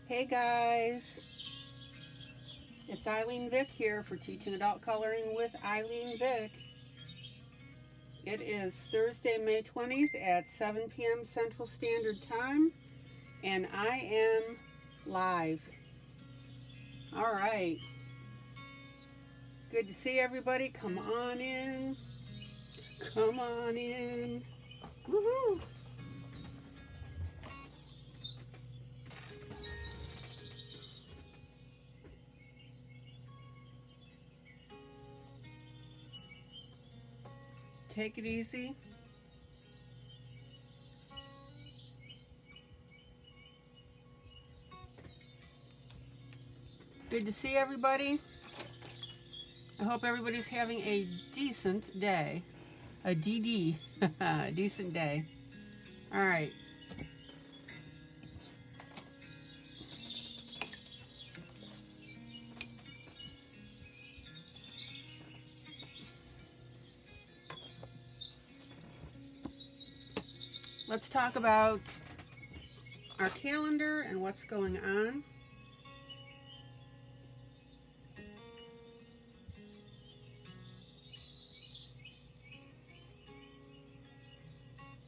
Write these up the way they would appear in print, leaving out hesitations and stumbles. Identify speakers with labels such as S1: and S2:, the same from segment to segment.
S1: Hey guys, it's ILene Vick here for Teaching Adult Coloring with ILene Vick. It is Thursday, May 20th at 7 p.m. Central Standard Time, and I am live. All right, good to see everybody. Come on in. Come on in. Woohoo! Take it easy. Good to see everybody. I hope everybody's having a decent day. A DD. Decent day. All right. Let's talk about our calendar and what's going on.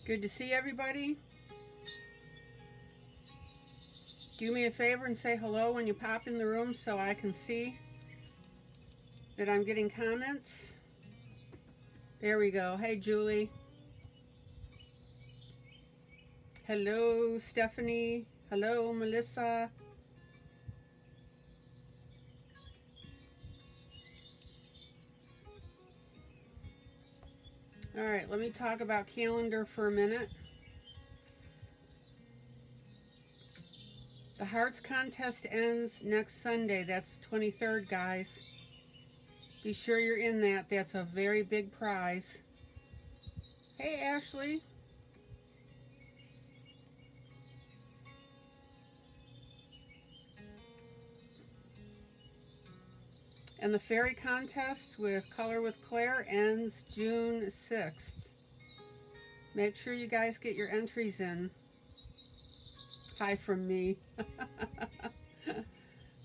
S1: Good to see everybody. Do me a favor and say hello when you pop in the room so I can see that I'm getting comments. There we go. Hey, Julie. Hello, Stephanie. Hello, Melissa. All right, let me talk about calendar for a minute. The Hearts contest ends next Sunday. That's the 23rd, guys. Be sure you're in that. That's a very big prize. Hey, Ashley. And the fairy contest with Color with Claire ends June 6th. Make sure you guys get your entries in. Hi from me.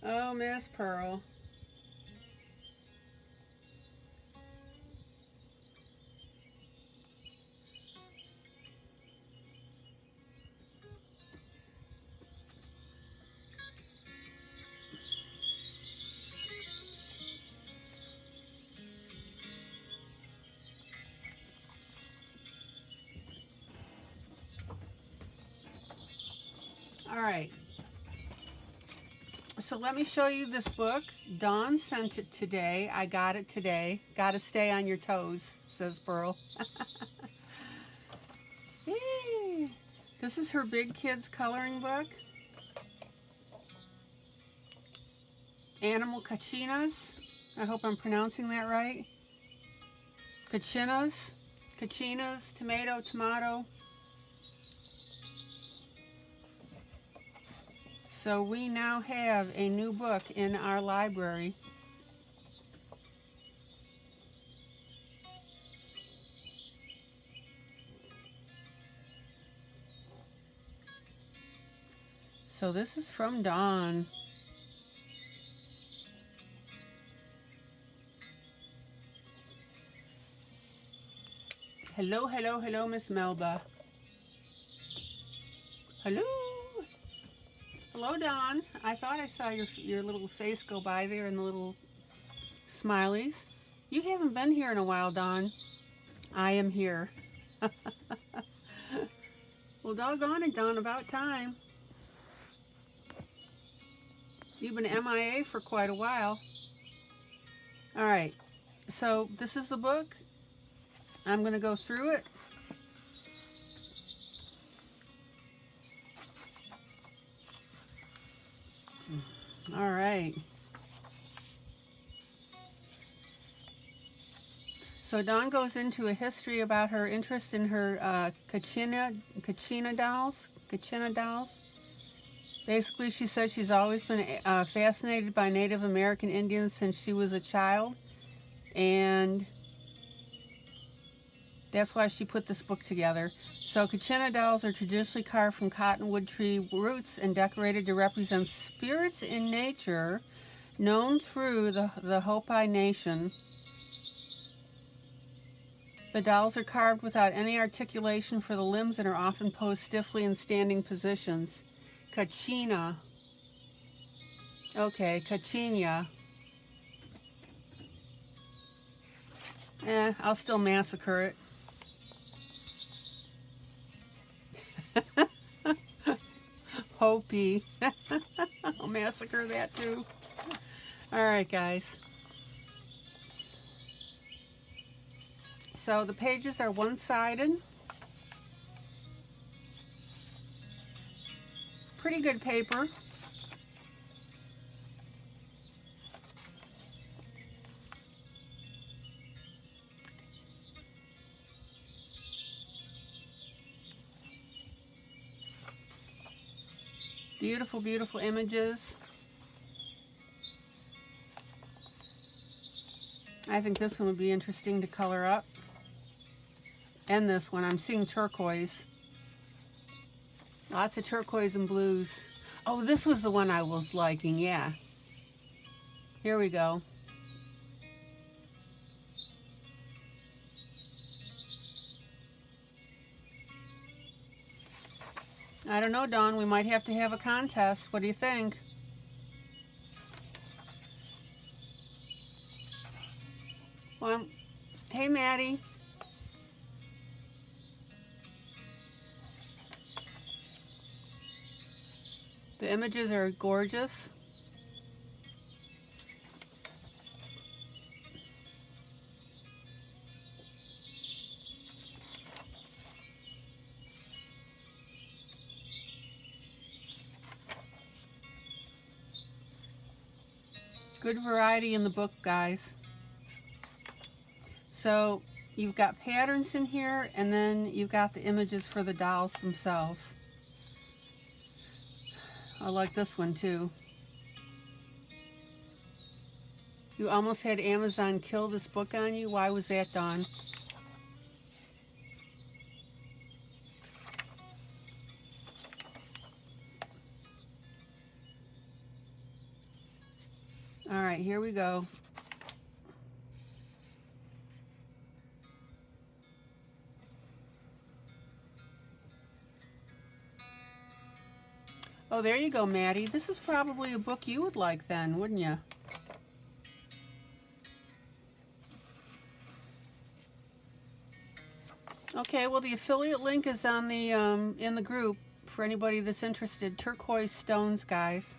S1: Oh, Miss Pearl. All right. So let me show you this book. Dawn sent it today. I got it today. Got to stay on your toes, says Pearl. Yay. This is her Big Kids coloring book. Animal Kachinas. I hope I'm pronouncing that right. Kachinas. Kachinas, tomato. So we now have a new book in our library. So this is from Dawn. Hello, Miss Melba. Hello. Hello, Dawn. I thought I saw your little face go by there and the little smileys. You haven't been here in a while, Dawn. I am here. Well, doggone it, Dawn, about time. You've been MIA for quite a while. All right, so this is the book. I'm going to go through it. All right. So Dawn goes into a history about her interest in her Kachina dolls. Basically, she says she's always been fascinated by Native American Indians since she was a child, and that's why she put this book together. So Kachina dolls are traditionally carved from cottonwood tree roots and decorated to represent spirits in nature known through the Hopi Nation. The dolls are carved without any articulation for the limbs and are often posed stiffly in standing positions. Kachina. Okay, Kachinya. I'll still massacre it. Hopi. I'll massacre that too. Alright, guys. So the pages are one-sided. Pretty good paper. Beautiful, beautiful images. I think this one would be interesting to color up. And this one, I'm seeing turquoise. Lots of turquoise and blues. Oh, this was the one I was liking, yeah. Here we go. I don't know, Dawn, we might have to have a contest. What do you think? Well, hey, Maddie. The images are gorgeous. Good variety in the book, guys. So you've got patterns in here, and then you've got the images for the dolls themselves. I like this one too. You almost had Amazon kill this book on you. Why was that, Dawn? All right, here we go. Oh, there you go, Maddie. This is probably a book you would like then, wouldn't you? Okay, well, the affiliate link is on the in the group for anybody that's interested. Turquoise stones, guys.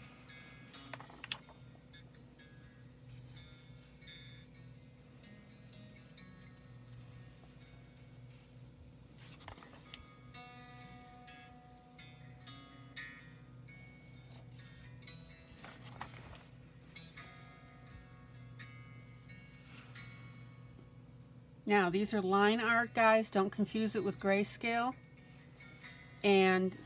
S1: Now, these are line art, guys. Don't confuse it with grayscale. And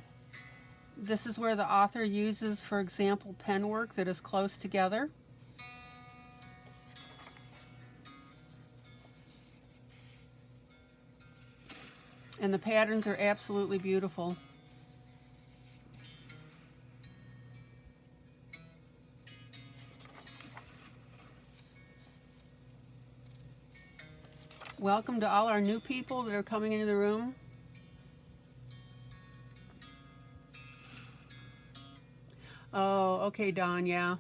S1: this is where the author uses, for example, pen work that is close together. And the patterns are absolutely beautiful. Welcome to all our new people that are coming into the room. Oh, okay, Dawn, yeah.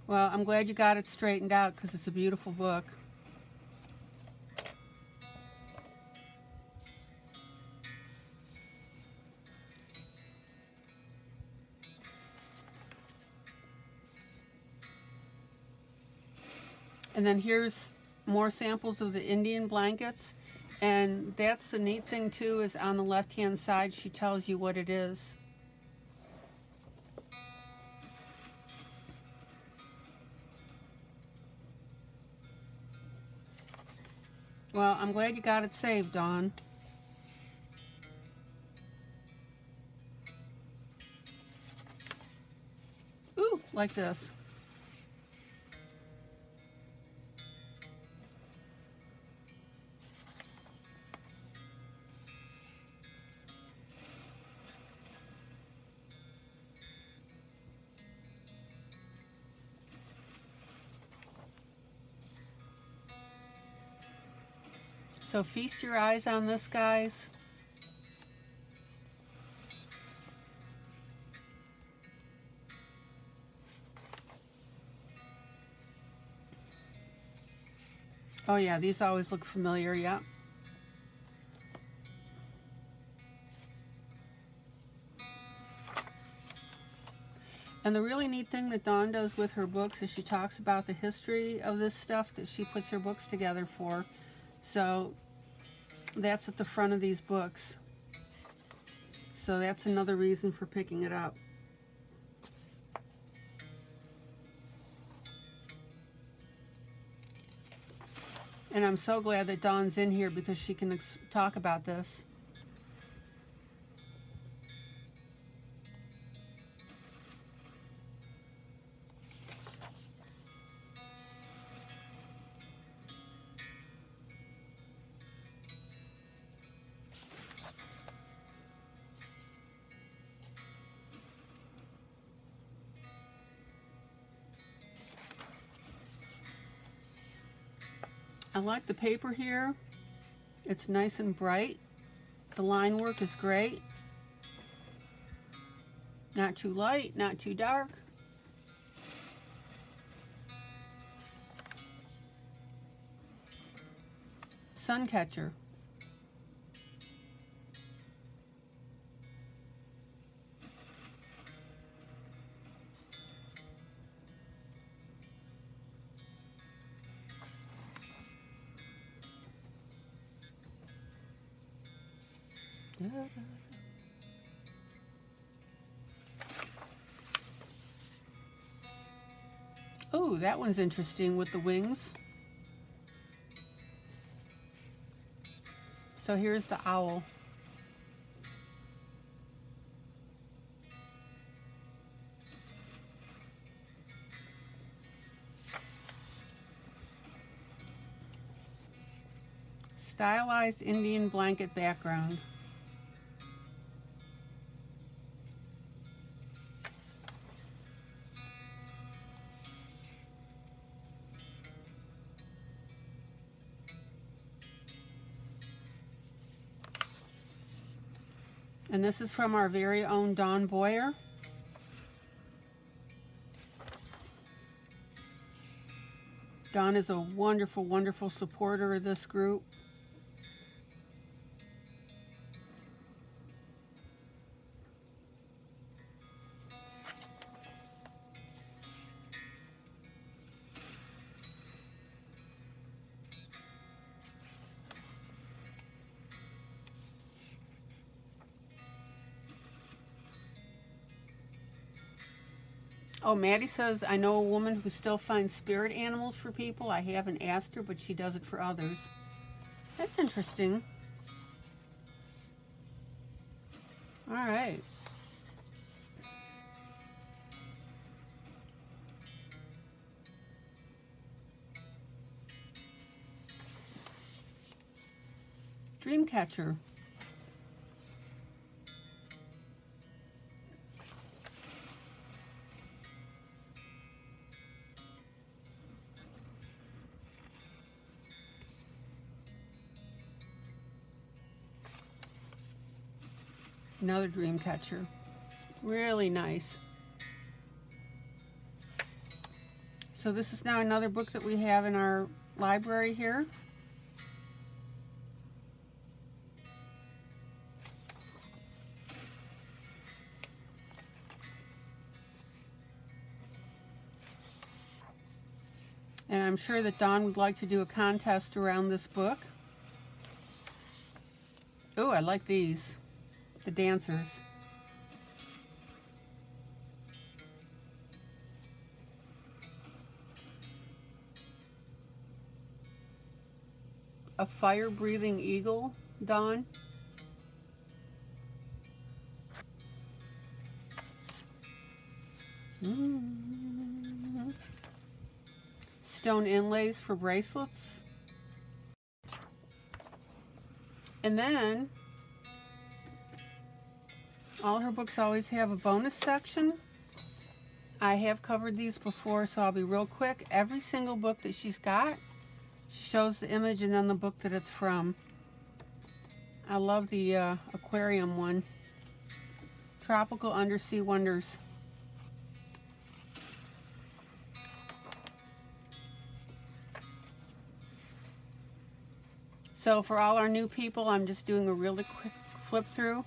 S1: Well, I'm glad you got it straightened out because it's a beautiful book. And then here's more samples of the Indian blankets. And that's the neat thing too, is on the left-hand side, she tells you what it is. Well, I'm glad you got it saved, Dawn. Ooh, like this. So feast your eyes on this, guys. Oh yeah, these always look familiar, yeah. And the really neat thing that Dawn does with her books is she talks about the history of this stuff that she puts her books together for. So that's at the front of these books. So that's another reason for picking it up. And I'm so glad that Dawn's in here because she can talk about this. I like the paper here. It's nice and bright. The line work is great. Not too light, not too dark. Sun catcher. Oh, that one's interesting with the wings. So here's the owl. Stylized Indian blanket background. And this is from our very own Dawn Boyer. Dawn is a wonderful, wonderful supporter of this group. Oh, Maddie says, I know a woman who still finds spirit animals for people. I haven't asked her, but she does it for others. That's interesting. All right. Dreamcatcher. Another dream catcher. Really nice. So this is now another book that we have in our library here. And I'm sure that Dawn would like to do a contest around this book. Oh, I like these. The dancers. A fire-breathing eagle, Dawn. Stone inlays for bracelets. And then all her books always have a bonus section. I have covered these before, so I'll be real quick. Every single book that she's got, she shows the image and then the book that it's from. I love the aquarium one. Tropical Undersea Wonders. So for all our new people, I'm just doing a really quick flip through.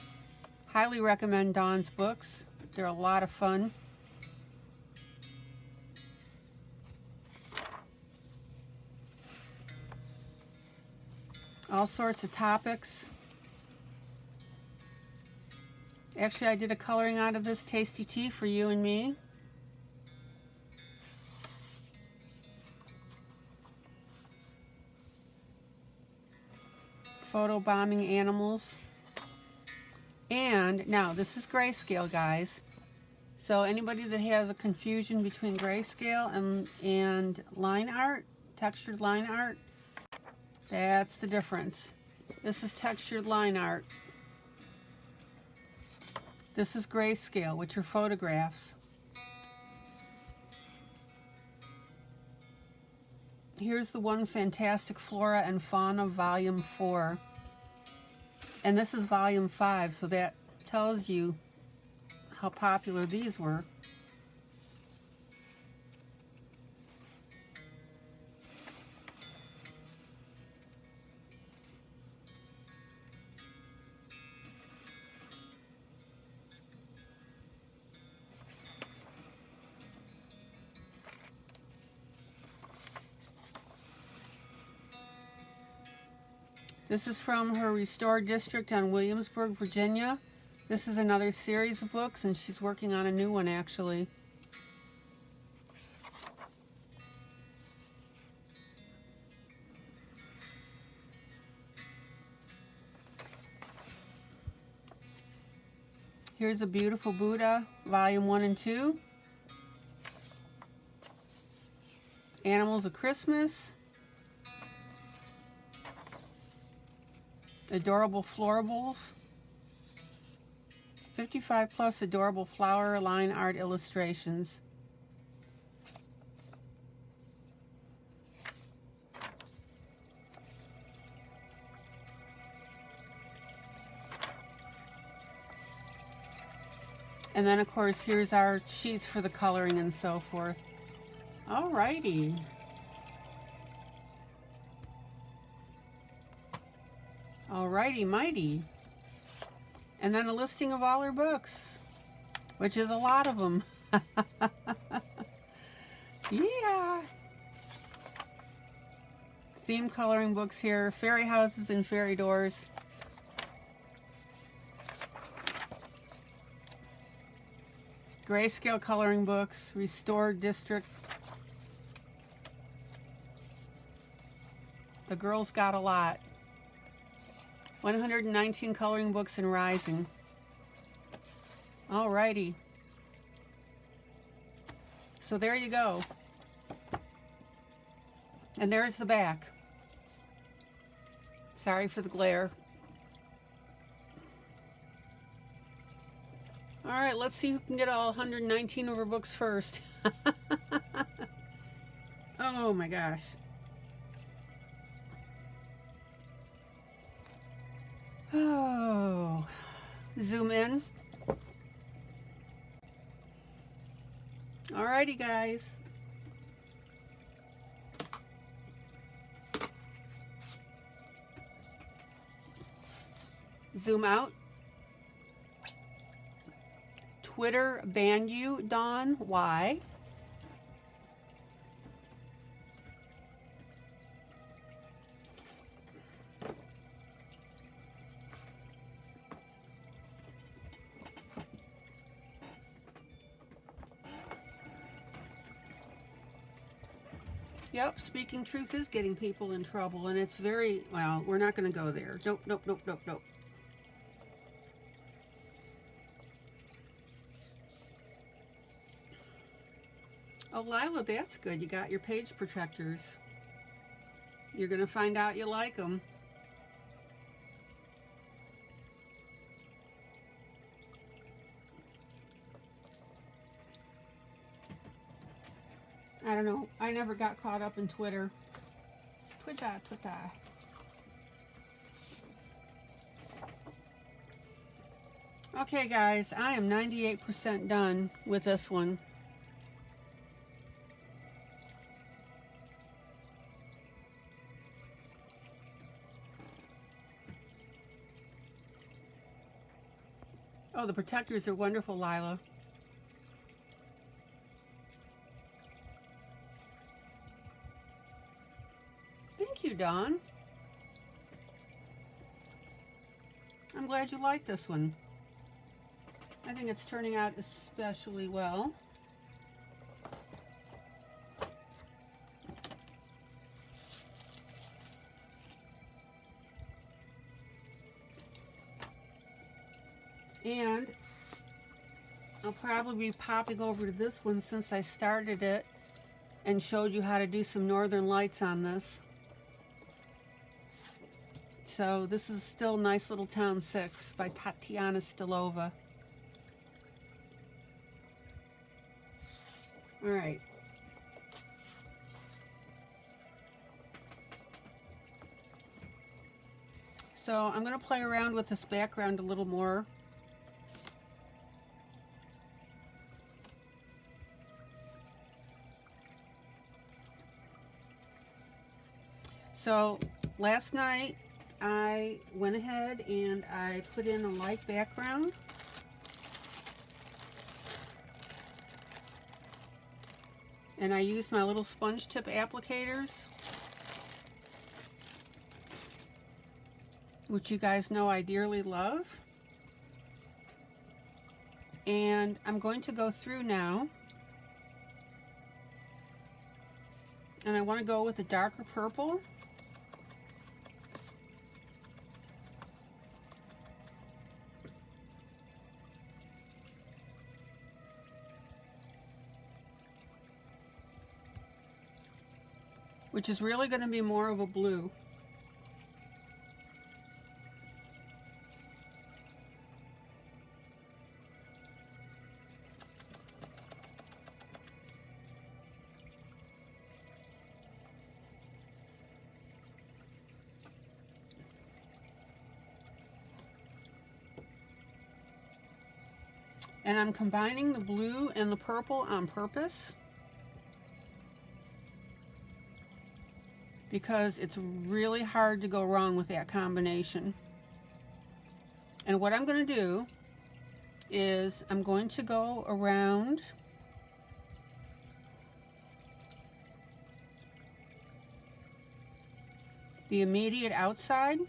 S1: Highly recommend Dawn's books. They're a lot of fun. All sorts of topics. Actually, I did a coloring out of this tasty tea for you and me. Photo bombing animals. And now this is grayscale, guys. So anybody that has a confusion between grayscale and line art, textured line art, that's the difference. This is textured line art. This is grayscale, which are photographs. Here's the One Fantastic Flora and Fauna Volume 4. And this is Volume 5, so that tells you how popular these were. This is from her Restored District on Williamsburg, Virginia. This is another series of books, and she's working on a new one, actually. Here's a Beautiful Buddha, Volume 1 and 2. Animals of Christmas. Adorable Florables. 55 plus adorable flower line art illustrations. And then of course here's our sheets for the coloring and so forth. Alrighty. Alrighty, mighty. And then a listing of all her books, which is a lot of them. Yeah. Theme coloring books here, fairy houses and fairy doors. Grayscale coloring books, Restored District. The girl's got a lot. 119 coloring books and rising. Alrighty. So there you go. And there's the back. Sorry for the glare. Alright, let's see who can get all 119 of her books first. Oh my gosh. Oh, zoom in. Alrighty, guys. Zoom out. Twitter banned you, Dawn. Why? Yep, speaking truth is getting people in trouble, and it's very, well, we're not going to go there. Nope, nope, nope, nope, nope. Oh, Lila, that's good. You got your page protectors. You're going to find out you like them. I don't know. I never got caught up in Twitter. Twitter. Okay guys, I am 98% done with this one. Oh, the protectors are wonderful, Lila. Thank you, Dawn. I'm glad you like this one. I think it's turning out especially well. And I'll probably be popping over to this one since I started it and showed you how to do some northern lights on this. So this is still Nice Little Town 6 by Tatiana Stolova. All right. So I'm going to play around with this background a little more. So last night I went ahead and I put in a light background. And I used my little sponge tip applicators, which you guys know I dearly love. And I'm going to go through now. And I want to go with a darker purple. Which is really going to be more of a blue. And I'm combining the blue and the purple on purpose because it's really hard to go wrong with that combination. And what I'm going to do is I'm going to go around the immediate outside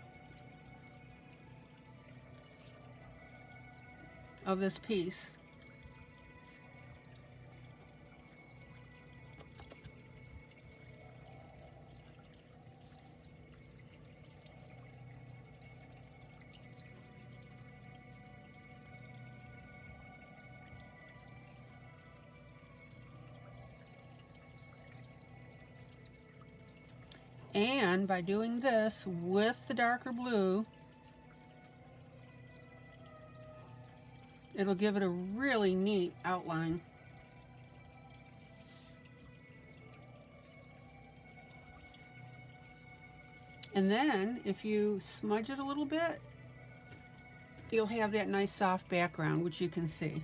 S1: of this piece. And by doing this with the darker blue, it'll give it a really neat outline. And then if you smudge it a little bit, you'll have that nice soft background, which you can see.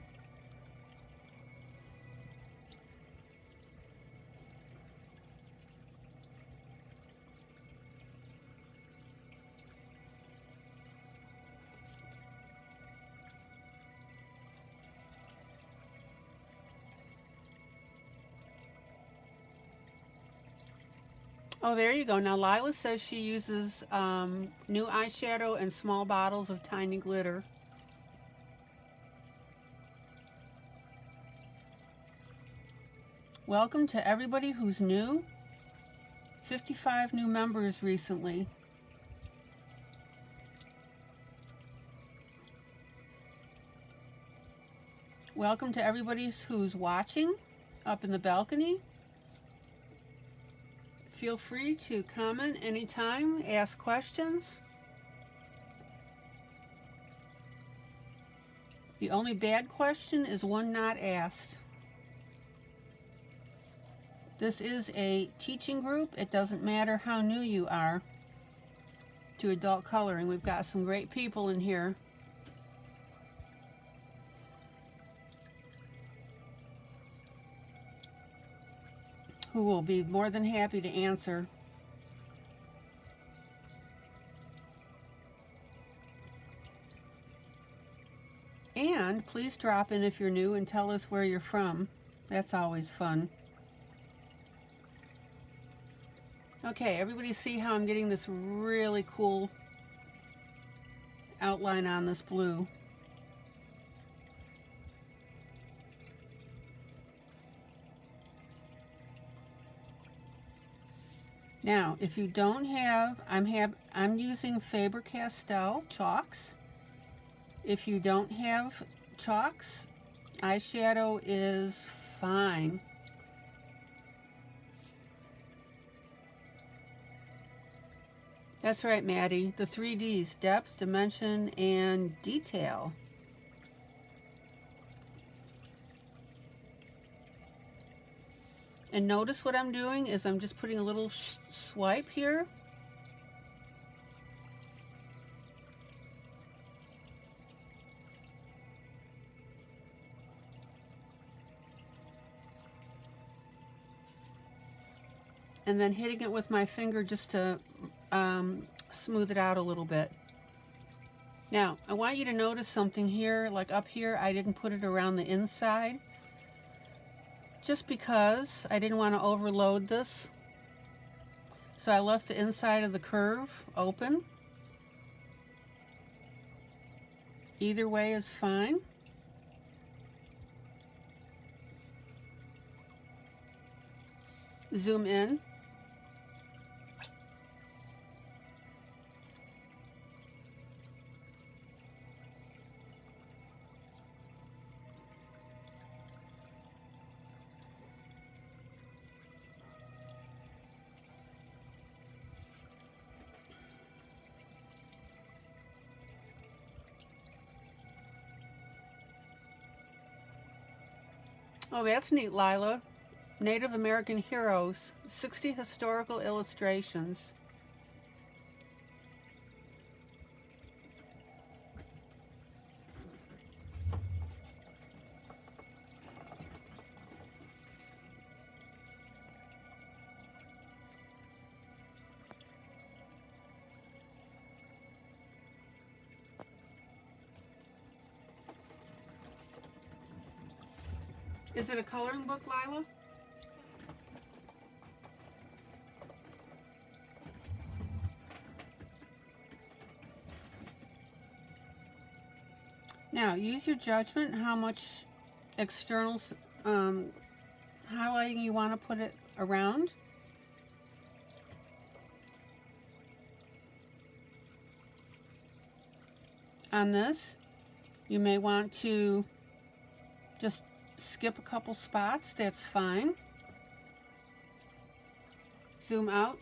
S1: Oh, there you go. Now Lila says she uses new eyeshadow and small bottles of tiny glitter. Welcome to everybody who's new. 55 new members recently. Welcome to everybody who's watching up in the balcony. Feel free to comment anytime, ask questions. The only bad question is one not asked. This is a teaching group. It doesn't matter how new you are to adult coloring. We've got some great people in here. who will be more than happy to answer. And please drop in if you're new and tell us where you're from. That's always fun. Okay, everybody see how I'm getting this really cool outline on this blue? Now, if you don't have, I'm using Faber-Castell chalks. If you don't have chalks, eyeshadow is fine. That's right, Maddie. The 3Ds, depth, dimension, and detail. And notice what I'm doing is I'm just putting a little swipe here. And then hitting it with my finger just to smooth it out a little bit. Now, I want you to notice something here, like up here, I didn't put it around the inside, just because I didn't want to overload this. So I left the inside of the curve open. Either way is fine. Zoom in. Oh, that's neat, Lila. Native American Heroes, 60 historical illustrations. Is it a coloring book, Lila? Now, use your judgment how much external highlighting you want to put it around. On this, you may want to just skip a couple spots, that's fine. Zoom out.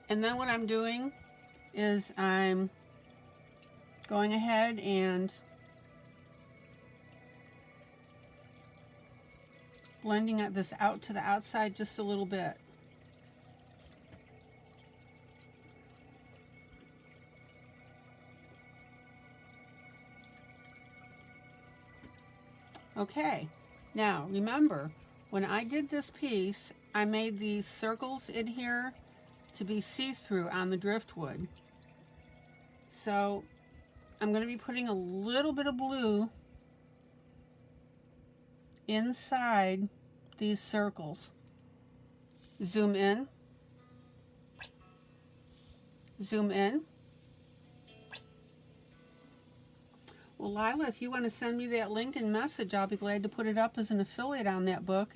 S1: And then what I'm doing is I'm going ahead and blending this out to the outside just a little bit. Okay, now remember, when I did this piece, I made these circles in here to be see-through on the driftwood. So I'm going to be putting a little bit of blue inside these circles. Zoom in. Zoom in. Well, Lila, if you want to send me that link and message, I'll be glad to put it up as an affiliate on that book.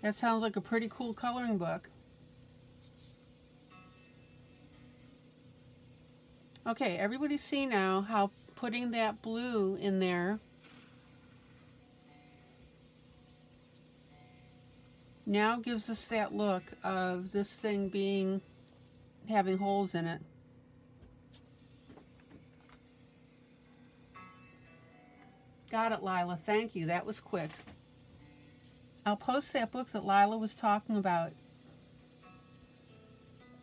S1: That sounds like a pretty cool coloring book. Okay, everybody see now how putting that blue in there now gives us that look of this thing being having holes in it. Got it, Lila. Thank you. That was quick. I'll post that book that Lila was talking about.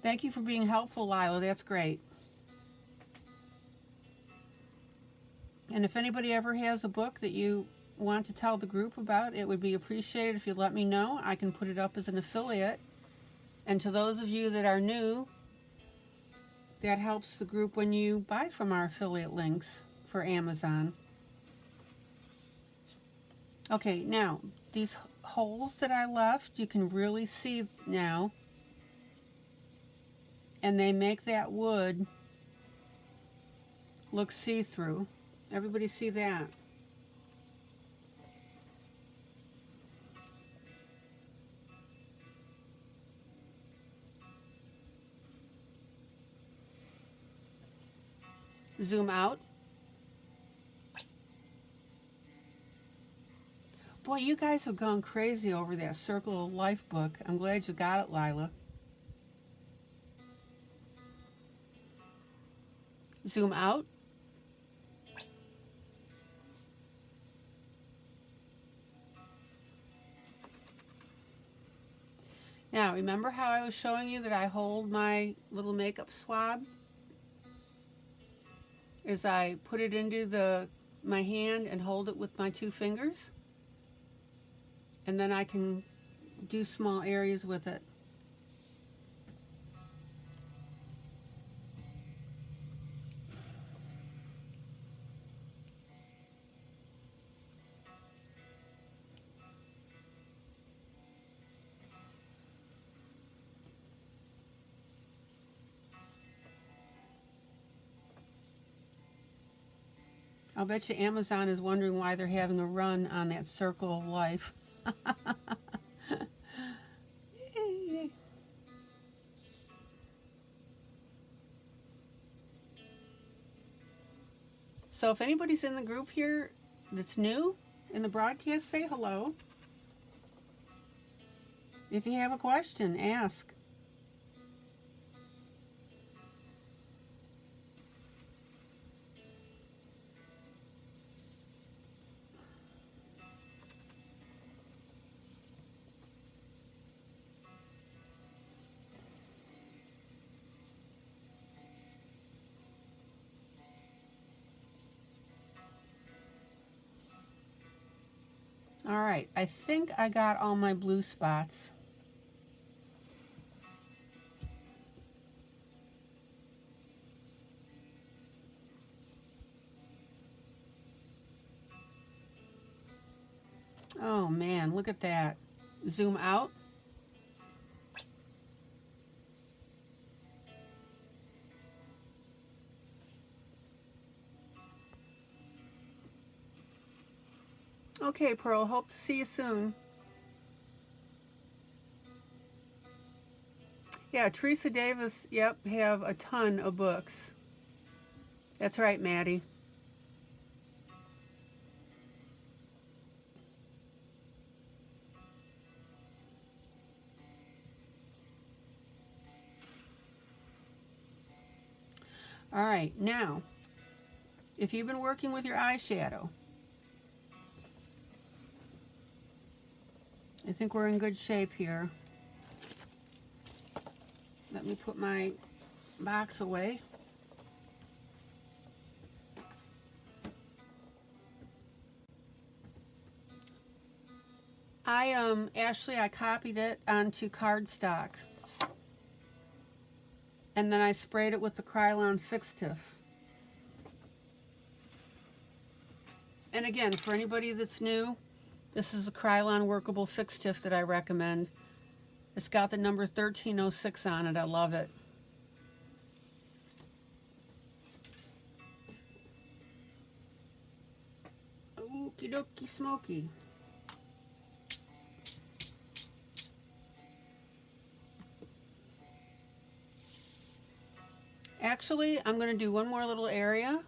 S1: Thank you for being helpful, Lila. That's great. And if anybody ever has a book that you want to tell the group about, it would be appreciated if you let me know. I can put it up as an affiliate. And to those of you that are new, that helps the group when you buy from our affiliate links for Amazon. Okay, now, these holes that I left, you can really see now. And they make that wood look see-through. Everybody see that? Zoom out. Boy, you guys have gone crazy over that Circle of Life book. I'm glad you got it, Lila. Zoom out. Now, remember how I was showing you that I hold my little makeup swab? Is I put it into my hand and hold it with my 2 fingers. And then I can do small areas with it. I'll bet you Amazon is wondering why they're having a run on that Circle of Life. So if anybody's in the group here that's new in the broadcast, say hello. If you have a question, ask. All right, I think I got all my blue spots. Oh man, look at that. Zoom out. Okay, Pearl, hope to see you soon. Yeah, Teresa Davis, yep, have a ton of books. That's right, Maddie. All right, now, if you've been working with your eyeshadow, I think we're in good shape here. Let me put my box away. Ashley, I copied it onto cardstock. And then I sprayed it with the Krylon Fixative. And again, for anybody that's new, this is a Krylon workable fixative that I recommend. It's got the number 1306 on it. I love it. Okie dokie smoky. Actually, I'm going to do one more little area.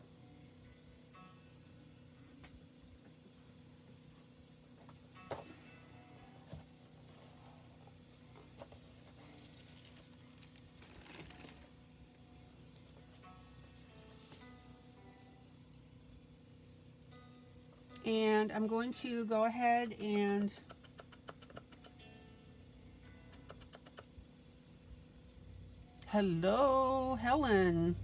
S1: And I'm going to go ahead and hello, Helen.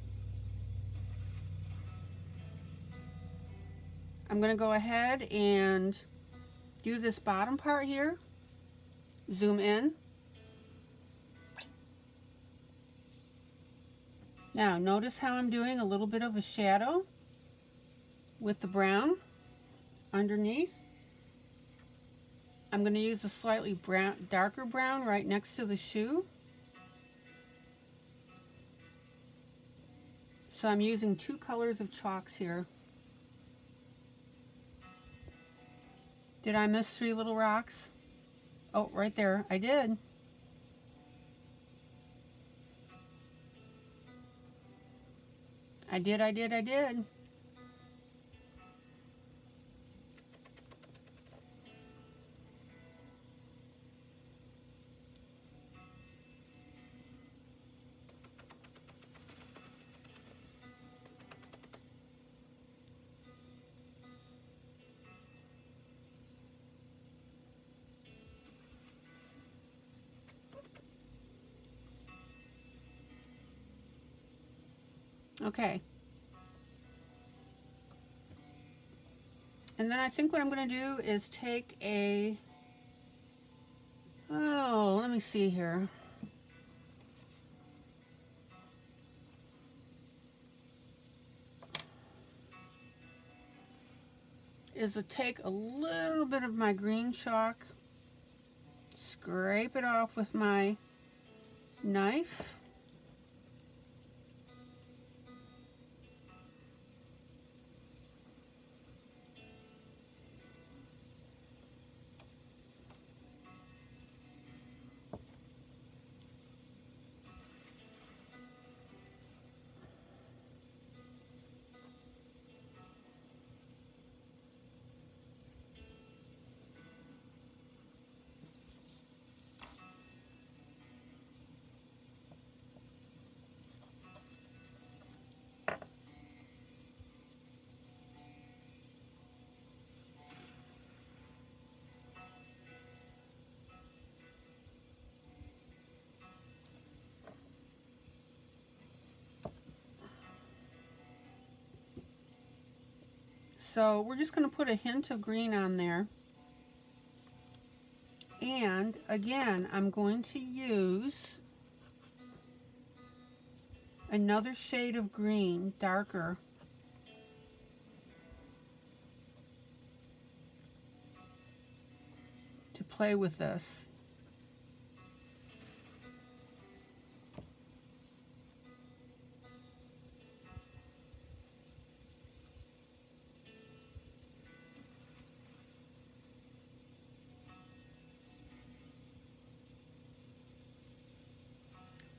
S1: I'm going to go ahead and do this bottom part here. Zoom in. Now notice how I'm doing a little bit of a shadow with the brown underneath. I'm going to use a slightly darker brown right next to the shoe. So I'm using 2 colors of chalks here. Did I miss 3 little rocks? Oh, right there, I did. I did. Okay. And then I think what I'm going to do is take a, oh, let me see here. Is to take a little bit of my green chalk, scrape it off with my knife. So we're just going to put a hint of green on there. And again, I'm going to use another shade of green, darker, to play with this.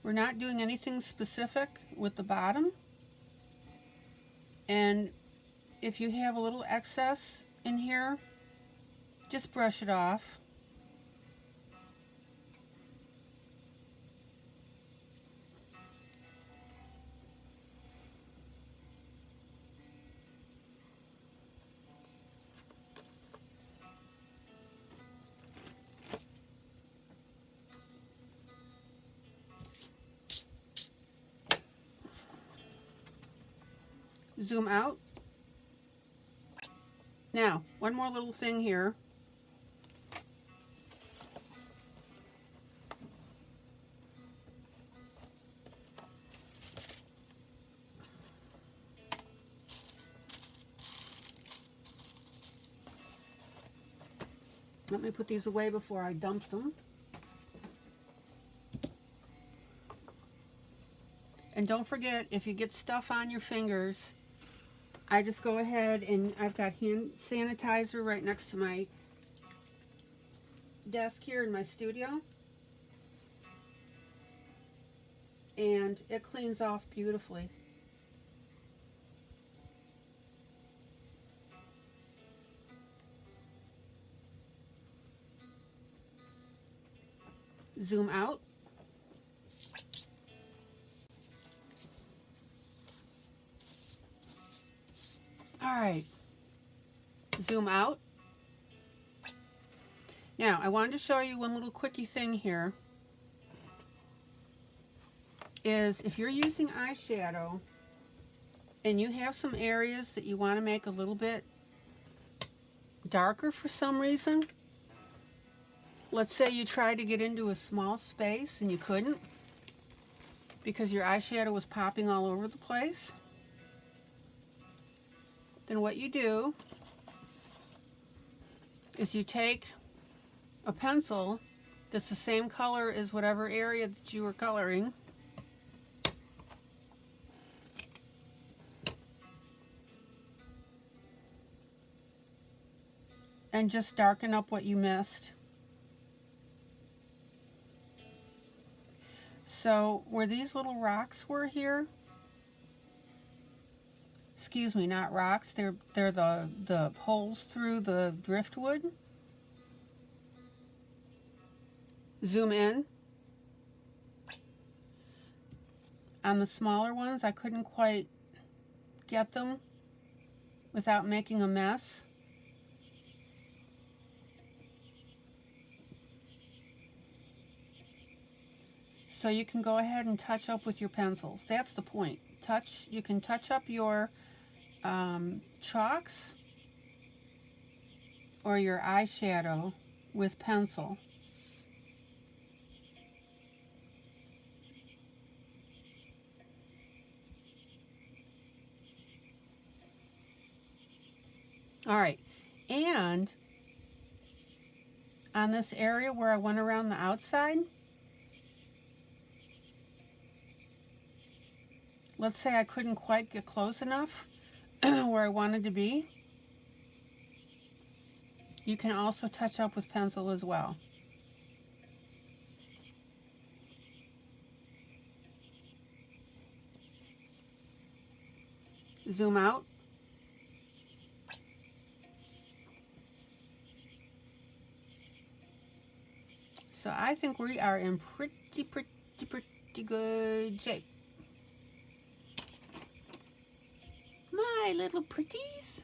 S1: We're not doing anything specific with the bottom. And if you have a little excess in here, just brush it off. Zoom out. Now, one more little thing here. Let me put these away before I dump them. And don't forget, if you get stuff on your fingers, I just go ahead and I've got hand sanitizer right next to my desk here in my studio. And it cleans off beautifully. Zoom out. All right. Zoom out. Now, I wanted to show you one little quickie thing here. Is if you're using eyeshadow and you have some areas that you want to make a little bit darker for some reason, let's say you tried to get into a small space and you couldn't because your eyeshadow was popping all over the place, then what you do is you take a pencil that's the same color as whatever area that you were coloring, and just darken up what you missed. So where these little rocks were here, excuse me, not rocks, they're the holes through the driftwood. Zoom in. On the smaller ones, I couldn't quite get them without making a mess. So you can go ahead and touch up with your pencils. That's the point. You can touch up your chalks or your eyeshadow with pencil. All right, and on this area where I went around the outside, let's say I couldn't quite get close enough where I wanted to be, you can also touch up with pencil as well. Zoom out. So I think we are in pretty good shape. My little pretties.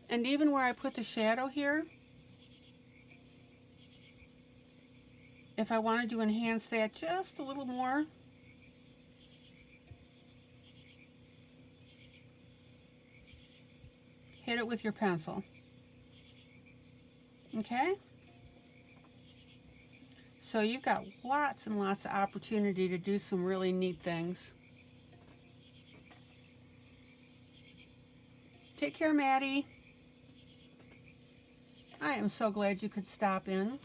S1: And even where I put the shadow here, if I wanted to enhance that just a little more, hit it with your pencil. Okay? So you've got lots and lots of opportunity to do some really neat things. Take care, Maddie. I am so glad you could stop in.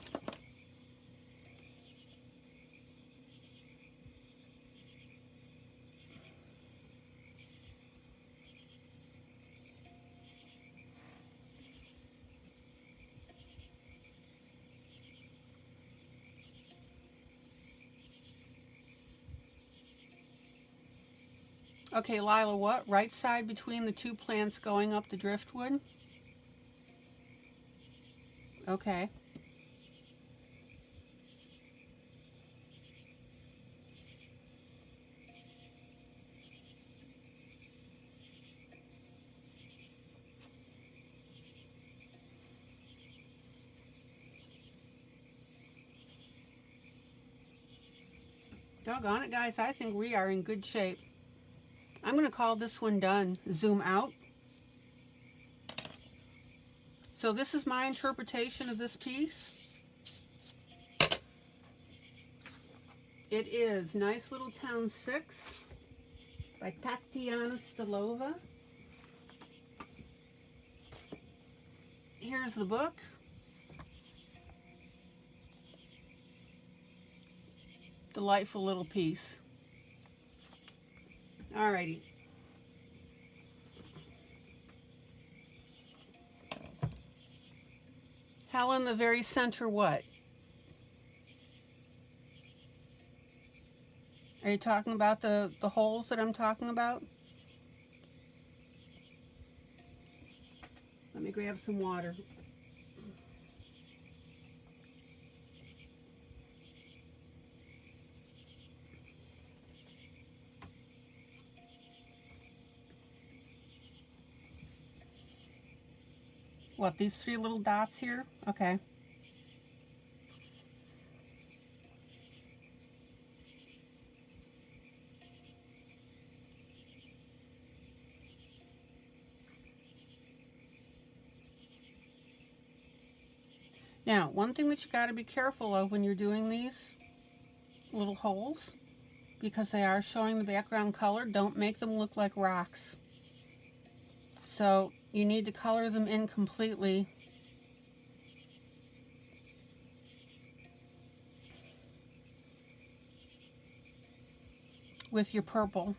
S1: Okay, Lila, what? Right side between the two plants going up the driftwood? Okay. Doggone it, guys, I think we are in good shape. I'm going to call this one done. Zoom out. So this is my interpretation of this piece. It is Nice Little Town 6 by Tatiana Stolova. Here's the book. Delightful little piece. Alrighty. Helen, the very center what? Are you talking about the holes that I'm talking about? Let me grab some water. What, these 3 little dots here? Okay. Now, one thing that you got to be careful of when you're doing these little holes, because they are showing the background color, don't make them look like rocks. So you need to color them in completely with your purple.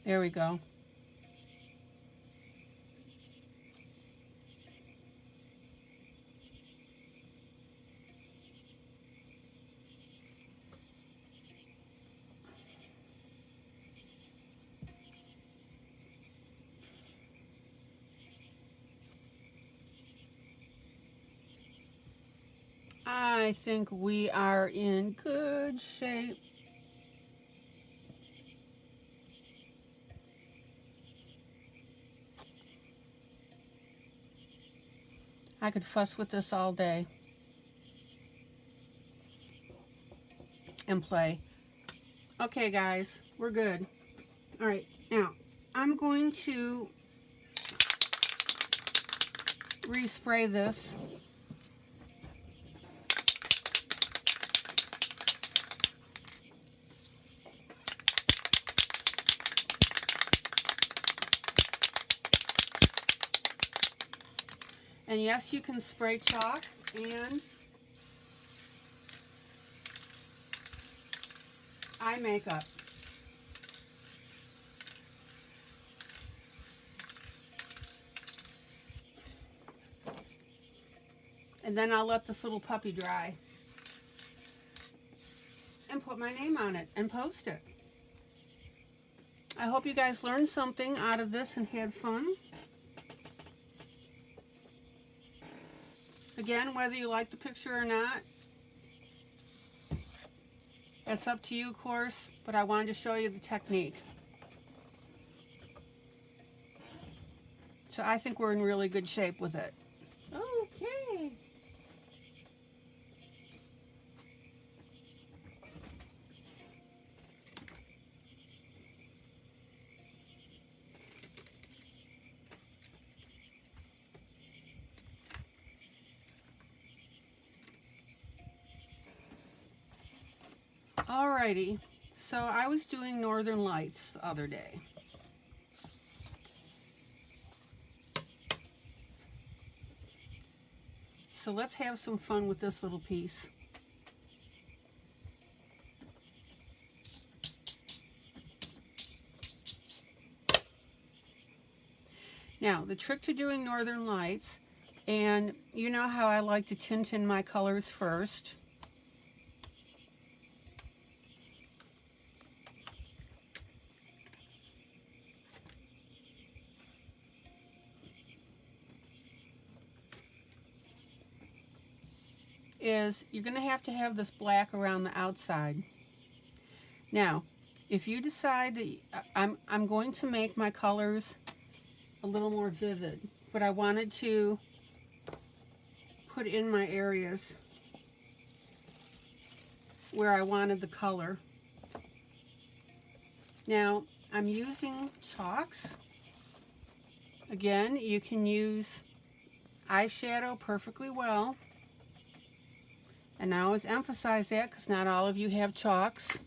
S1: There we go. I think we are in good shape. I could fuss with this all day and play. Okay, guys, we're good. All right, now I'm going to respray this. And yes, you can spray chalk and eye makeup. And then I'll let this little puppy dry and put my name on it and post it. I hope you guys learned something out of this and had fun. Again, whether you like the picture or not, it's up to you, of course, but I wanted to show you the technique. So I think we're in really good shape with it. Okay. Alrighty, so I was doing Northern Lights the other day. So let's have some fun with this little piece. Now, the trick to doing Northern Lights, and you know how I like to tint in my colors first. Is you're going to have this black around the outside. Now, if you decide that I'm going to make my colors a little more vivid, but I wanted to put in my areas where I wanted the color. Now, I'm using chalks. Again, you can use eyeshadow perfectly well. And I always emphasize that because not all of you have chalks.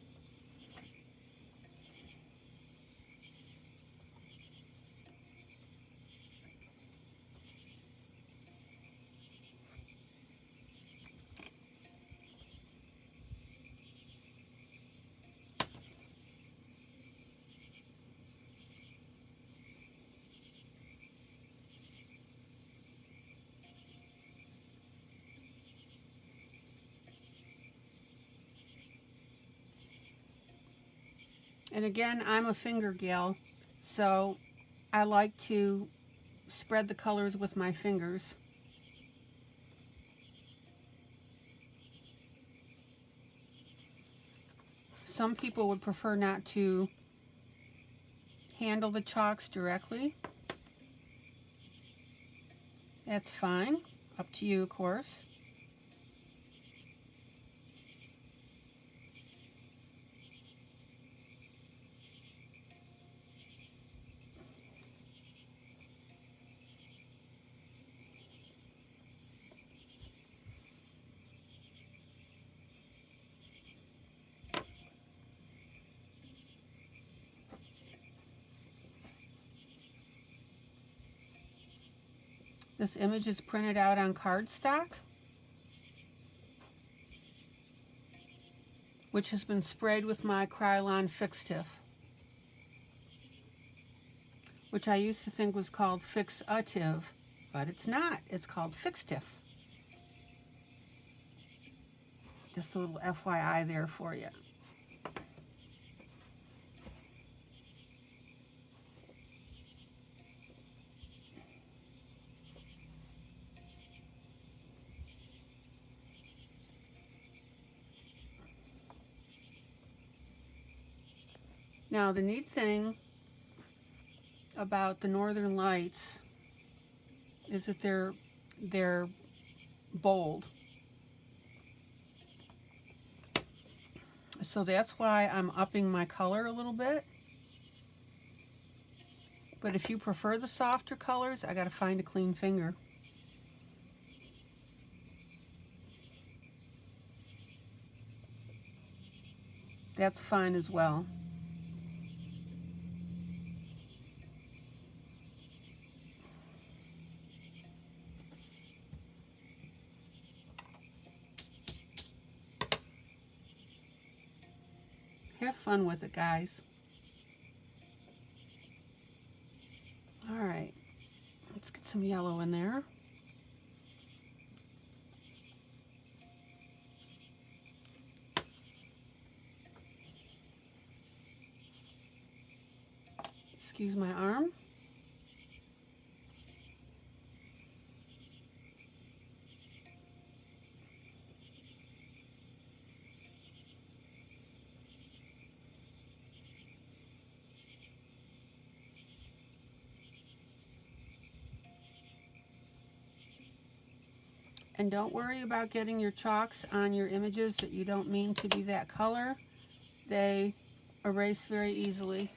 S1: And again, I'm a finger gal, so I like to spread the colors with my fingers. Some people would prefer not to handle the chalks directly, that's fine. Up to you, of course. This image is printed out on cardstock, which has been sprayed with my Krylon Fixative, which I used to think was called Fixative, but it's not. It's called Fixative. Just a little FYI there for you. Now, the neat thing about the Northern Lights is that they're bold. So that's why I'm upping my color a little bit. But if you prefer the softer colors, I gotta find a clean finger. That's fine as well. Have fun with it, guys. All right, let's get some yellow in there. Excuse my arm. And don't worry about getting your chalks on your images that you don't mean to be that color. They erase very easily.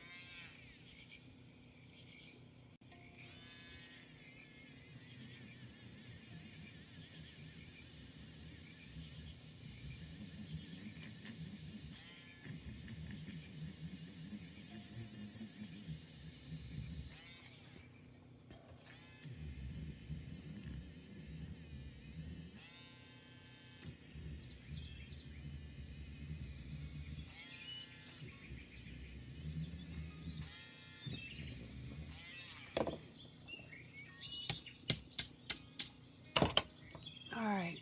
S1: All right.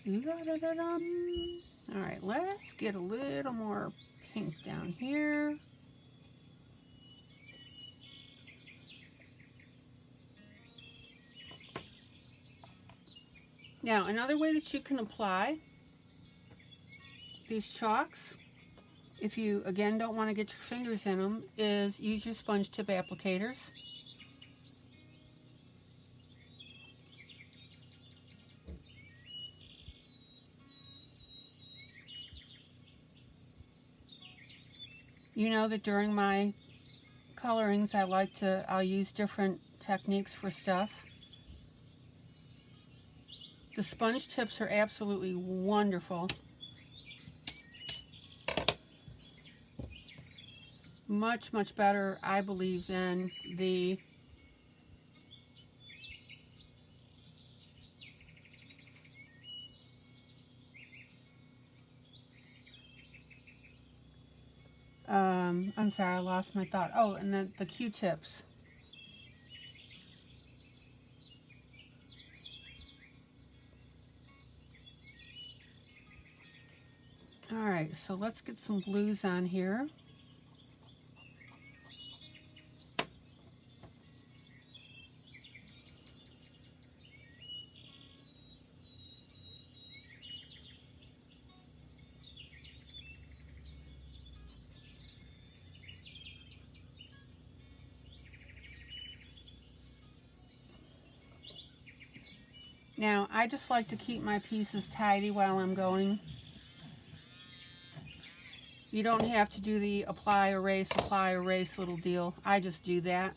S1: All right, let's get a little more pink down here. Now, another way that you can apply these chalks, if you, again, don't want to get your fingers in them, is use your sponge tip applicators. You know that during my colorings, I'll use different techniques for stuff. The sponge tips are absolutely wonderful. Much, much better, I believe, than the I'm sorry, I lost my thought. Oh, and then the Q-tips. All right, so let's get some blues on here. Now, I just like to keep my pieces tidy while I'm going. You don't have to do the apply, erase little deal. I just do that.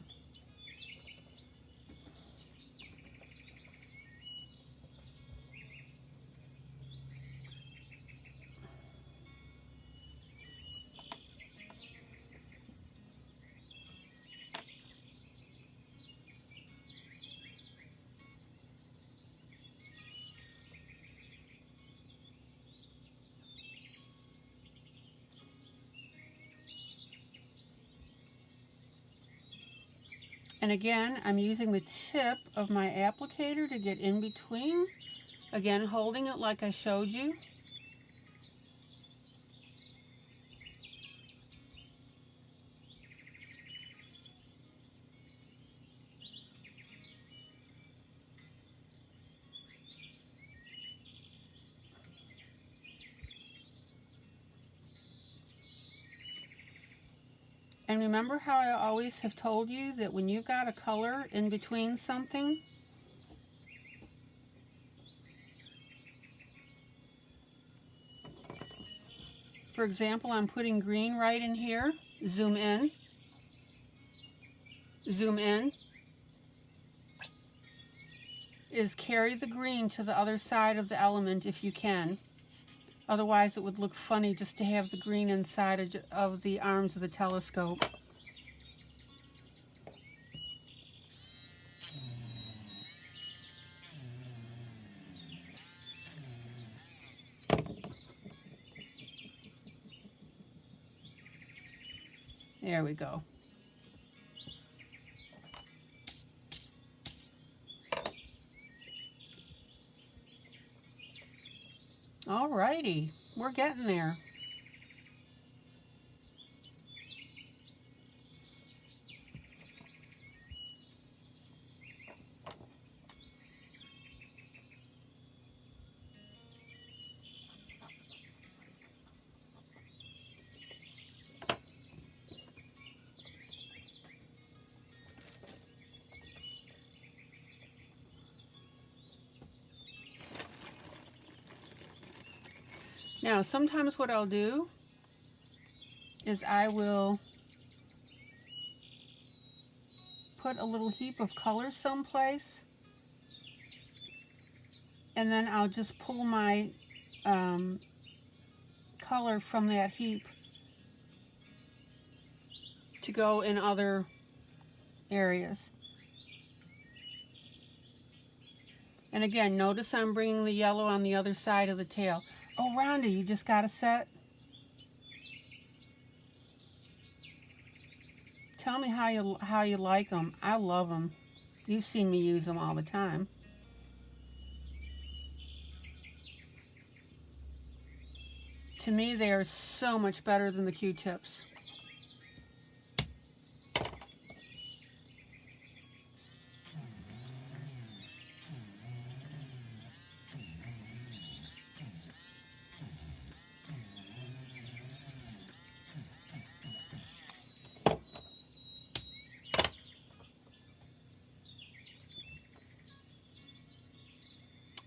S1: And again, I'm using the tip of my applicator to get in between. Again, holding it like I showed you. And remember how I always have told you that when you've got a color in between something, for example, I'm putting green right in here, zoom in, is carry the green to the other side of the element if you can. Otherwise it would look funny just to have the green inside of the arms of the telescope. There we go. Alrighty, we're getting there. Now, sometimes what I'll do is I will put a little heap of color someplace, and then I'll just pull my color from that heap to go in other areas. And again, notice I'm bringing the yellow on the other side of the tail. Oh, Rhonda, you just got a set? Tell me how you like them. I love them. You've seen me use them all the time. To me, they are so much better than the Q-tips.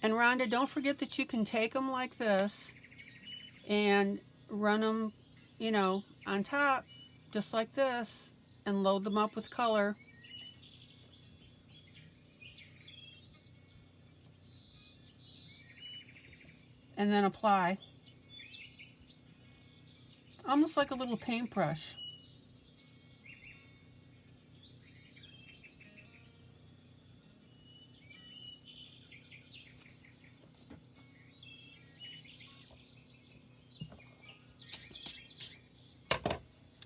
S1: And Rhonda, don't forget that you can take them like this and run them, you know, on top, just like this, and load them up with color. And then apply. Almost like a little paintbrush.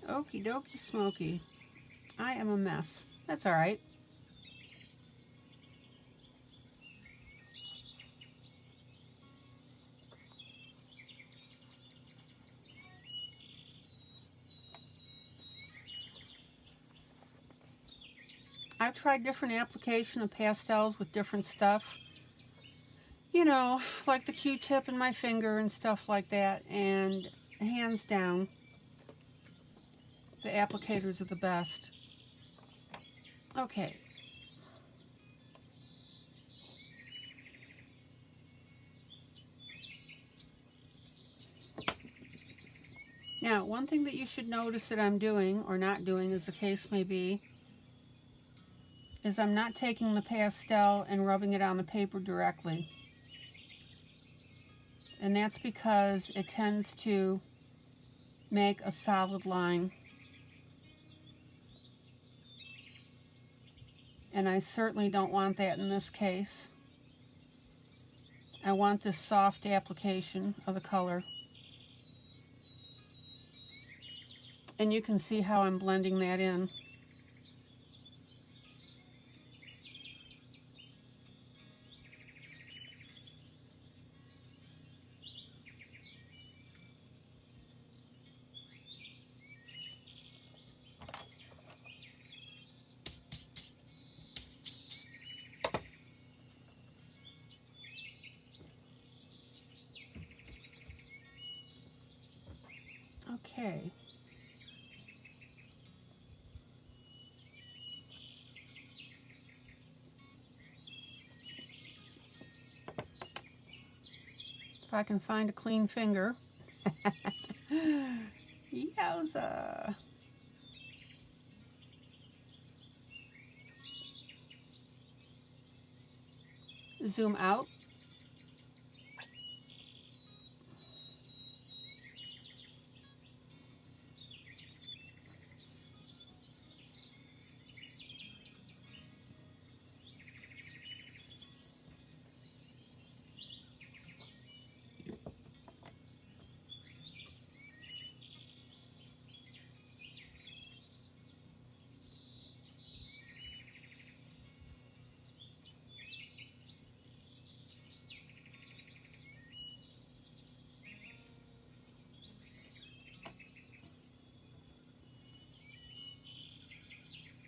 S1: Okie dokie smoky. I am a mess. That's all right. I've tried different application of pastels with different stuff. You know, like the Q-tip in my finger and stuff like that. And hands down, the applicators are the best. Okay. Now, one thing that you should notice that I'm doing, or not doing as the case may be, is I'm not taking the pastel and rubbing it on the paper directly. And that's because it tends to make a solid line. And I certainly don't want that in this case. I want this soft application of the color. And you can see how I'm blending that in. Okay. If I can find a clean finger. Yowza. Zoom out.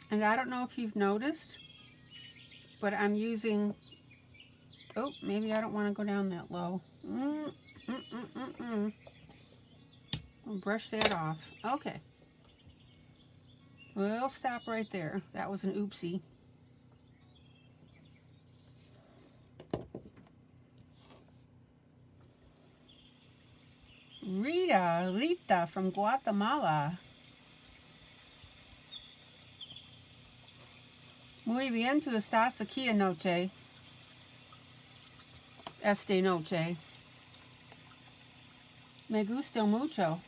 S1: And I don't know if you've noticed, but I'm using, oh, maybe I don't want to go down that low. I'll brush that off. Okay. We'll stop right there. That was an oopsie. Rita from Guatemala. Muy bien, tú estás aquí anoche. Esta noche. Me gusta mucho.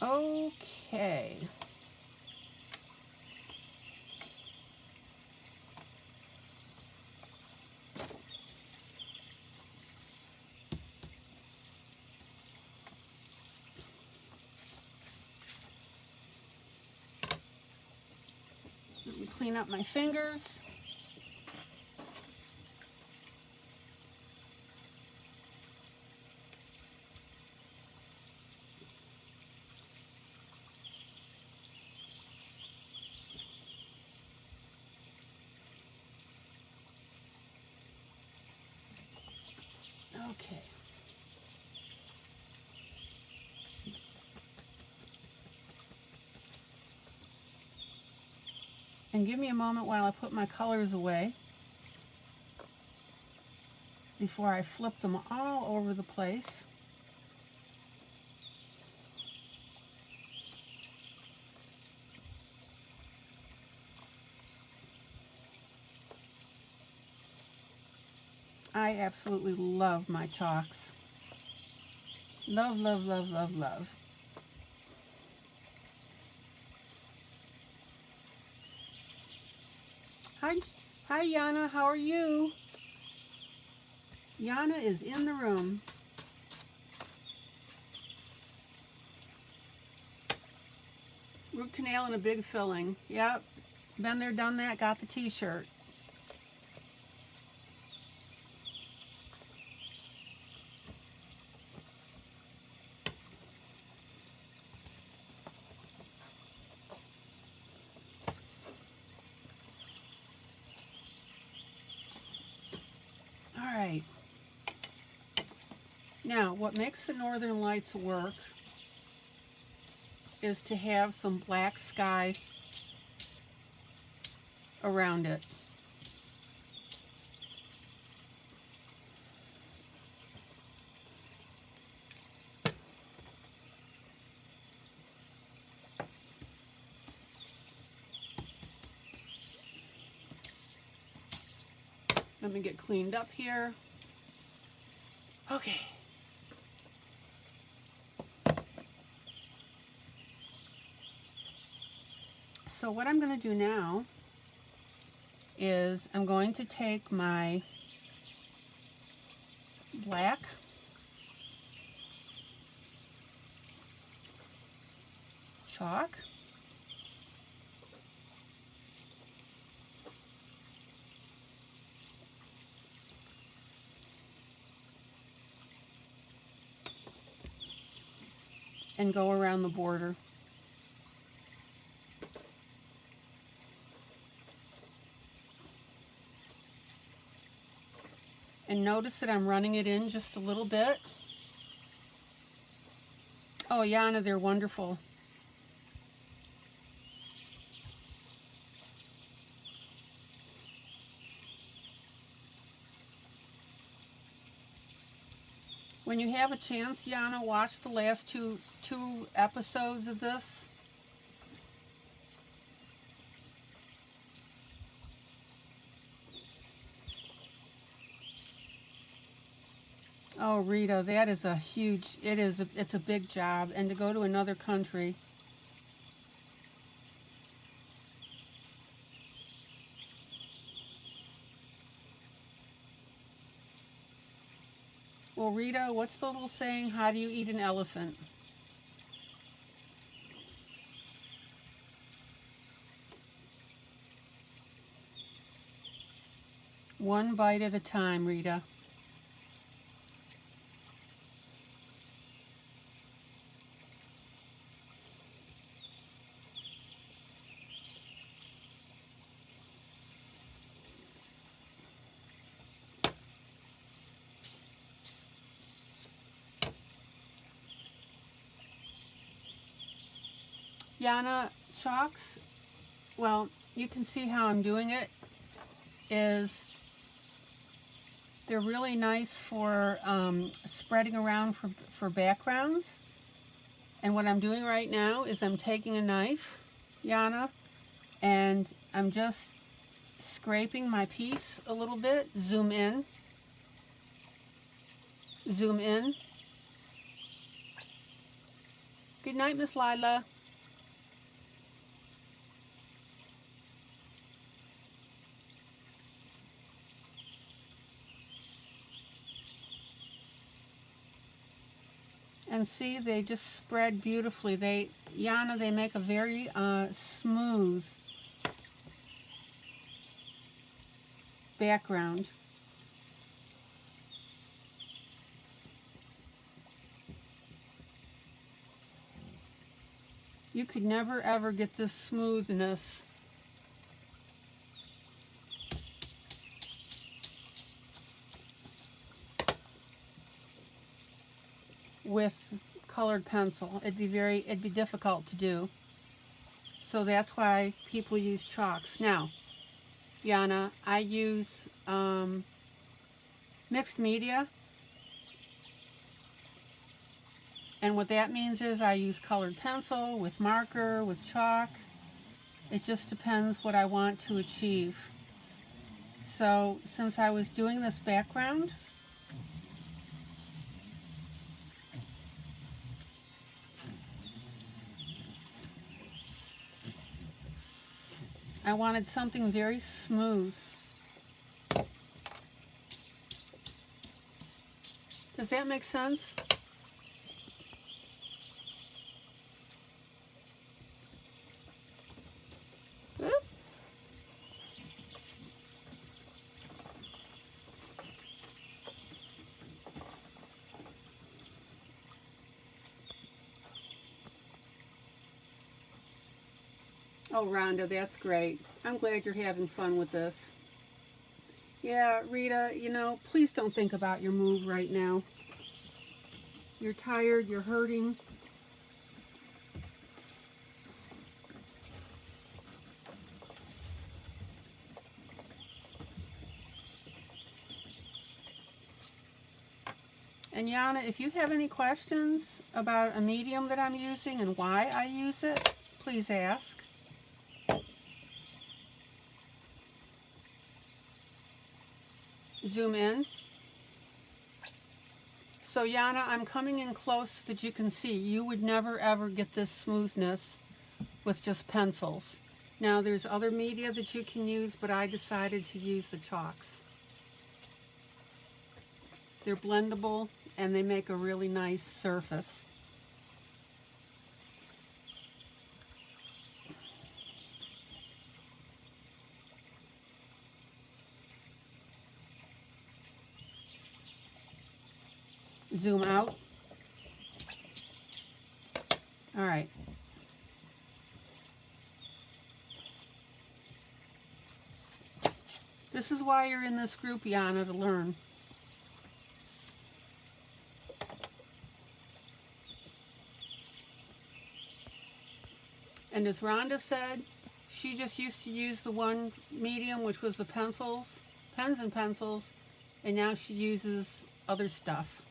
S1: Okay. Let me clean up my fingers. Okay. And give me a moment while I put my colors away before I flip them all over the place. I absolutely love my chalks. Love, love, love, love, love. Hi, hi, Yana. How are you? Yana is in the room. Root canal and a big filling. Yep. Been there, done that, got the t-shirt. All right. Now, what makes the Northern Lights work is to have some black sky around it. Let me get cleaned up here. Okay. So what I'm going to do now is I'm going to take my black chalk and go around the border. And notice that I'm running it in just a little bit. Oh, Yana, they're wonderful. When you have a chance, Yana, watch the last two episodes of this. Oh, Rita, that is a huge, it's a big job. And to go to another country. Well, Rita, what's the little saying? How do you eat an elephant? One bite at a time, Rita. Yana, chalks, well, you can see how I'm doing it, is they're really nice for spreading around for backgrounds. And what I'm doing right now is I'm taking a knife, Yana, and I'm just scraping my piece a little bit. Zoom in. Zoom in. Good night, Miss Lila. And see, they just spread beautifully. Yana, they make a very smooth background. You could never ever get this smoothness with colored pencil. It'd be difficult to do. So that's why people use chalks. Now, Yana, I use mixed media. And what that means is I use colored pencil, with marker, with chalk. It just depends what I want to achieve. So since I was doing this background, I wanted something very smooth. Does that make sense? Oop. Oh, Rhonda, that's great. I'm glad you're having fun with this. Yeah, Rita, you know, please don't think about your move right now. You're tired, you're hurting. And Yana, if you have any questions about a medium that I'm using and why I use it, please ask. Zoom in. So Yana, I'm coming in close so that you can see. You would never ever get this smoothness with just pencils. Now there's other media that you can use, but I decided to use the chalks. They're blendable and they make a really nice surface. Zoom out. All right. This is why you're in this group, Yana, to learn. And as Rhonda said, she just used to use the one medium, which was the pencils, pens and pencils, and now she uses other stuff.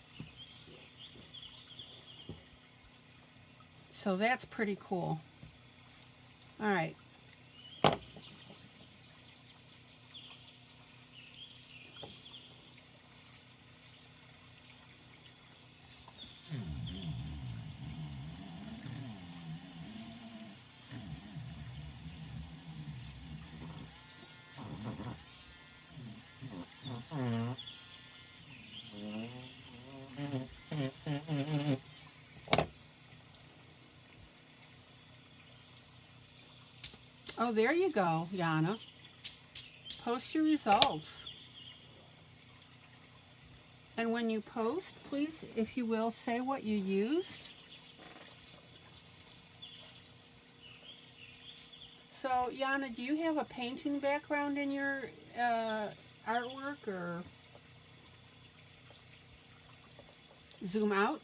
S1: So that's pretty cool. All right. Oh, there you go, Yana. Post your results. And when you post, please, if you will, say what you used. So, Yana, do you have a painting background in your artwork, or zoom out?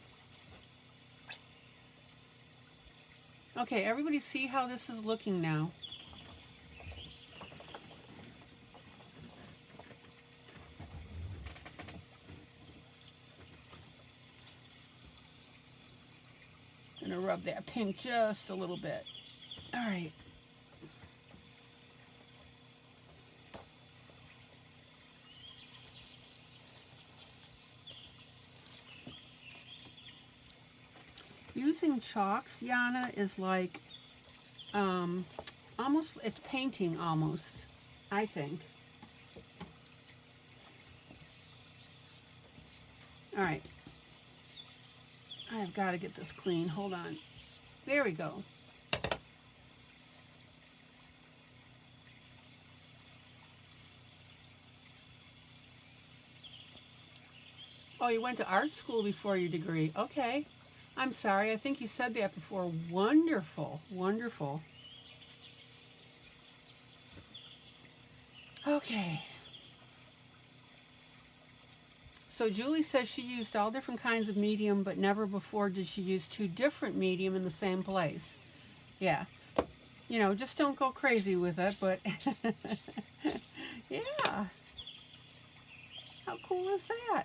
S1: Okay, everybody see how this is looking now. I'm gonna rub that pink just a little bit. All right. Using chalks, Yana, is like almost, it's painting almost, I think. All right. I've got to get this clean. Hold on. There we go. Oh, you went to art school before your degree. Okay. I'm sorry. I think you said that before. Wonderful. Wonderful. Okay. So Julie says she used all different kinds of medium, but never before did she use two different medium in the same place. Yeah. You know, just don't go crazy with it, but yeah. How cool is that?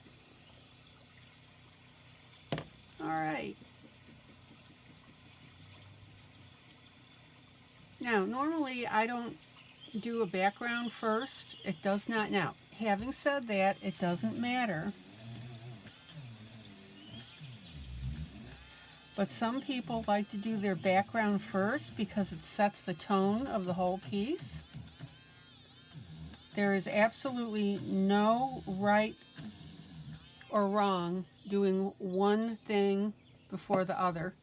S1: All right. Now, normally I don't do a background first. It does not now. Having said that, it doesn't matter. But some people like to do their background first because it sets the tone of the whole piece. There is absolutely no right or wrong doing one thing before the other.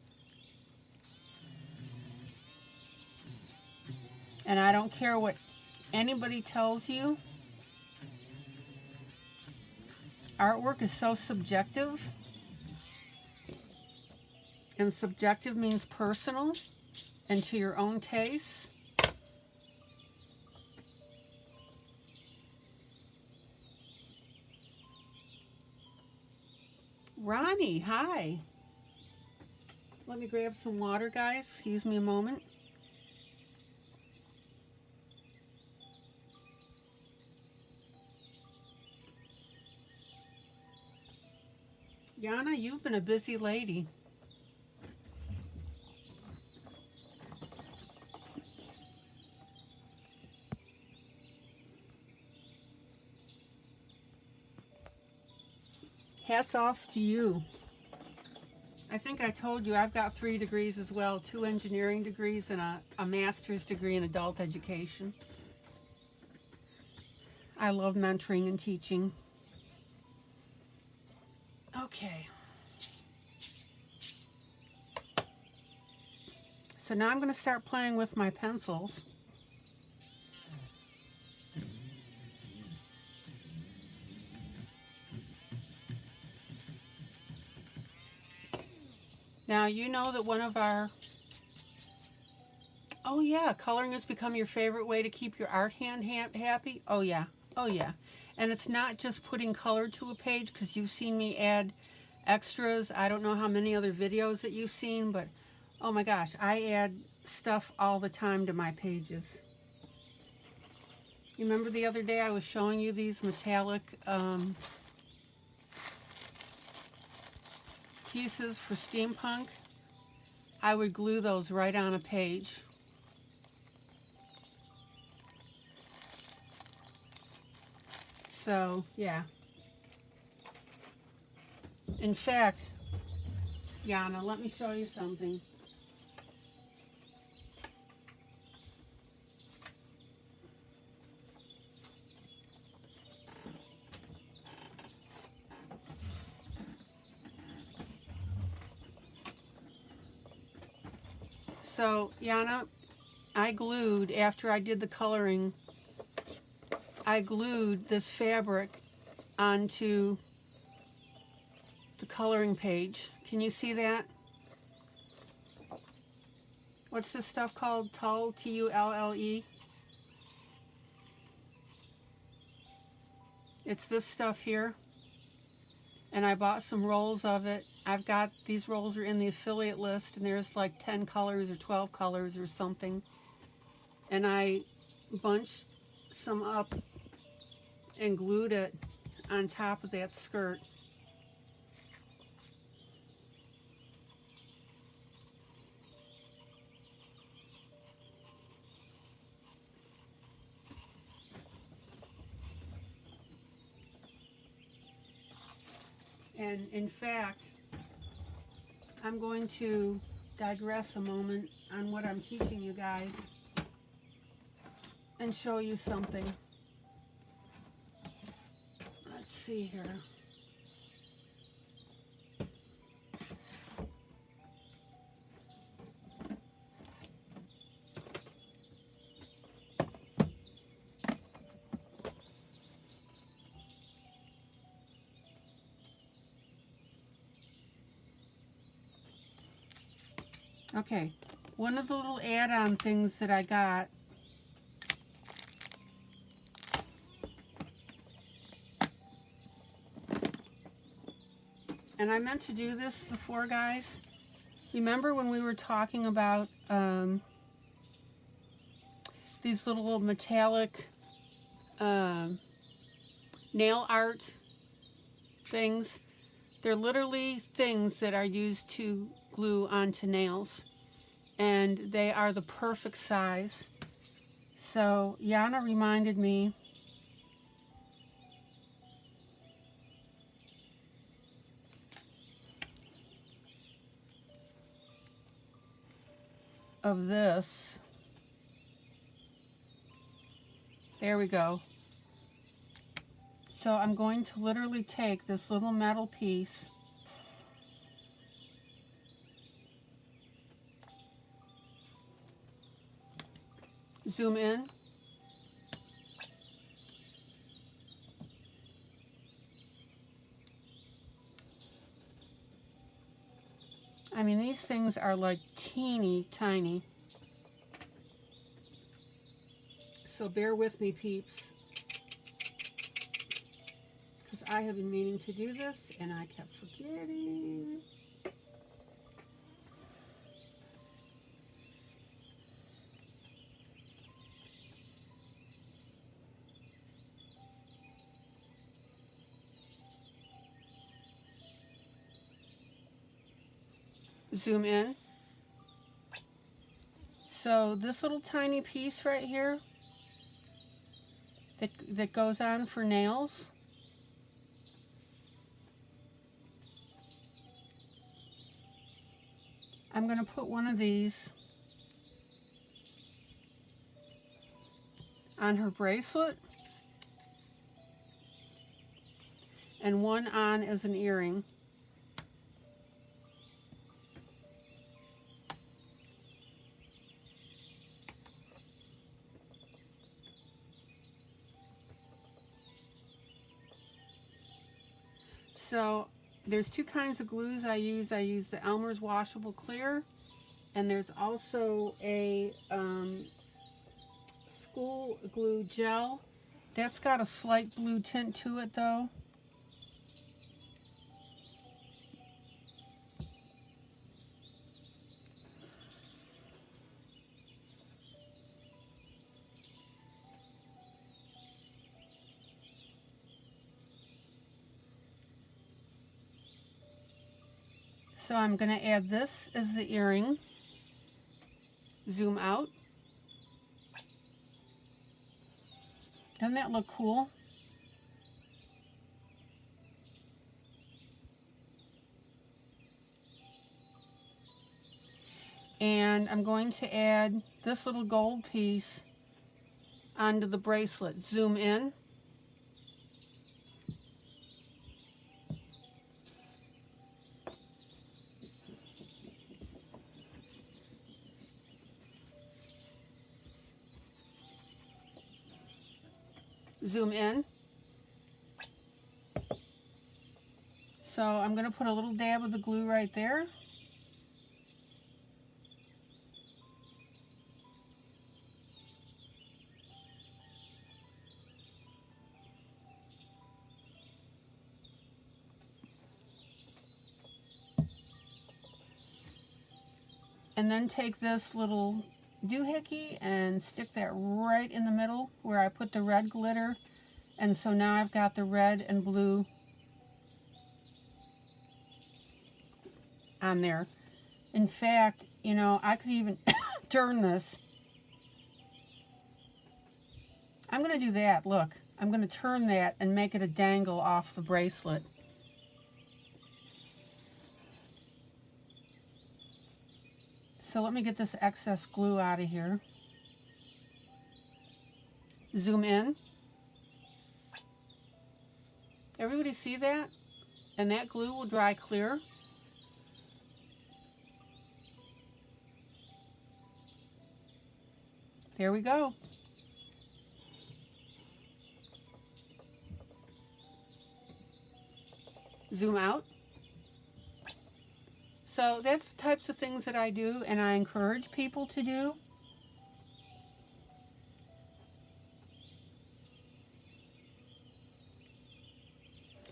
S1: And I don't care what anybody tells you. Artwork is so subjective. And subjective means personal and to your own taste. Ronnie, hi. Let me grab some water, guys. Excuse me a moment. Yana, you've been a busy lady. Hats off to you. I think I told you I've got 3 degrees as well, 2 engineering degrees and a master's degree in adult education. I love mentoring and teaching. Okay. So now I'm going to start playing with my pencils. Now you know that one of our... Oh yeah, coloring has become your favorite way to keep your art hand happy? Oh yeah, oh yeah. And it's not just putting color to a page, because you've seen me add extras. I don't know how many other videos that you've seen, but oh my gosh, I add stuff all the time to my pages. You remember the other day I was showing you these metallic pieces for steampunk? I would glue those right on a page. So, yeah. In fact, Yana, let me show you something. So, Yana, I glued, after I did the coloring, I glued this fabric onto the coloring page. Can you see that? What's this stuff called? Tulle, T-U-L-L-E? It's this stuff here. And I bought some rolls of it. I've got, these rolls are in the affiliate list, and there's like 10 colors or 12 colors or something. And I bunched some up and glued it on top of that skirt. And in fact, I'm going to digress a moment on what I'm teaching you guys and show you something. Let's see here. Okay, one of the little add-on things that I got and I meant to do this before, guys. Remember when we were talking about these little metallic nail art things? They're literally things that are used to glue onto nails, and they are the perfect size. So Yana reminded me of this. There we go. So I'm going to literally take this little metal piece, zoom in, I mean, these things are like teeny tiny. So bear with me, peeps, because I have been meaning to do this and I kept forgetting. Zoom in. So this little tiny piece right here that goes on for nails, I'm going to put one of these on her bracelet and one on as an earring. So there's two kinds of glues I use. I use the Elmer's Washable Clear, and there's also a school glue gel. That's got a slight blue tint to it though. So I'm going to add this as the earring. Zoom out. Doesn't that look cool? And I'm going to add this little gold piece onto the bracelet. Zoom in. Zoom in. So I'm going to put a little dab of the glue right there. And then take this little doohickey and stick that right in the middle where I put the red glitter. And so now I've got the red and blue on there. In fact, you know, I could even turn this. I'm going to do that, look. I'm going to turn that and make it a dangle off the bracelet. So let me get this excess glue out of here. Zoom in. Everybody see that? And that glue will dry clear. There we go. Zoom out. So that's the types of things that I do and I encourage people to do.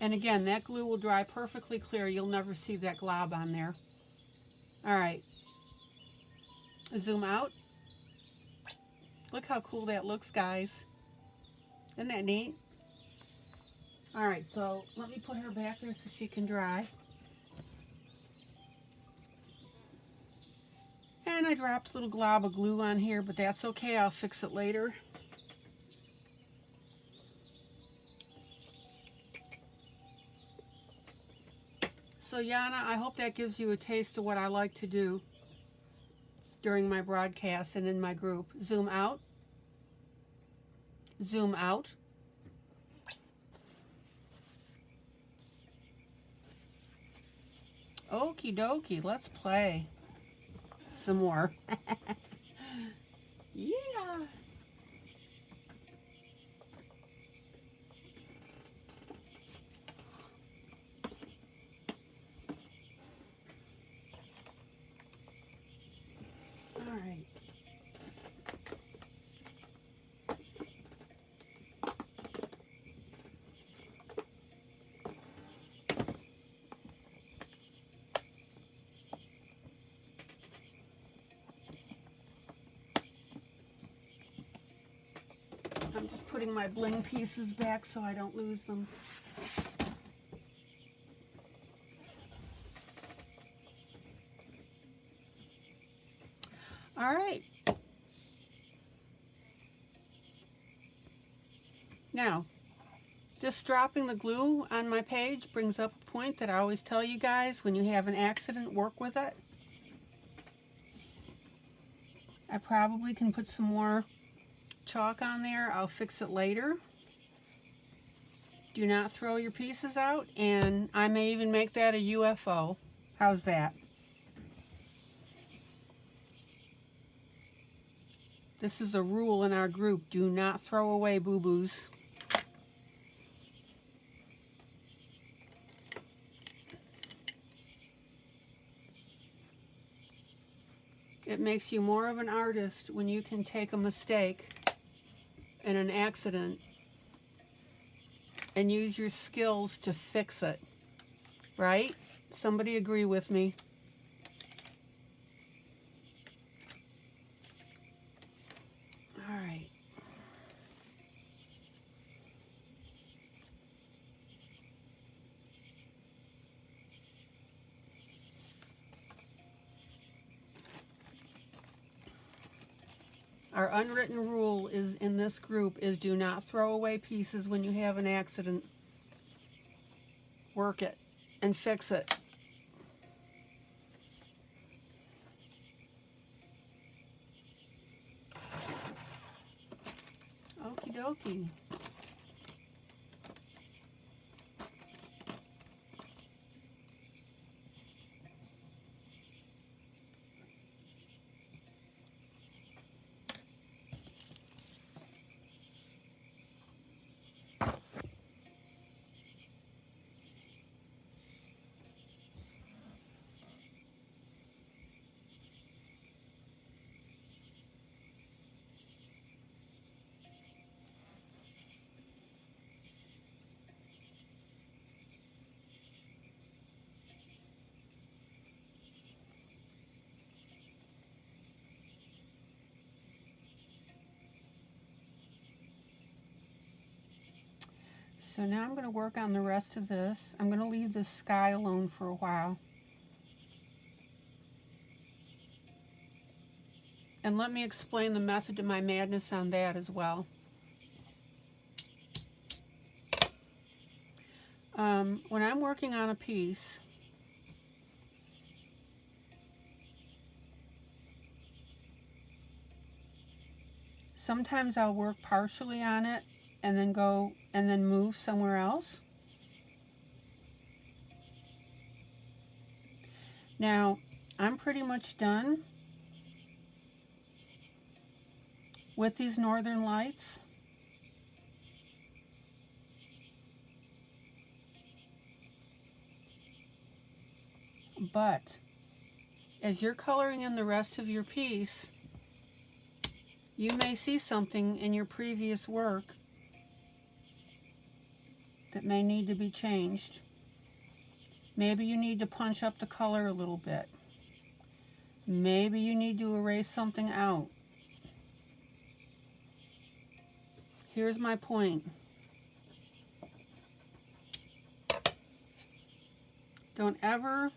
S1: And again, that glue will dry perfectly clear. You'll never see that glob on there. All right. Zoom out. Look how cool that looks, guys. Isn't that neat? All right, so let me put her back there so she can dry. And I dropped a little glob of glue on here, but that's okay. I'll fix it later. So Yana, I hope that gives you a taste of what I like to do during my broadcast and in my group. Zoom out. Zoom out. Okie dokie, let's play some more. Yeah. All right. I'm just putting my bling pieces back so I don't lose them. All right. Now, just dropping the glue on my page brings up a point that I always tell you guys: when you have an accident, work with it. I probably can put some more chalk on there. I'll fix it later. Do not throw your pieces out, and I may even make that a UFO. How's that? This is a rule in our group. Do not throw away boo-boos. It makes you more of an artist when you can take a mistake and an accident and use your skills to fix it, right? Somebody agree with me? All right. Our unwritten rule is in this group is do not throw away pieces when you have an accident. Work it and fix it. Okie dokie. So now I'm going to work on the rest of this. I'm going to leave this sky alone for a while. And let me explain the method to my madness on that as well. When I'm working on a piece, sometimes I'll work partially on it and then go and then move somewhere else. Now, I'm pretty much done with these northern lights. But as you're coloring in the rest of your piece, you may see something in your previous work that may need to be changed. Maybe you need to punch up the color a little bit. Maybe you need to erase something out. Here's my point. Don't ever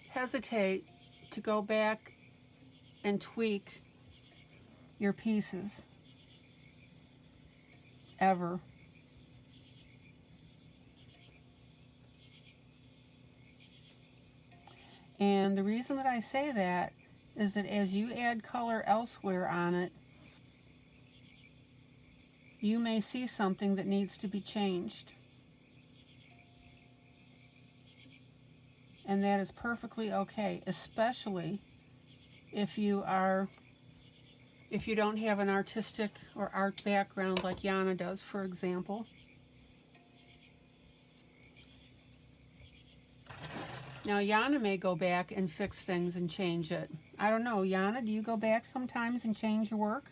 S1: hesitate to go back and tweak your pieces. Ever. And the reason that I say that is that as you add color elsewhere on it, you may see something that needs to be changed. And that is perfectly okay, especially if you don't have an artistic or art background like Yana does, for example. Now, Yana may go back and fix things and change it. I don't know. Yana, do you go back sometimes and change your work?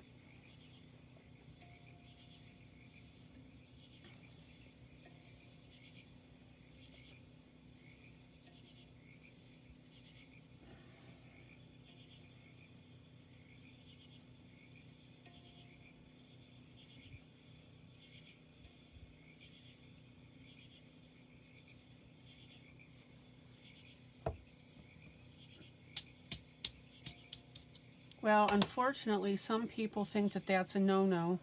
S1: Well, unfortunately, some people think that that's a no-no.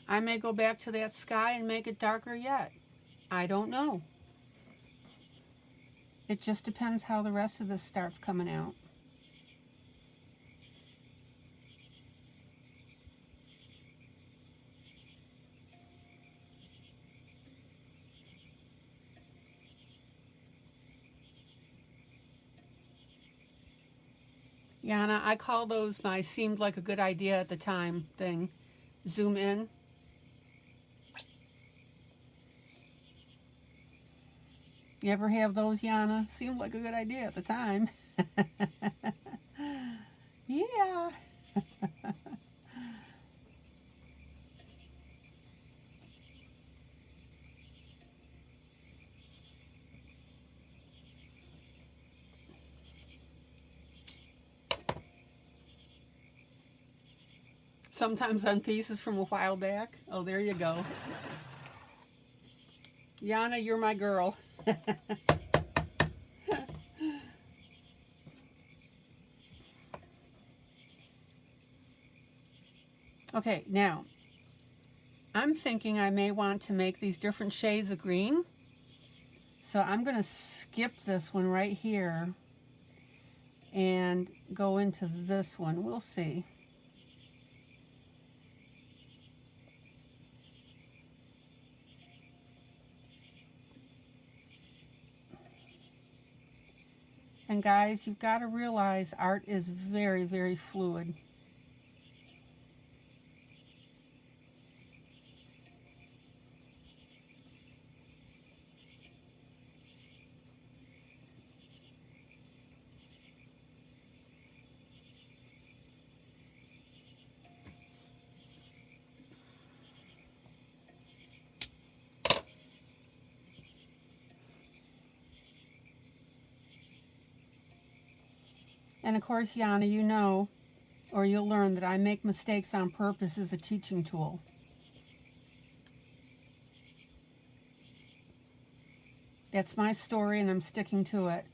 S1: I may go back to that sky and make it darker yet. I don't know. It just depends how the rest of this starts coming out. Yana, I call those my seemed like a good idea at the time thing. Zoom in. You ever have those, Yana? Seemed like a good idea at the time. Yeah. Sometimes on pieces from a while back. Oh, there you go. Yana, you're my girl. Okay, now, I'm thinking I may want to make these different shades of green. So I'm going to skip this one right here and go into this one. We'll see. And guys, you've got to realize art is very, very fluid. And of course, Yana, you know, or you'll learn that I make mistakes on purpose as a teaching tool. That's my story and I'm sticking to it.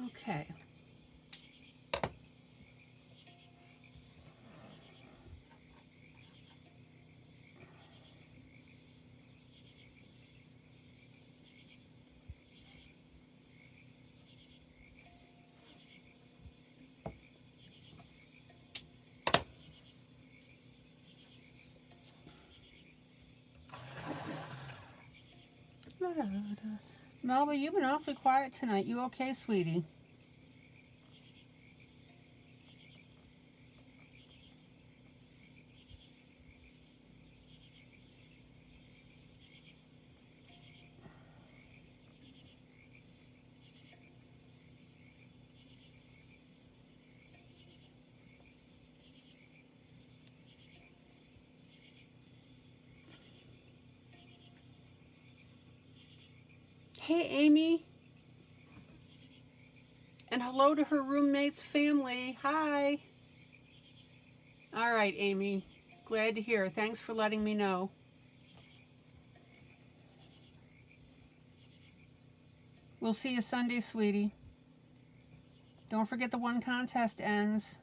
S1: Okay. Melba, you've been awfully quiet tonight. You okay, sweetie? Hey, Amy. And hello to her roommate's family. Hi. All right, Amy. Glad to hear. Thanks for letting me know. We'll see you Sunday, sweetie. Don't forget the one contest ends.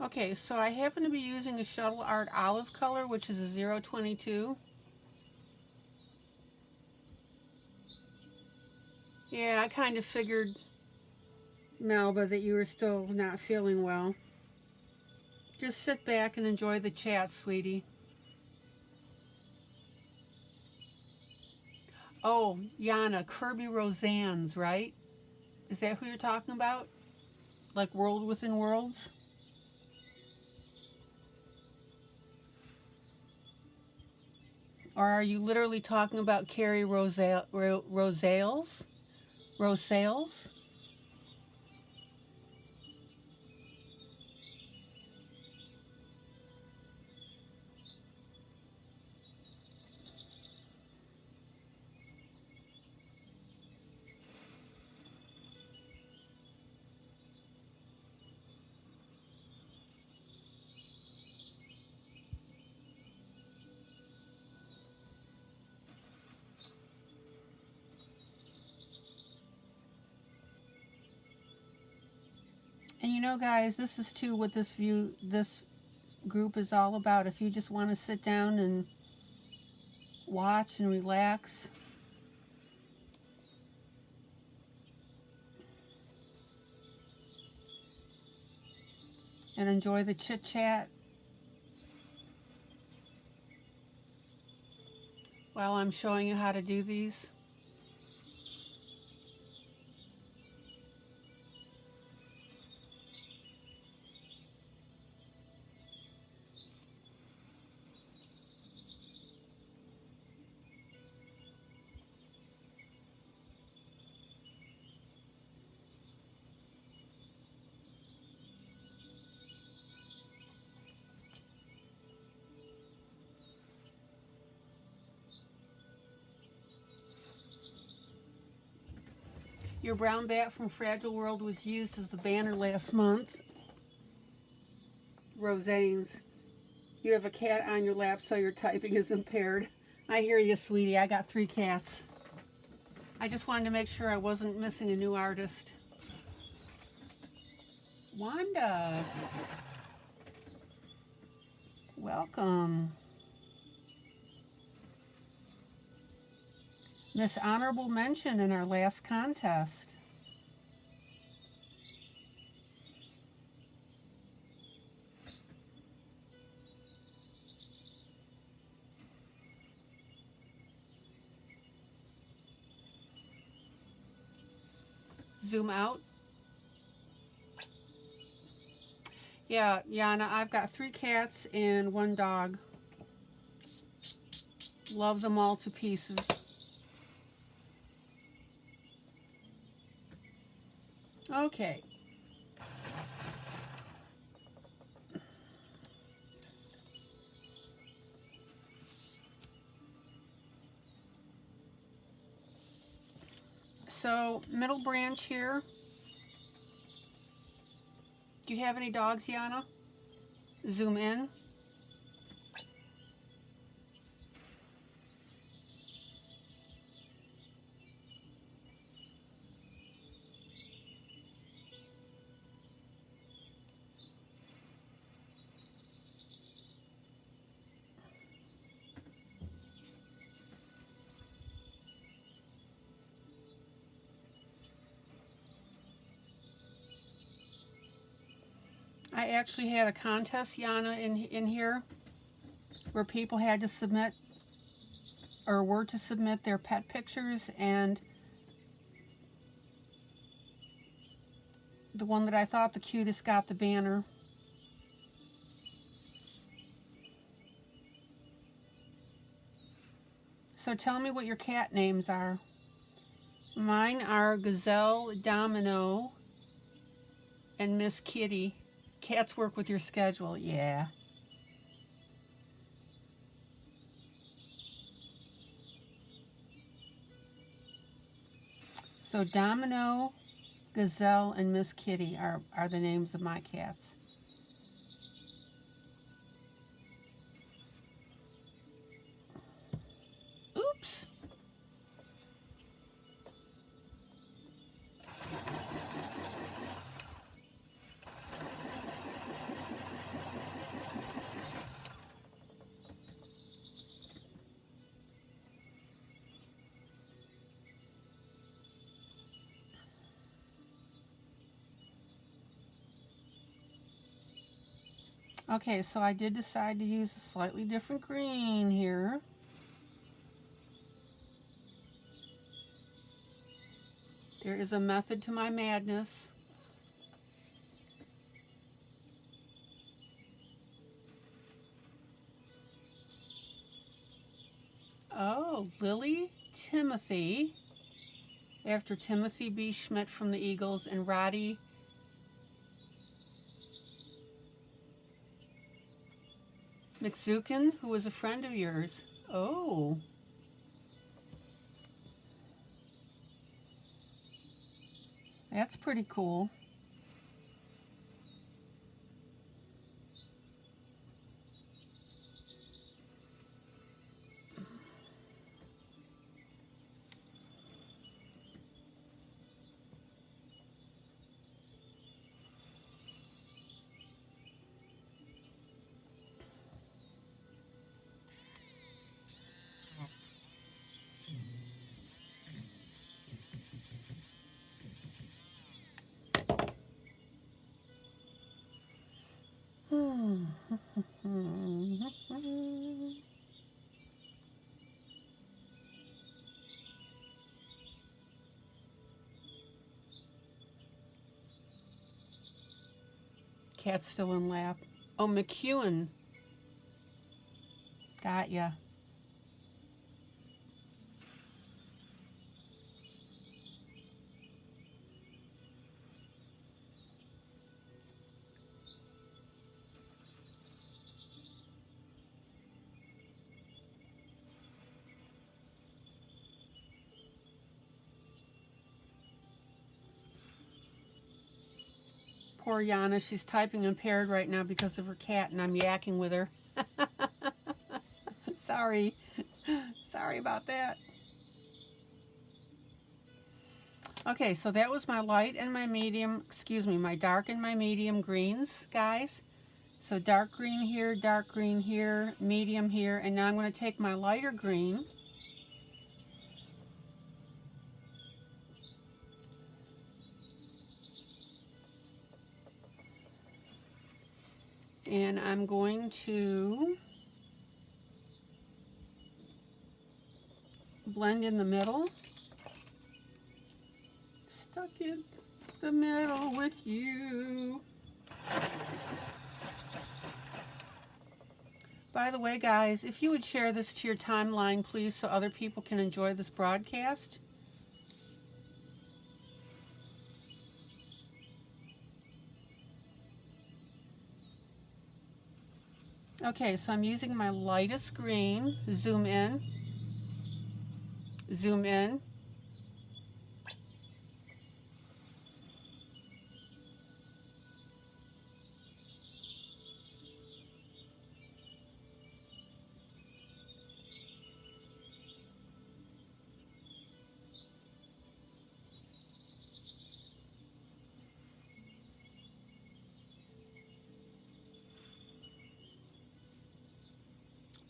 S1: Okay, so I happen to be using a Shuttle Art Olive color, which is a 022. Yeah, I kind of figured, Melba, that you were still not feeling well. Just sit back and enjoy the chat, sweetie. Oh, Yana, Kirby Roseanne's, right? Is that who you're talking about? Like World Within Worlds? Or are you literally talking about Carrie Rosales? Rosales? And you know, guys, this is too what this group is all about. If you just want to sit down and watch and relax, and enjoy the chit chat while I'm showing you how to do these. Your brown bat from Fragile World was used as the banner last month. Roseanne's. You have a cat on your lap, so your typing is impaired. I hear you, sweetie. I got 3 cats. I just wanted to make sure I wasn't missing a new artist. Wanda. Welcome. Miss Honorable Mention in our last contest. Zoom out. Yeah, Yana, I've got 3 cats and 1 dog. Love them all to pieces. Okay. So, middle branch here. Do you have any dogs, Yana? Zoom in. I actually had a contest, Yana, in here where people had to submit or were to submit their pet pictures, and the one that I thought the cutest got the banner. So tell me what your cat names are. Mine are Gazelle, Domino, and Miss Kitty. Cats work with your schedule, yeah. So Domino, Gazelle, and Miss Kitty are the names of my cats. Oops. Okay, so I did decide to use a slightly different green here. There is a method to my madness. Oh, Lily Timothy, after Timothy B. Schmidt from the Eagles, and Roddy McZukin, who was a friend of yours. Oh. That's pretty cool. Cat's still in lap. Oh, McEwen. Got ya. Poor Yana, she's typing impaired right now because of her cat, and I'm yakking with her. Sorry. Sorry about that. Okay, so that was my light and my medium, excuse me, my dark and my medium greens, guys. So dark green here, medium here, and now I'm going to take my lighter green and I'm going to blend in the middle. Stuck in the middle with you. By the way, guys, if you would share this to your timeline, please, so other people can enjoy this broadcast. Okay, so I'm using my lightest green. Zoom in. Zoom in.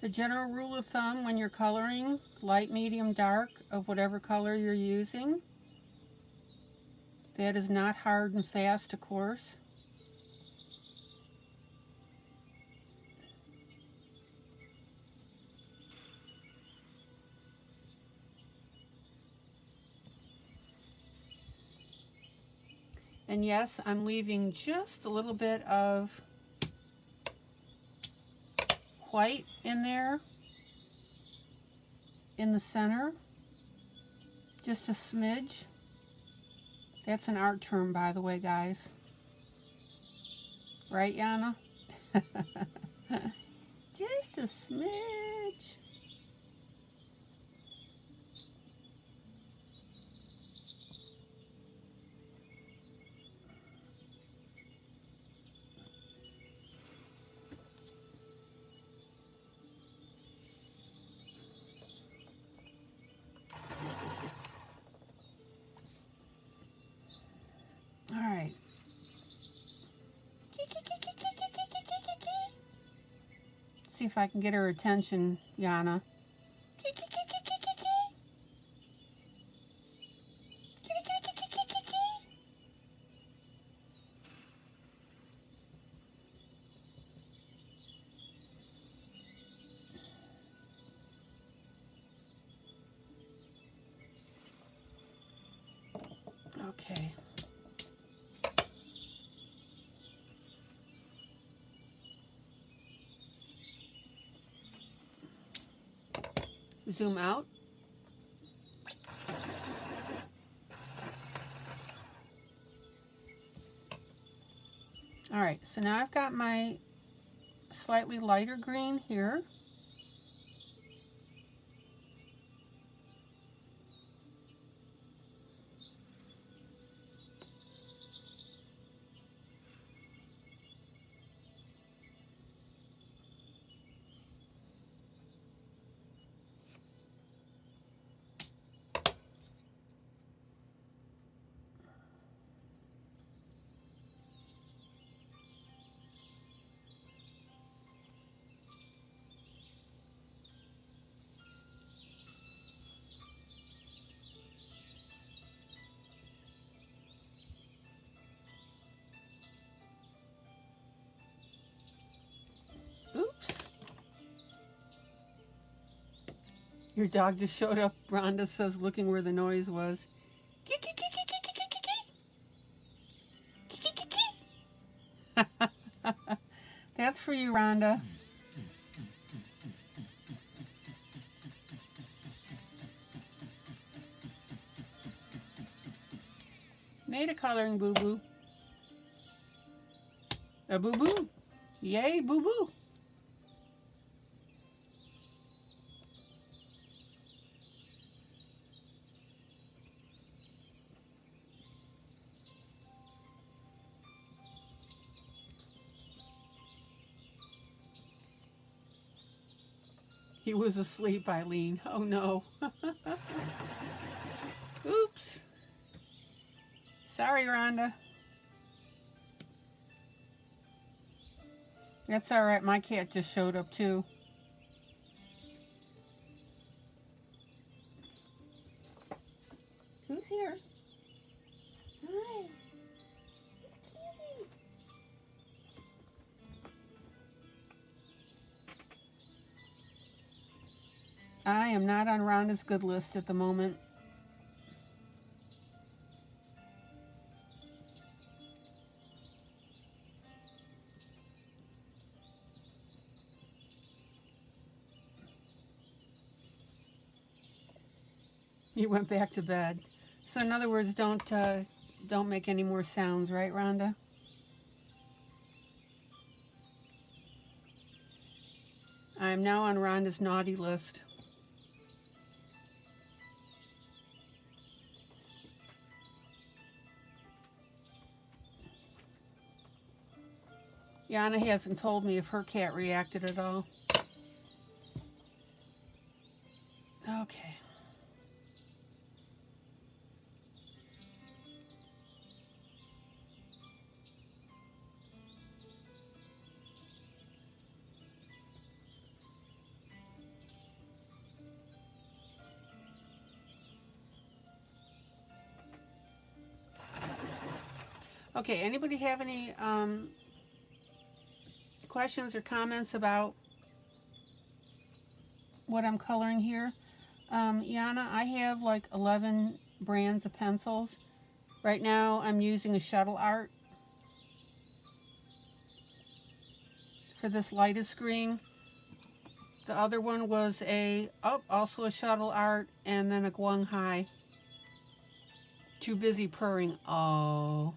S1: The general rule of thumb when you're coloring, light, medium, dark, of whatever color you're using. That is not hard and fast, of course. And yes, I'm leaving just a little bit of white in there, in the center, just a smidge. That's an art term, by the way, guys. Right, Yana? Just a smidge. All right. See if I can get her attention, Yana. Okay. Zoom out. All right, so now I've got my slightly lighter green here. Oops. Your dog just showed up. Rhonda says, looking where the noise was. That's for you, Rhonda. Made a coloring boo-boo. A boo-boo. Yay, boo-boo. He was asleep, ILene. Oh, no. Oops. Sorry, Rhonda. That's all right. My cat just showed up, too. Who's here? Hi. It's Kitty. I am not on Rhonda's good list at the moment. You went back to bed. So in other words, don't make any more sounds, right, Rhonda? I am now on Rhonda's naughty list. Yana hasn't told me if her cat reacted at all. Okay. Okay, anybody have any questions or comments about what I'm coloring here? Yana, I have like 11 brands of pencils. Right now I'm using a shuttle art for this lightest green. The other one was also a shuttle art, and then a Guang Hai. Too busy purring. Oh.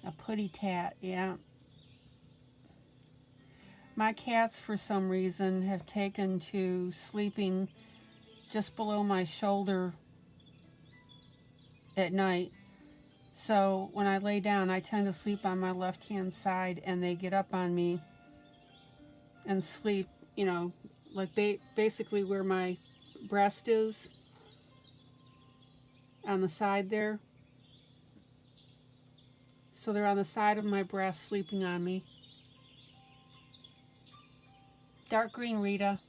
S1: A putty tat, yeah. My cats, for some reason, have taken to sleeping just below my shoulder at night. So when I lay down, I tend to sleep on my left-hand side, and they get up on me and sleep, you know, like basically where my breast is, on the side there. So they're on the side of my breast sleeping on me. Dark green Rita.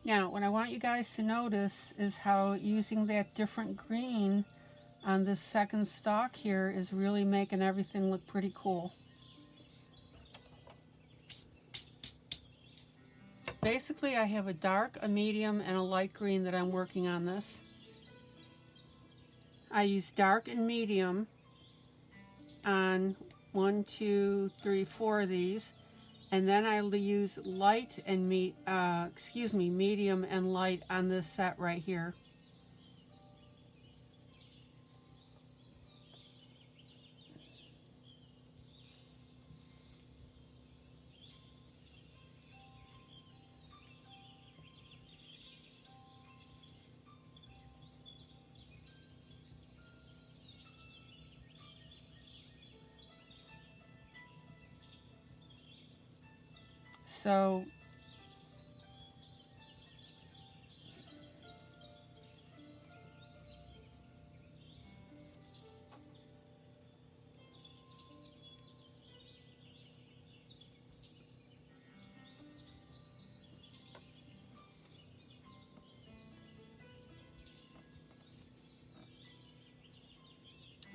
S1: Now, what I want you guys to notice is how using that different green on this second stalk here is really making everything look pretty cool. Basically, I have a dark, a medium, and a light green that I'm working on this. I use dark and medium on 1, 2, 3, 4 of these, and then I'll use light and medium and light on this set right here. So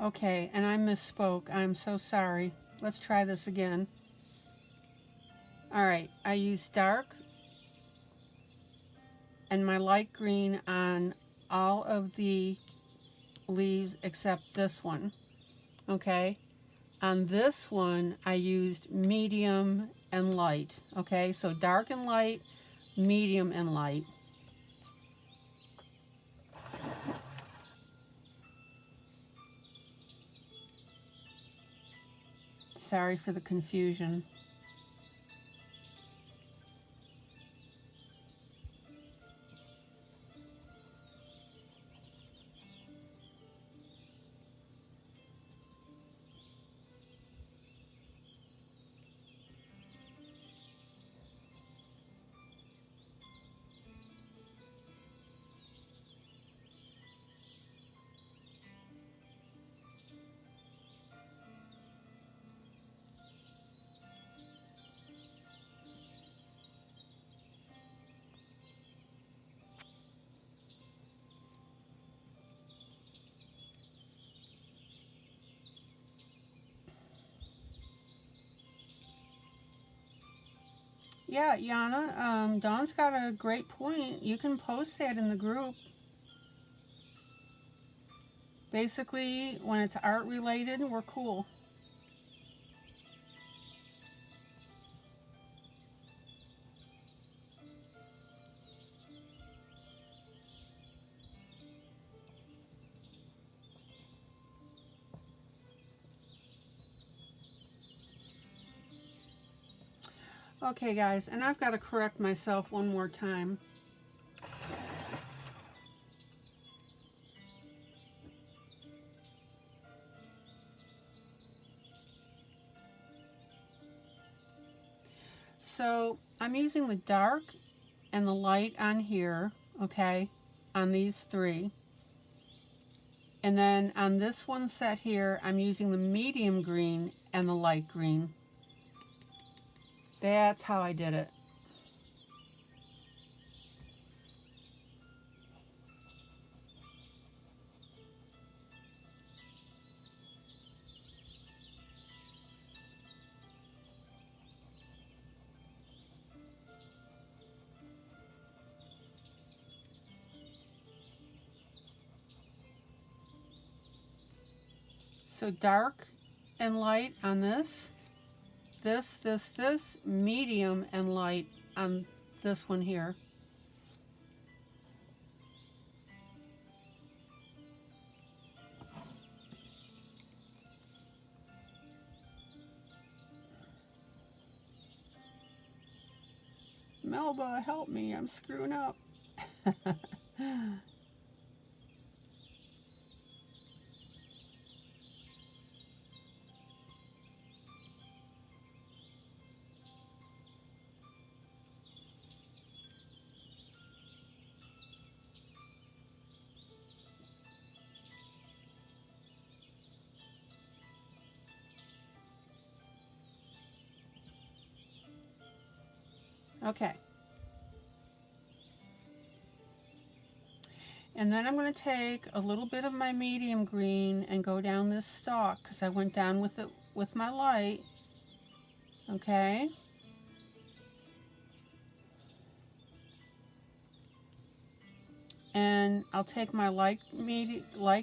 S1: okay, and I misspoke. I'm so sorry. Let's try this again. All right, I use dark and my light green on all of the leaves except this one, okay? On this one, I used medium and light, okay? So dark and light, medium and light. Sorry for the confusion. Yeah, Yana, Dawn's got a great point. You can post that in the group. Basically, when it's art related, we're cool. Okay, guys, and I've got to correct myself one more time. So I'm using the dark and the light on here, okay, on these three. And then on this one set here, I'm using the medium green and the light green. That's how I did it. So dark and light on this, medium and light on this one here. Melba, help me, I'm screwing up. Okay. And then I'm going to take a little bit of my medium green and go down this stalk because I went down with it with my light. Okay. And I'll take my light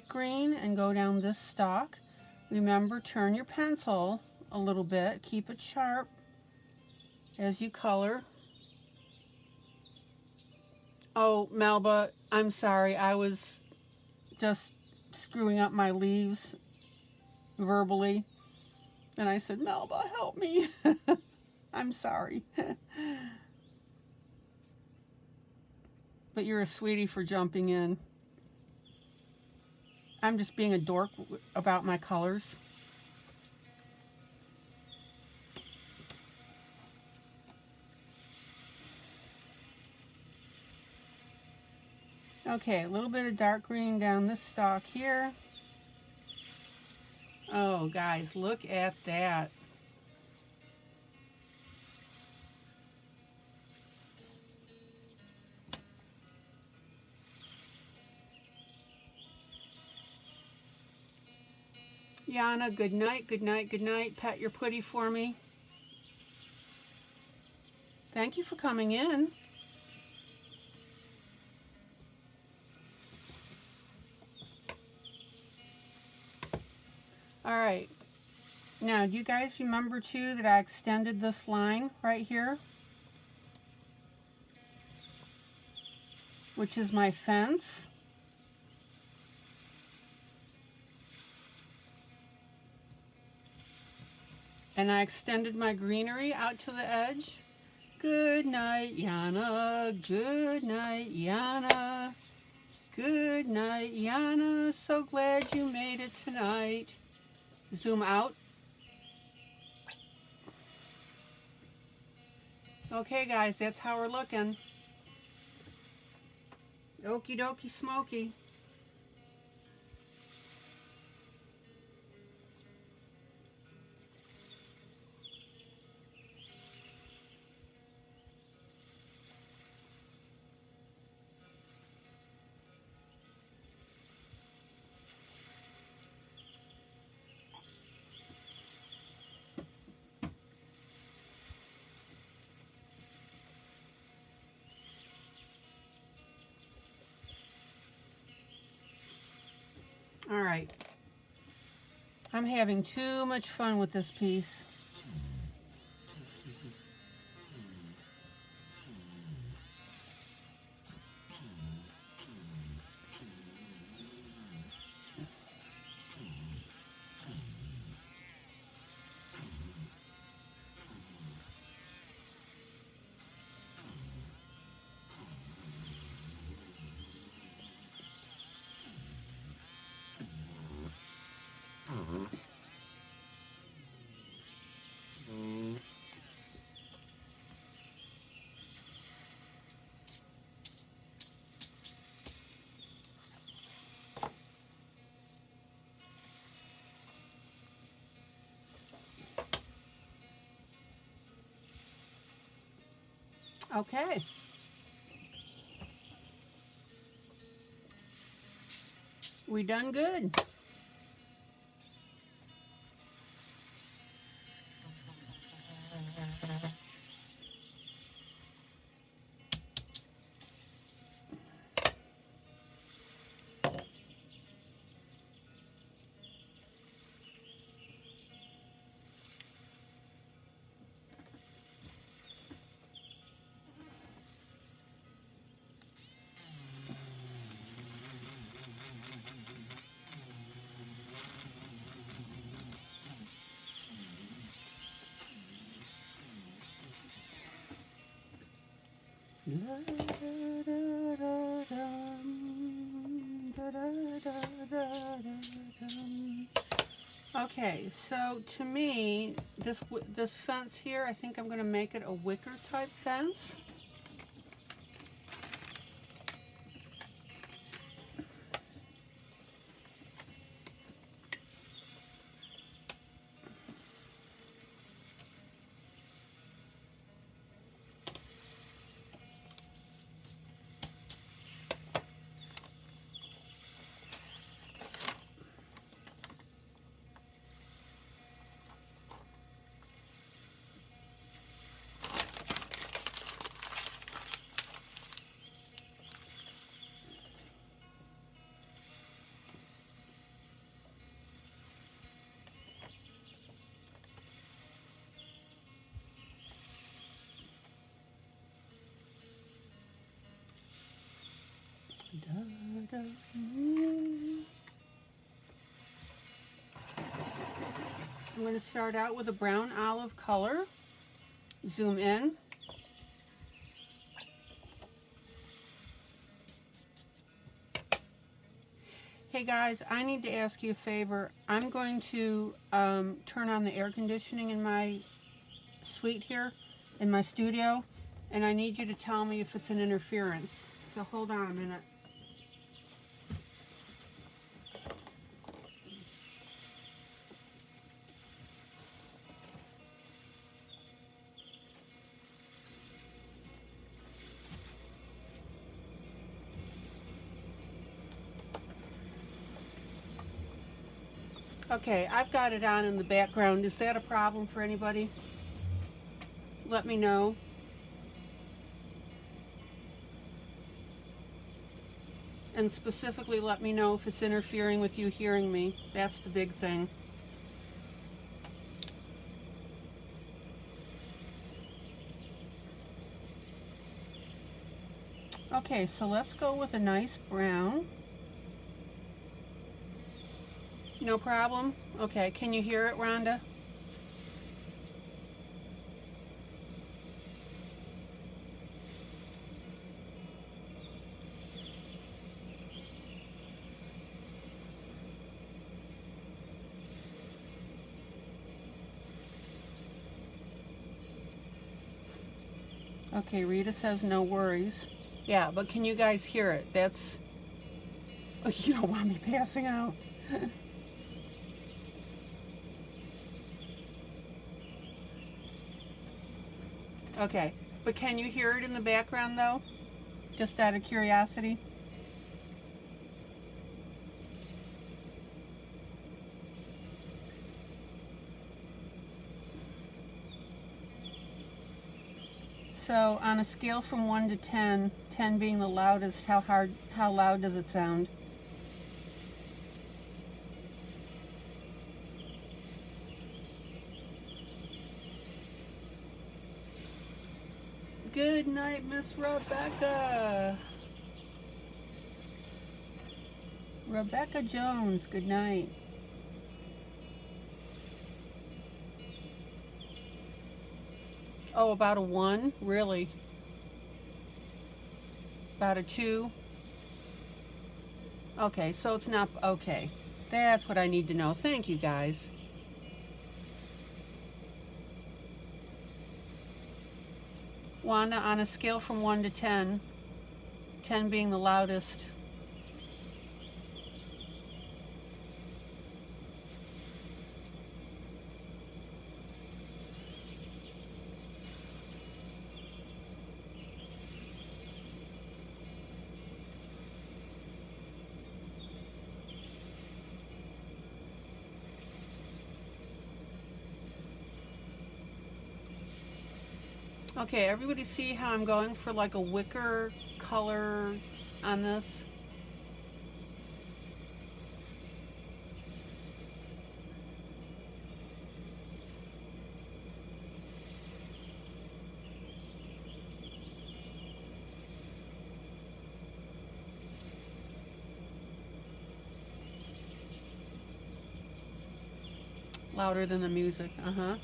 S1: green and go down this stalk. Remember, turn your pencil a little bit. Keep it sharp as you color. Oh, Melba, I'm sorry. I was just screwing up my leaves verbally. And I said, Melba, help me. I'm sorry. But you're a sweetie for jumping in. I'm just being a dork about my colors. Okay, a little bit of dark green down this stalk here. Oh, guys, look at that. Yana, good night, good night, good night. Pat your putty for me. Thank you for coming in. All right. Now, do you guys remember, too, that I extended this line right here? Which is my fence. And I extended my greenery out to the edge. Good night, Yana. Good night, Yana. Good night, Yana. So glad you made it tonight. Zoom out. Okay, guys, that's how we're looking. Okie dokie smoky. All right. I'm having too much fun with this piece. Okay. We done good. Okay, so to me, this fence here, I think I'm going to make it a wicker type fence. I'm going to start out with a brown olive color. Zoom in. Hey guys, I need to ask you a favor. I'm going to turn on the air conditioning in my suite here, in my studio, and I need you to tell me if it's an interference. So hold on a minute. Okay, I've got it on in the background. Is that a problem for anybody? Let me know. And specifically let me know if it's interfering with you hearing me. That's the big thing. Okay, so let's go with a nice brown. No problem? Okay, can you hear it, Rhonda? Okay, Rita says no worries. Yeah, but can you guys hear it? That's... Oh, you don't want me passing out. Okay, but can you hear it in the background though? Just out of curiosity. So on a scale from 1 to 10, 10 being the loudest, how loud does it sound? Good night, Miss Rebecca. Rebecca Jones, good night. Oh, about a 1? Really? About a 2? Okay, so it's not... Okay. That's what I need to know. Thank you, guys. Wanda, on a scale from 1 to 10, 10 being the loudest. Okay, everybody see how I'm going for like a wicker color on this? Louder than the music, uh-huh.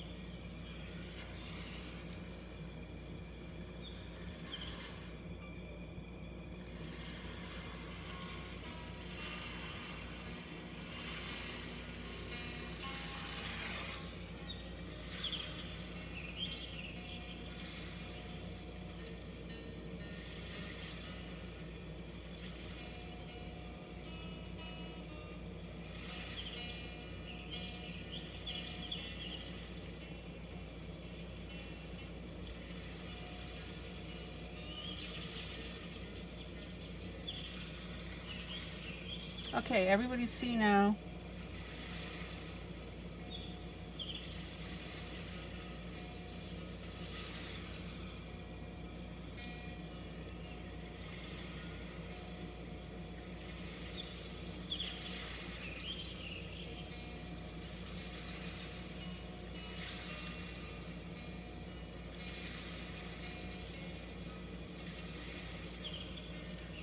S1: Okay, everybody see now.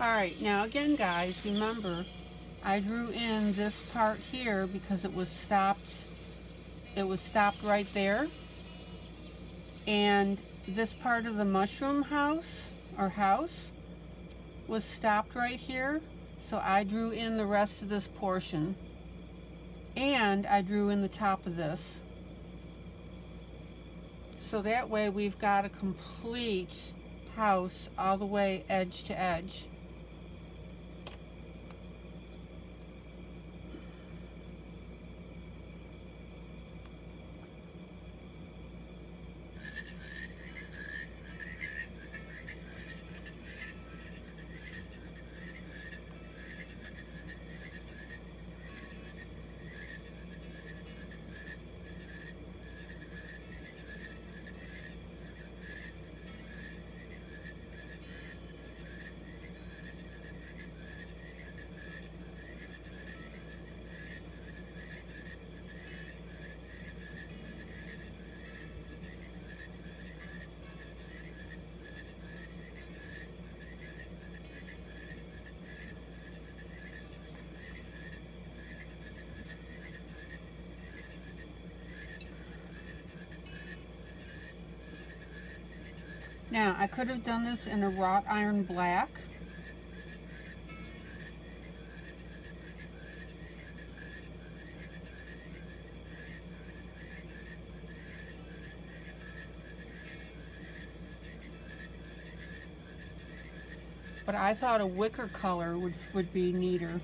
S1: Alright, now again guys, remember, I drew in this part here because it was stopped right there. And this part of the mushroom house, or house, was stopped right here. So I drew in the rest of this portion. And I drew in the top of this. So that way we've got a complete house all the way edge to edge. Now, I could have done this in a wrought iron black. But I thought a wicker color would be neater.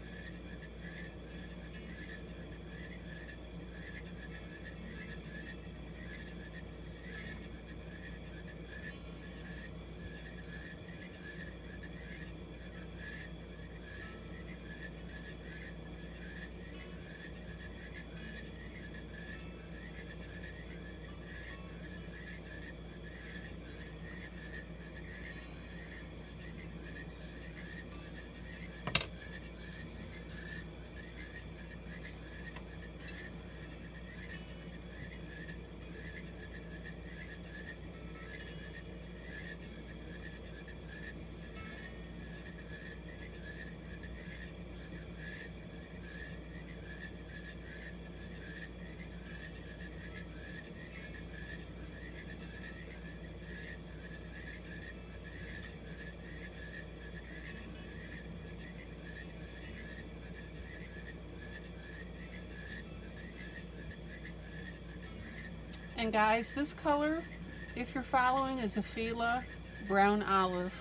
S1: And guys, this color, if you're following, is a Fila brown olive.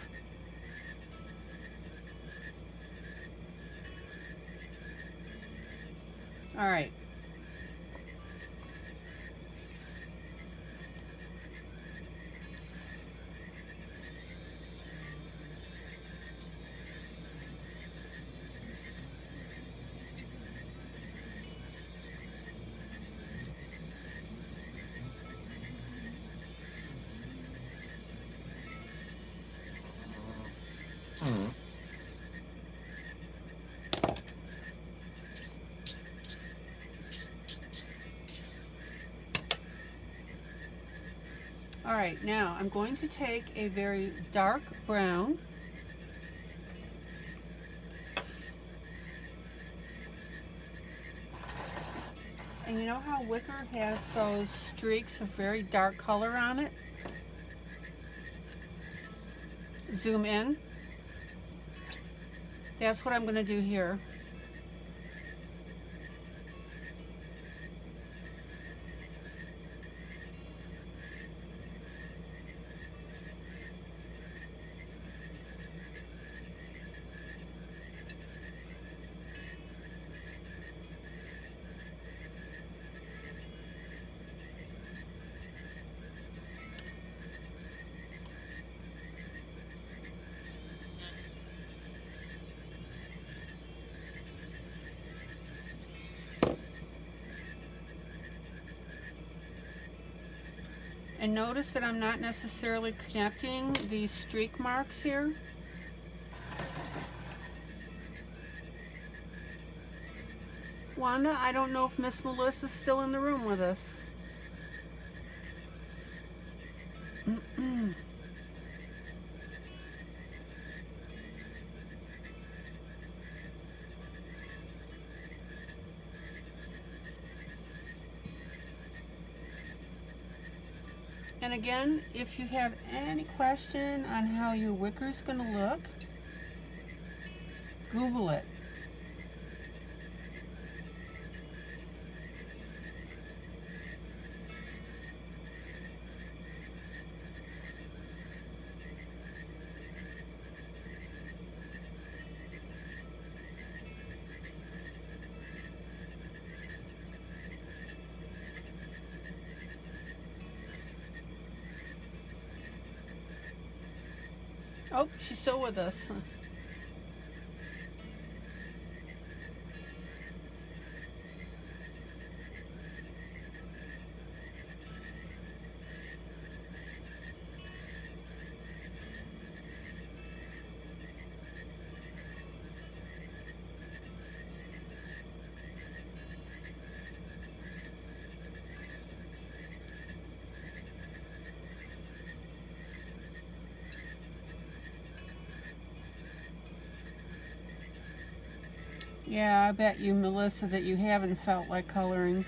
S1: All right. All right, now I'm going to take a very dark brown and you know how wicker has those streaks of very dark color on it? Zoom in. That's what I'm going to do here. And notice that I'm not necessarily connecting these streak marks here. Wanda, I don't know if Miss Melissa's still in the room with us. And again, if you have any question on how your wicker's going to look, Google it. Oh, she's still with us. Yeah, I bet you, Melissa, that you haven't felt like coloring.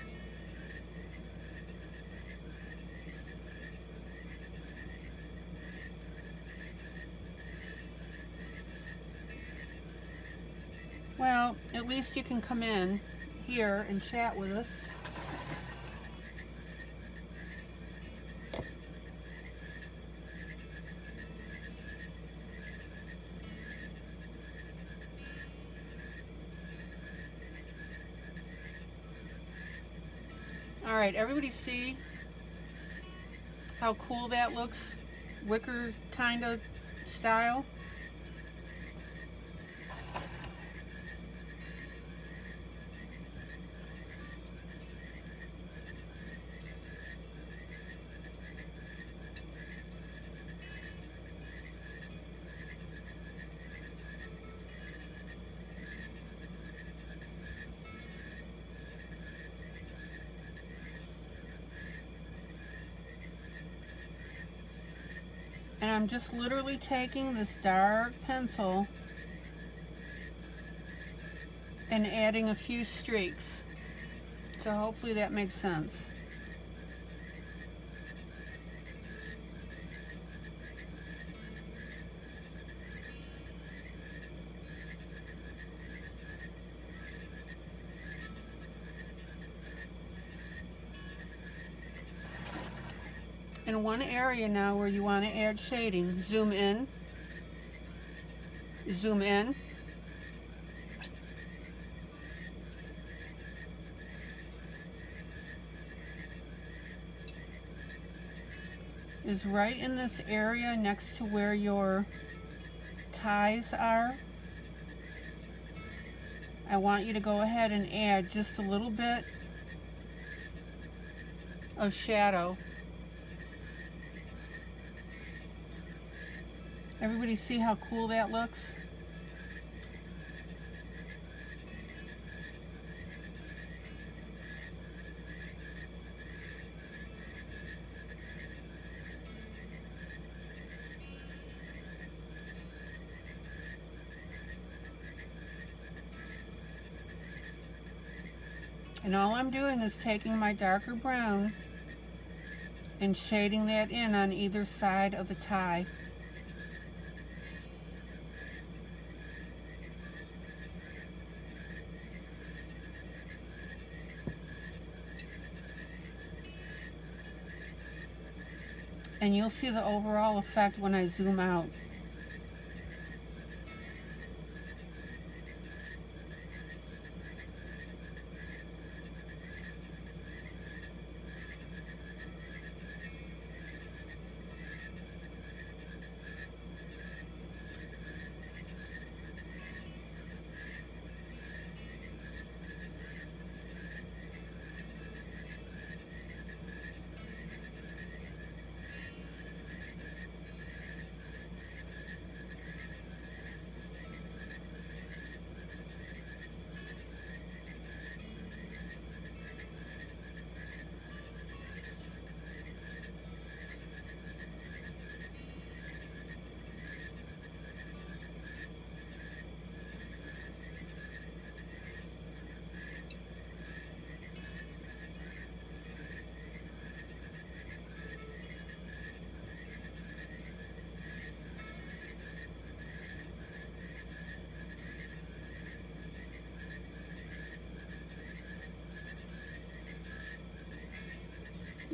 S1: Well, at least you can come in here and chat with us. All right, everybody see how cool that looks? Wicker kind of style. And I'm just literally taking this dark pencil and adding a few streaks. So hopefully that makes sense. In one area now where you want to add shading, zoom in, zoom in, is right in this area next to where your ties are. I want you to go ahead and add just a little bit of shadow. Everybody see how cool that looks? And all I'm doing is taking my darker brown and shading that in on either side of the tie. And you'll see the overall effect when I zoom out.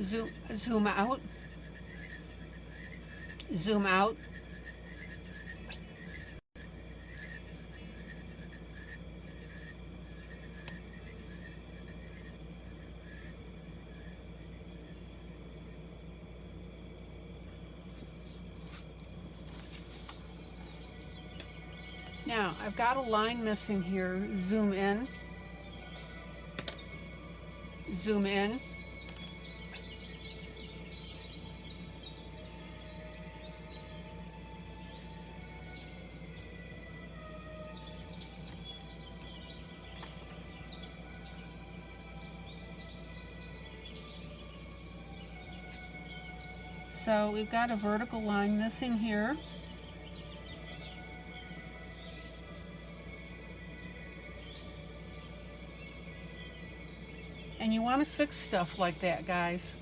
S1: zoom out, zoom out. Now, I've got a line missing here. Zoom in, zoom in. So we've got a vertical line missing here. And you want to fix stuff like that, guys.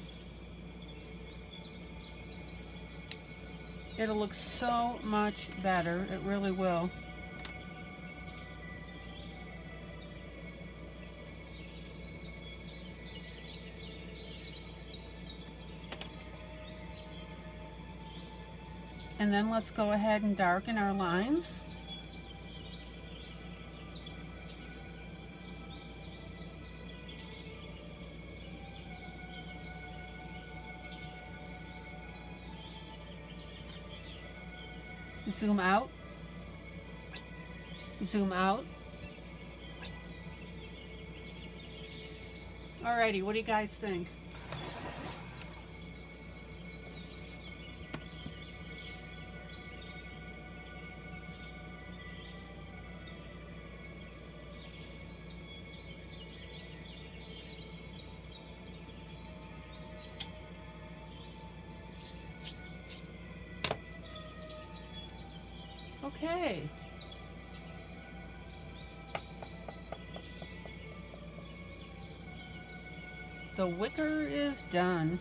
S1: It'll look so much better. It really will. And then let's go ahead and darken our lines. Zoom out, zoom out. Alrighty, what do you guys think? Okay. The wicker is done.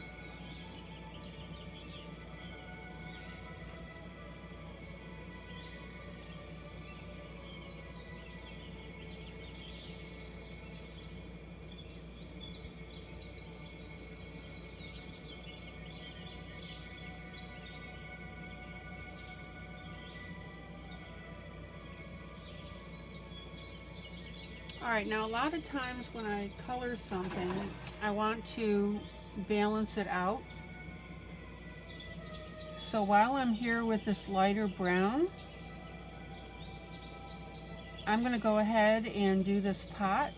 S1: Alright, now a lot of times when I color something, I want to balance it out. So while I'm here with this lighter brown, I'm going to go ahead and do this pot.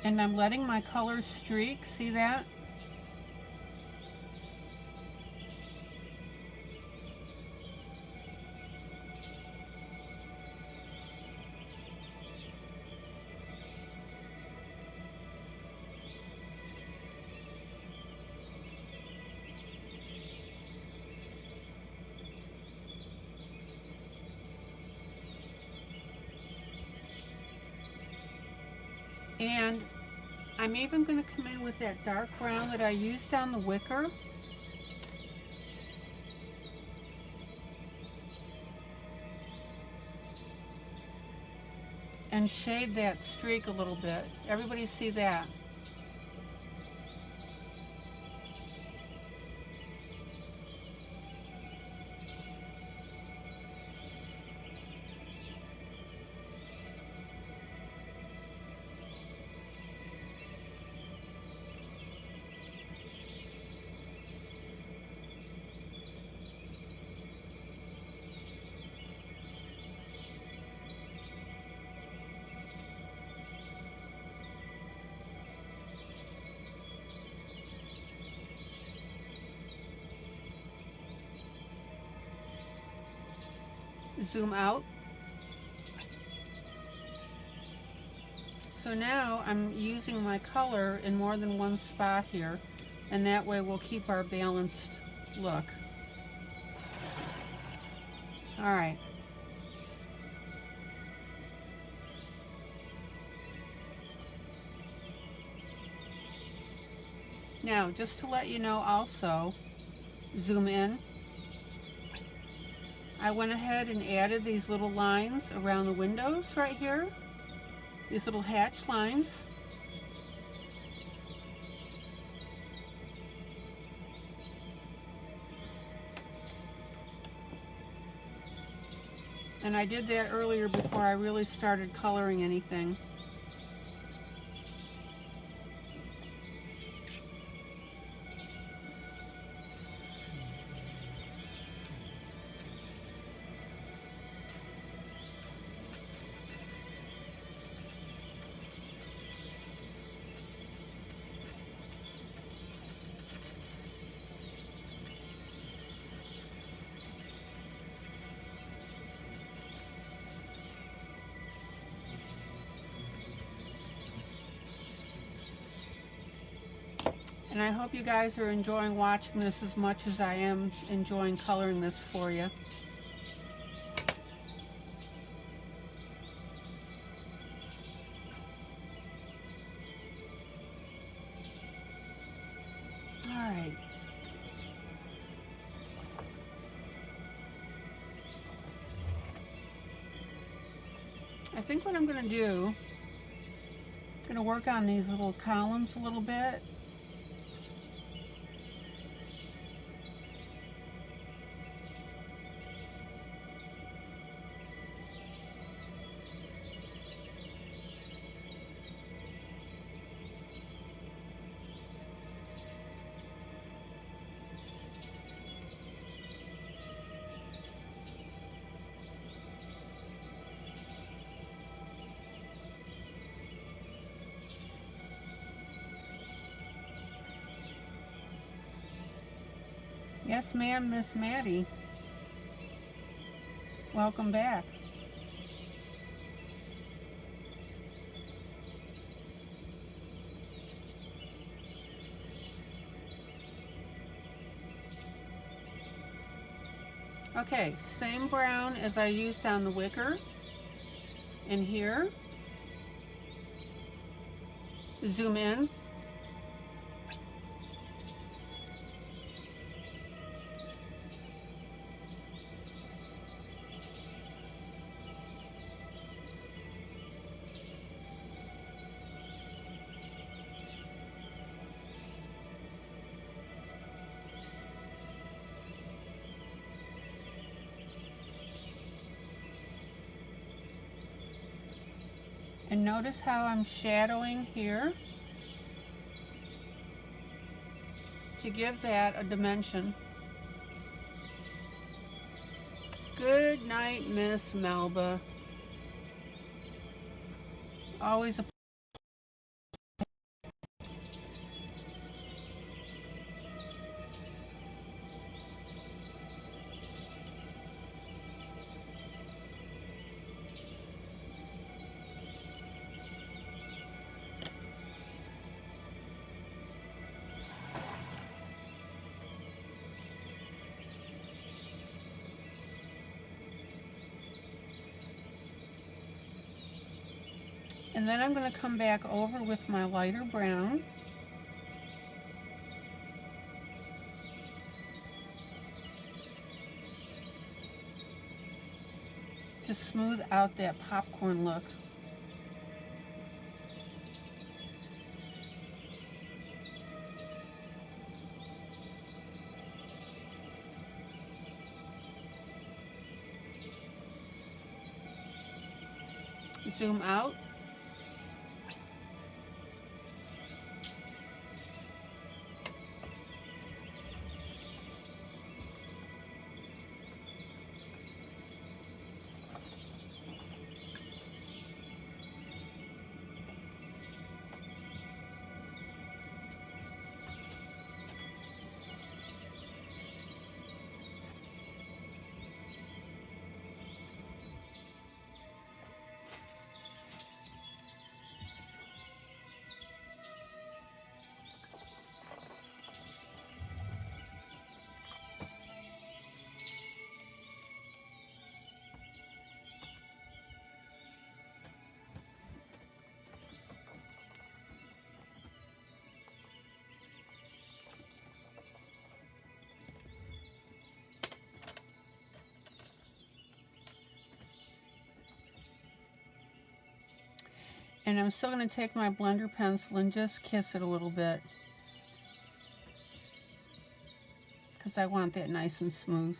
S1: And I'm letting my colors streak, see that? And I'm even going to come in with that dark brown that I used on the wicker. And shade that streak a little bit. Everybody see that? Zoom out. So So now I'm using my color in more than one spot here, and that way we'll keep our balanced look. All right. Now, just to let you know also, zoom in. I went ahead and added these little lines around the windows right here. These little hatch lines. And I did that earlier before I really started coloring anything. And I hope you guys are enjoying watching this as much as I am enjoying coloring this for you. All right. I think what I'm going to do, I'm going to work on these little columns a little bit. Yes, ma'am, Miss Maddie. Welcome back. Okay, same brown as I used on the wicker in here. Zoom in. And notice how I'm shadowing here to give that a dimension. Good night, Miss Melba. Always a And then I'm going to come back over with my lighter brown. To smooth out that popcorn look. Zoom out. And I'm still going to take my blender pencil and just kiss it a little bit, because I want that nice and smooth.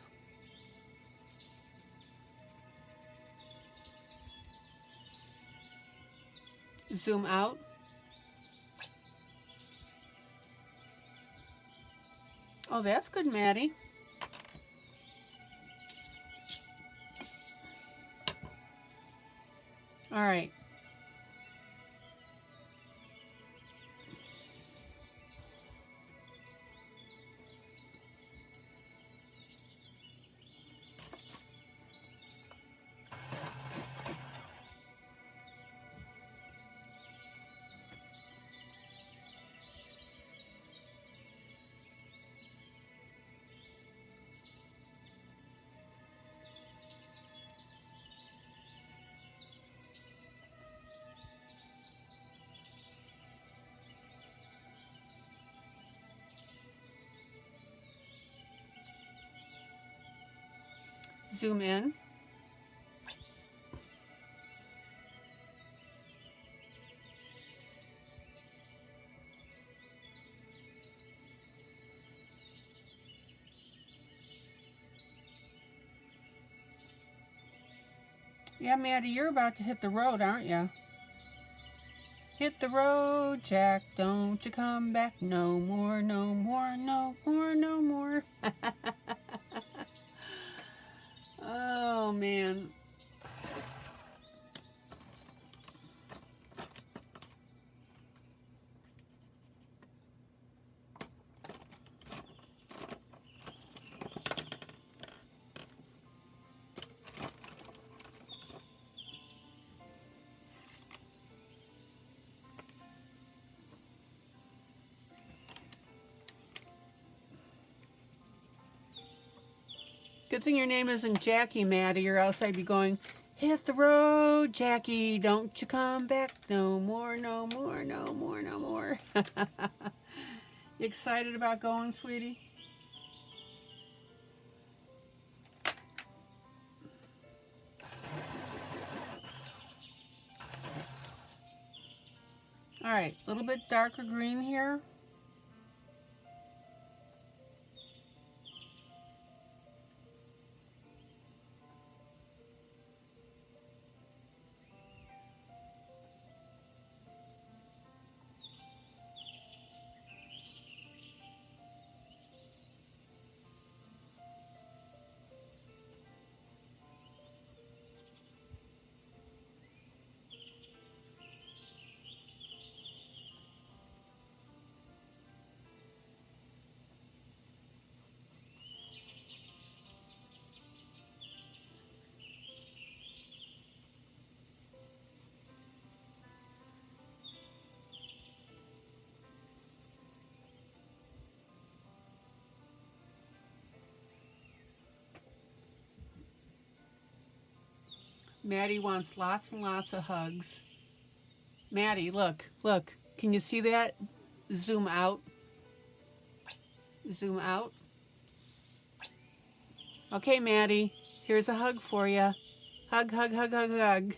S1: Zoom out. Oh, that's good, Maddie. All right. Zoom in. Yeah, Maddie, you're about to hit the road, aren't you? Hit the road, Jack, don't you come back no more, no more, no more, no more. Oh, man. Good thing your name isn't Jackie, Maddie, or else I'd be going, hit the road, Jackie, don't you come back no more, no more, no more, no more. You excited about going, sweetie? All right, a little bit darker green here. Maddie wants lots and lots of hugs. Maddie, look, look. Can you see that? Zoom out. Zoom out. Okay, Maddie, here's a hug for you. Hug, hug, hug, hug, hug.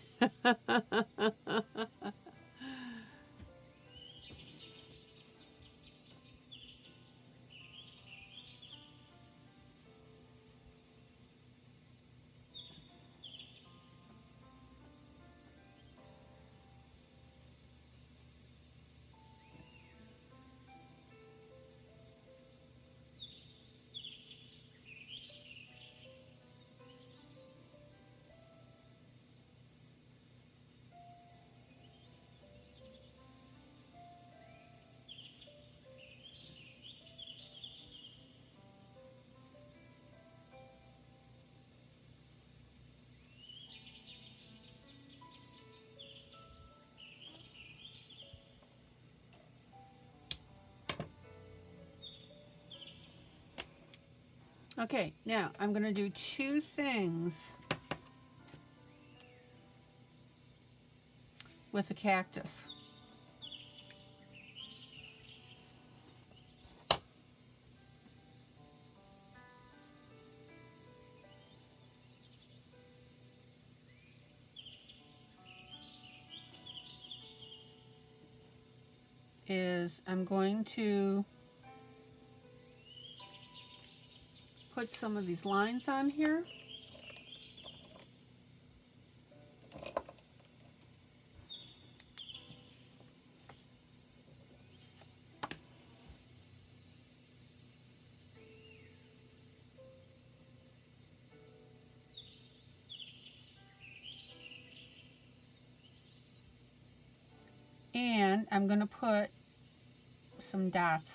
S1: Okay, now I'm going to do two things with the cactus. is I'm going to put some of these lines on here. And I'm going to put some dots.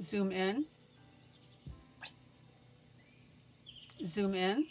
S1: Zoom in, zoom in,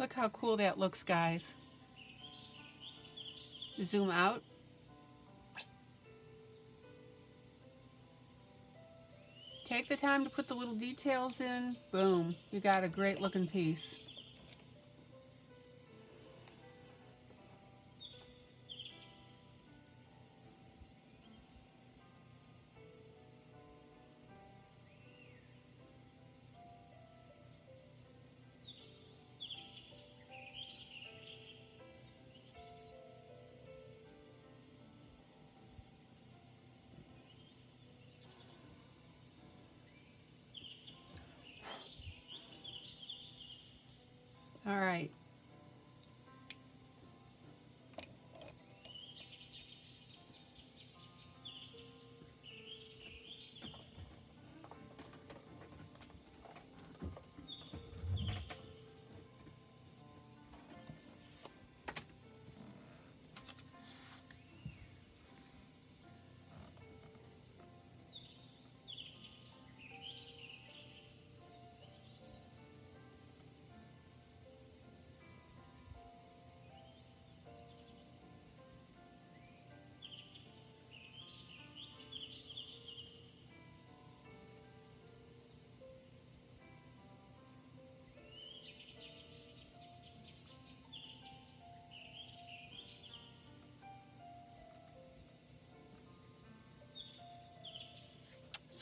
S1: Look how cool that looks, guys. Zoom out. Take the time to put the little details in. Boom, you got a great looking piece. All right.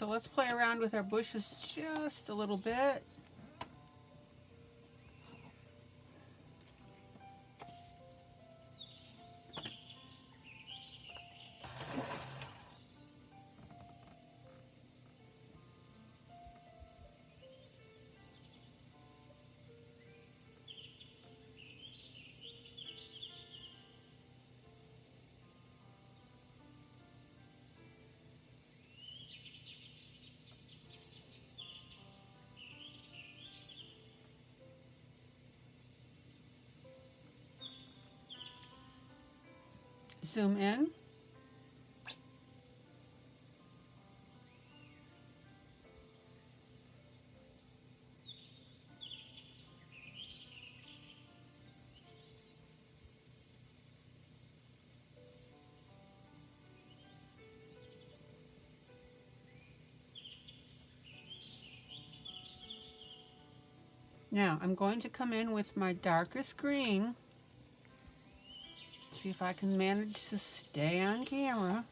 S1: So let's play around with our bushes just a little bit. Zoom in. Now I'm going to come in with my darkest green. See if I can manage to stay on camera.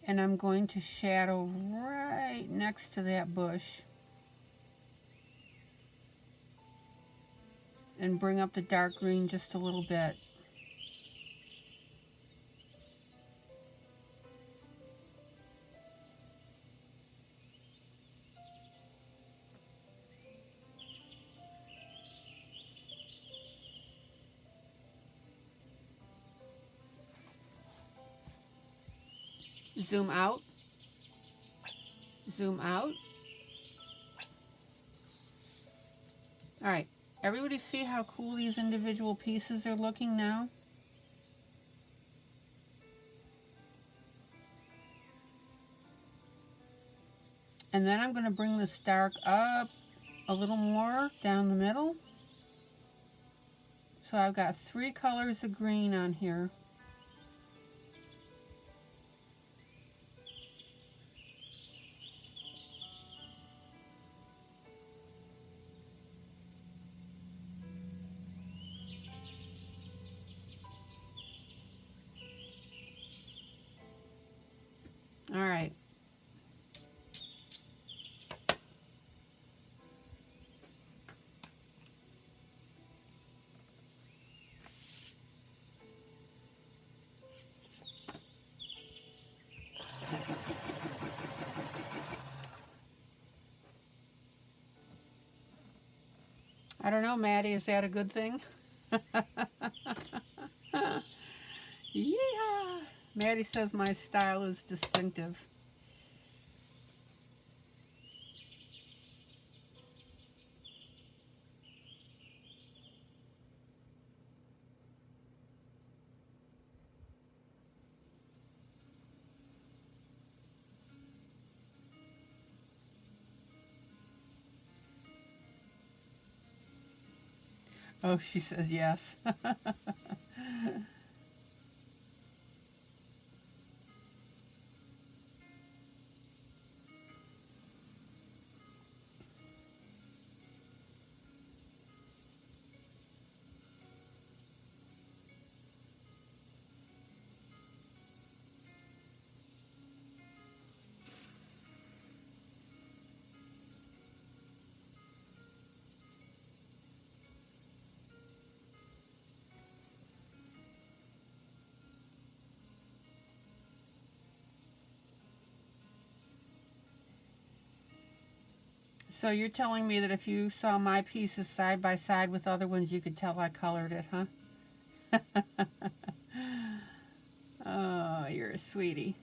S1: And I'm going to shadow right next to that bush. and bring up the dark green just a little bit. Zoom out. Zoom out. All right, everybody see how cool these individual pieces are looking now? And then I'm going to bring this dark up a little more down the middle. So I've got 3 colors of green on here. All right. I don't know, Maddie, is that a good thing? Yeah. Maddie says my style is distinctive. Oh, she says yes. So you're telling me that if you saw my pieces side by side with other ones, you could tell I colored it, huh? Oh, you're a sweetie.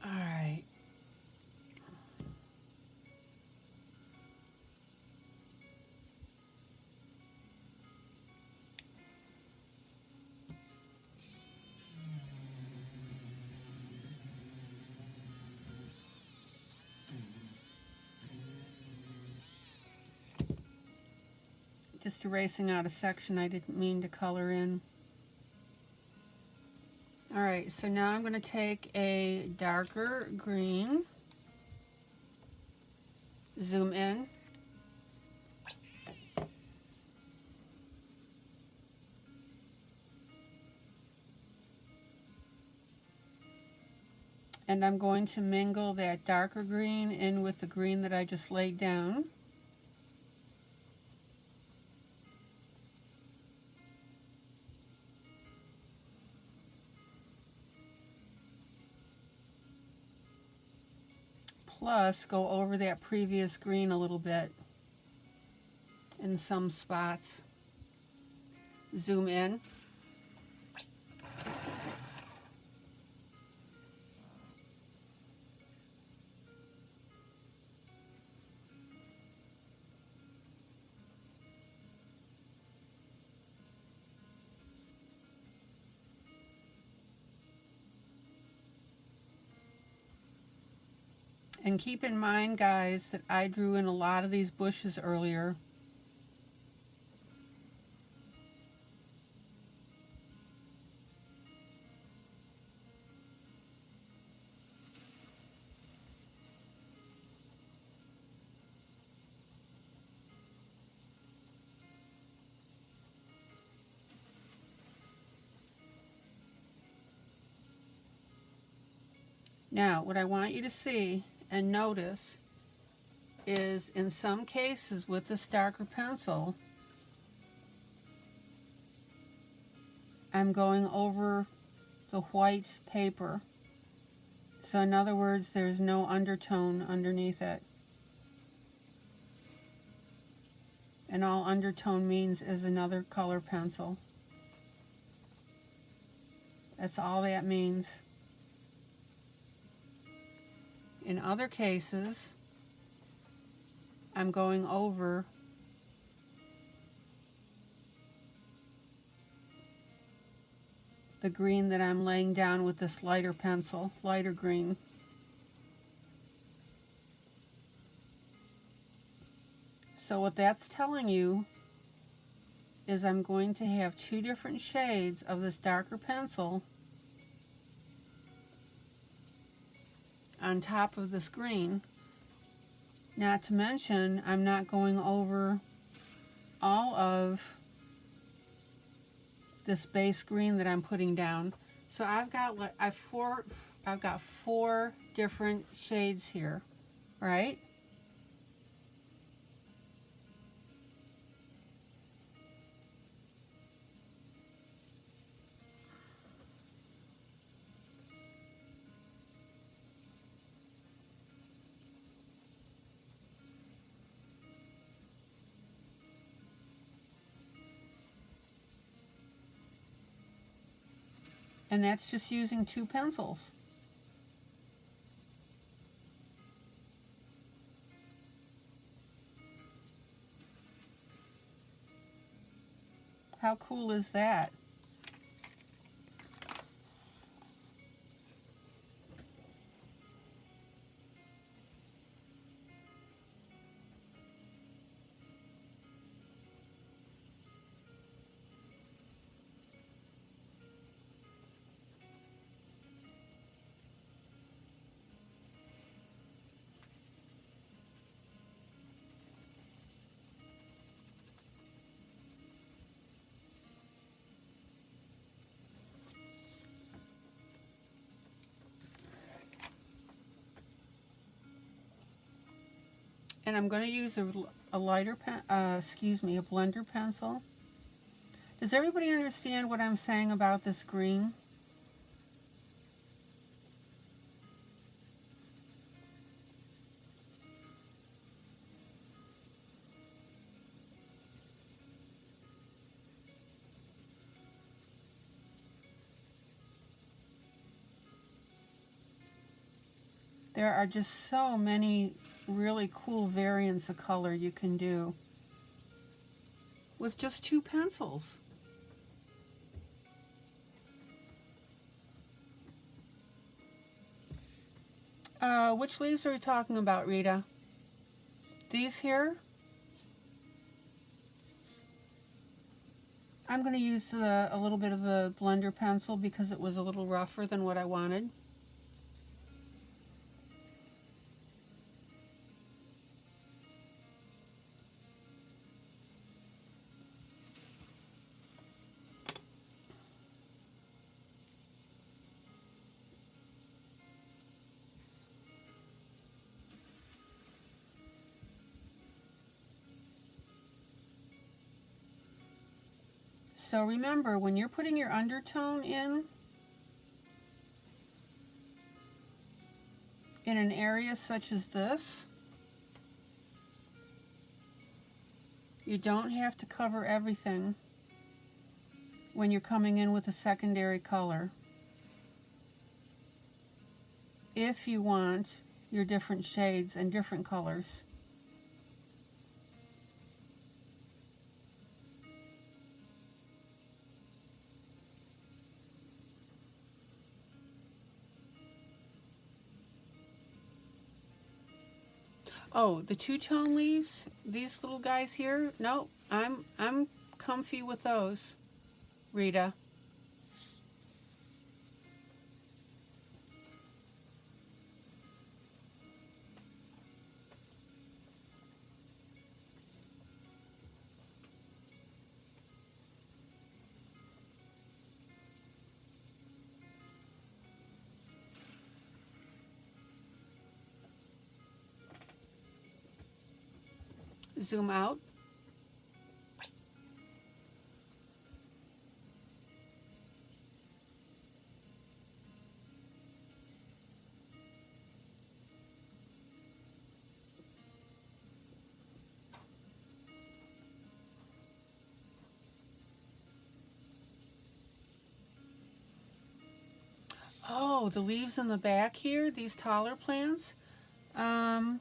S1: All right. Just erasing out a section I didn't mean to color in. All right, so now I'm going to take a darker green, zoom in, and I'm going to mingle that darker green in with the green that I just laid down. Plus, go over that previous green a little bit in some spots. Zoom in. And keep in mind, guys, that I drew in a lot of these bushes earlier. Now, what I want you to see and notice is in some cases with this darker pencil, I'm going over the white paper. So in other words, there's no undertone underneath it. And all undertone means is another color pencil. That's all that means. In other cases, I'm going over the green that I'm laying down with this lighter pencil, lighter green. So what that's telling you is I'm going to have two different shades of this darker pencil on top of this green. Not to mention, I'm not going over all of this base green that I'm putting down. So I've got four different shades here, right? And that's just using two pencils. How cool is that? And I'm going to use a lighter pen, a blender pencil. Does everybody understand what I'm saying about this green? There are just so many really cool variants of color you can do with just two pencils. Which leaves are we talking about, Rita? These here? I'm going to use a little bit of the blender pencil because it was a little rougher than what I wanted. So remember, when you're putting your undertone in an area such as this, you don't have to cover everything when you're coming in with a secondary color. If you want your different shades and different colors. Oh, the two-tone leaves, these little guys here, no, I'm comfy with those, Rita. zoom out. Oh, the leaves in the back here, these taller plants. I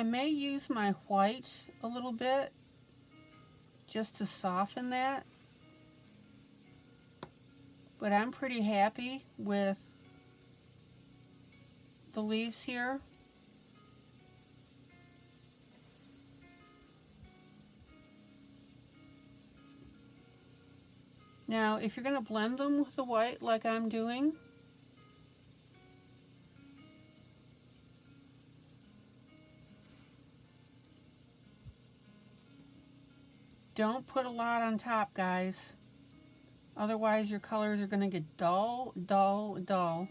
S1: may use my white a little bit just to soften that, but I'm pretty happy with the leaves here. Now, if you're going to blend them with the white like I'm doing, don't put a lot on top, guys. Otherwise, your colors are going to get dull, dull, dull.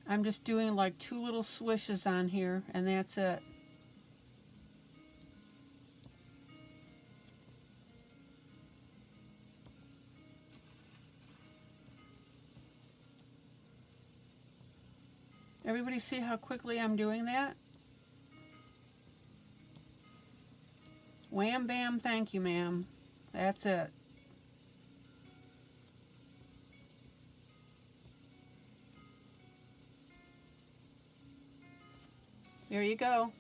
S1: I'm just doing like 2 little swishes on here, and that's it. Everybody see how quickly I'm doing that? Wham, bam, thank you, ma'am. That's it. There you go.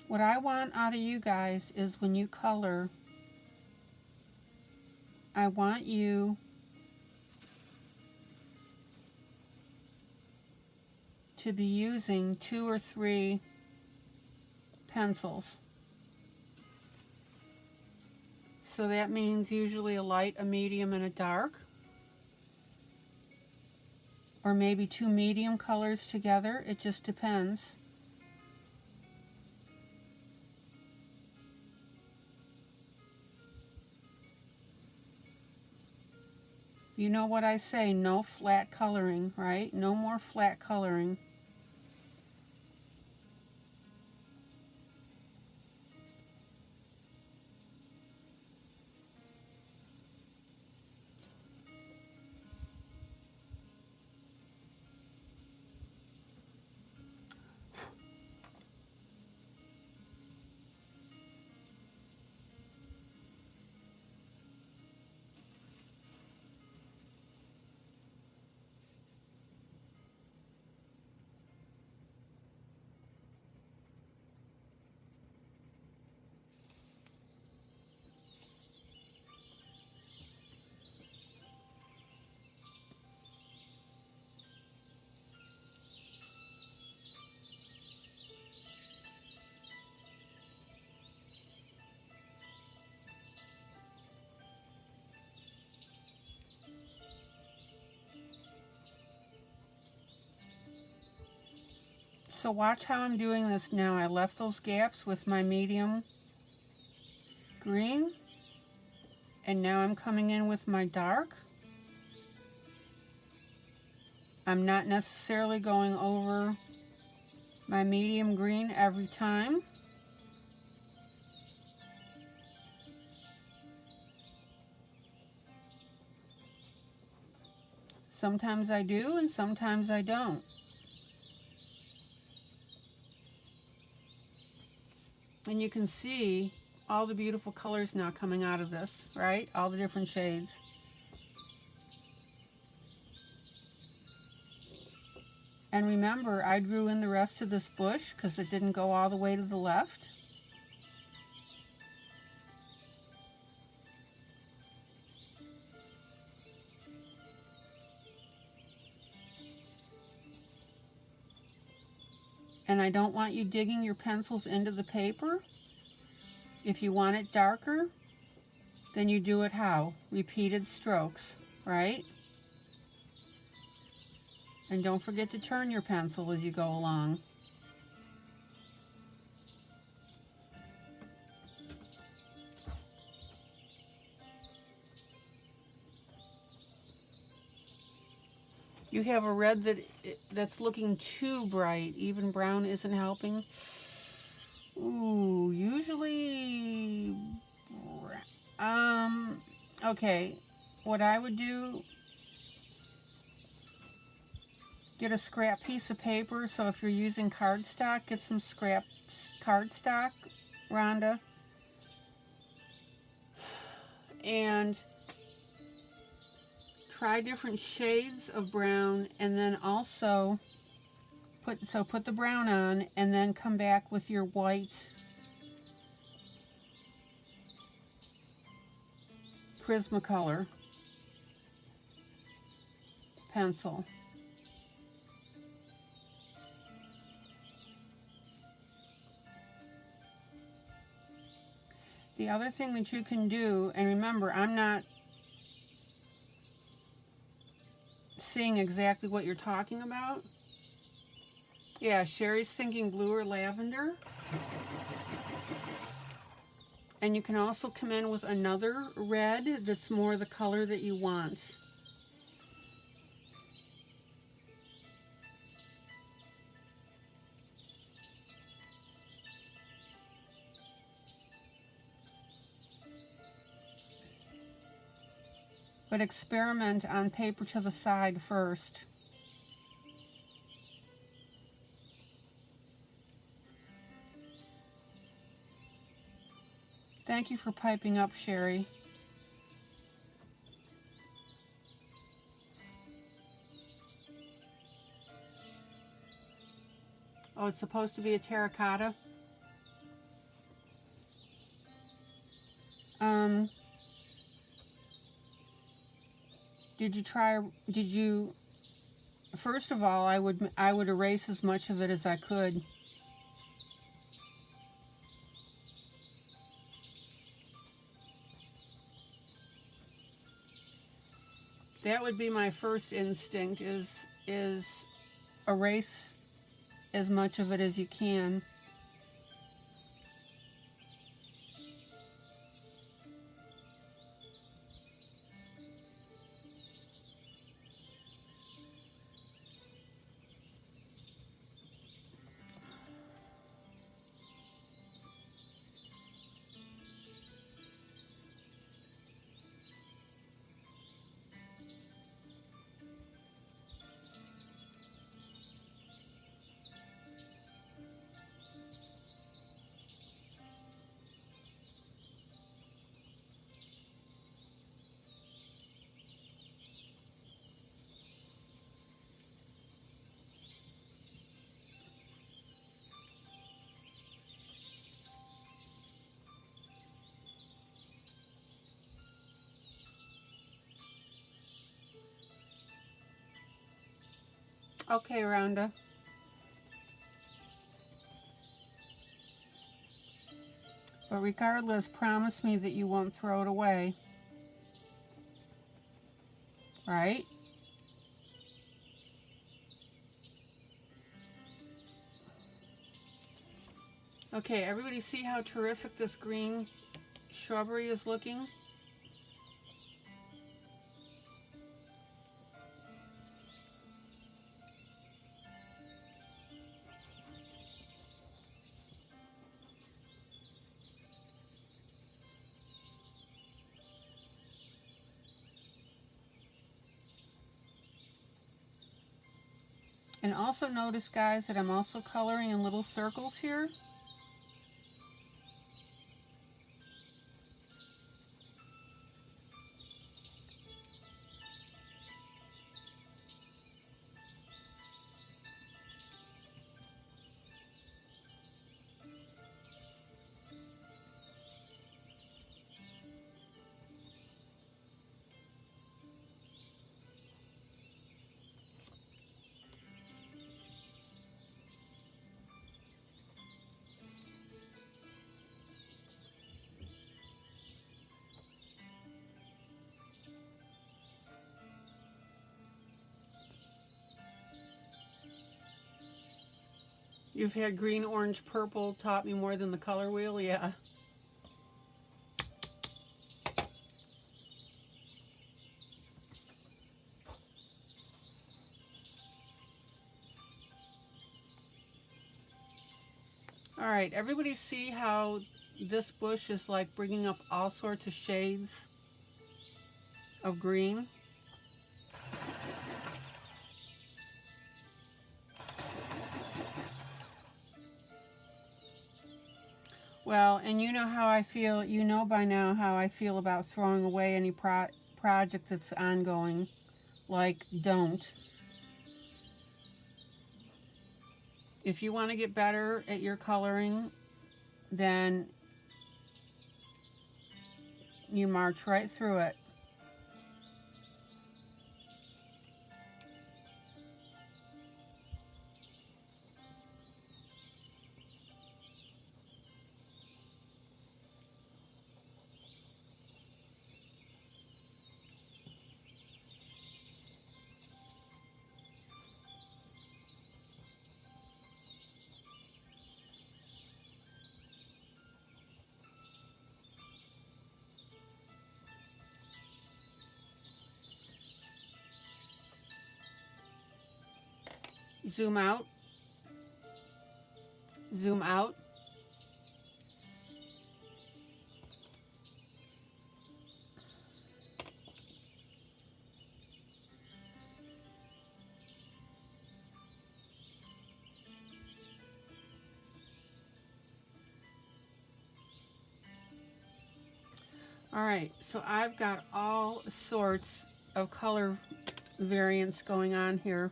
S1: What I want out of you guys is when you color, I want you to be using 2 or 3 pencils. So that means usually a light, a medium, and a dark. Or maybe 2 medium colors together. It just depends. You know what I say, no flat coloring, right? No more flat coloring. So watch how I'm doing this now. I left those gaps with my medium green, and now I'm coming in with my dark. I'm not necessarily going over my medium green every time. Sometimes I do and sometimes I don't. And you can see all the beautiful colors now coming out of this, right? All the different shades. And remember, I drew in the rest of this bush because it didn't go all the way to the left. and I don't want you digging your pencils into the paper. If you want it darker, then you do it how? Repeated strokes, right? And don't forget to turn your pencil as you go along. You have a red that's looking too bright. Even brown isn't helping. Ooh, usually, okay. What I would do, get a scrap piece of paper. So if you're using cardstock, get some scrap cardstock, Rhonda. And try different shades of brown, and then also put the brown on, and then come back with your white Prismacolor pencil. The other thing that you can do, and remember, I'm not seeing exactly what you're talking about. Yeah, Sherry's thinking blue or lavender. And you can also come in with another red that's more the color that you want. But experiment on paper to the side first. Thank you for piping up, Sherry. Oh, it's supposed to be a terracotta? First of all, I would erase as much of it as I could. That would be my first instinct, is erase as much of it as you can. Okay, Rhonda. But regardless, promise me that you won't throw it away. Right? Okay, everybody see how terrific this green shrubbery is looking? And also notice, guys, that I'm also coloring in little circles here. You've had green, orange, purple taught me more than the color wheel, yeah. All right, everybody see how this bush is like bringing up all sorts of shades of green? Well, and you know how I feel, you know by now how I feel about throwing away any project that's ongoing. Like, don't. If you want to get better at your coloring, then you march right through it. Zoom out. Zoom out. All right, so I've got all sorts of color variants going on here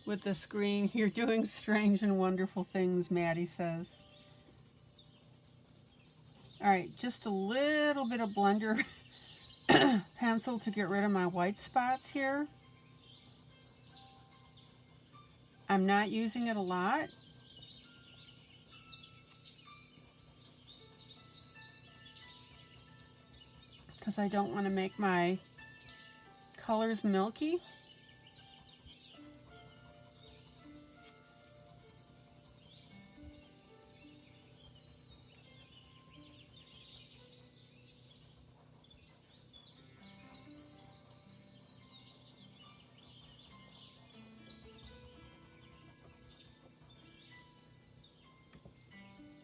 S1: with the screen. You're doing strange and wonderful things, Maddie says. All right, just a little bit of blender pencil to get rid of my white spots here. I'm not using it a lot. Because I don't want to make my colors milky.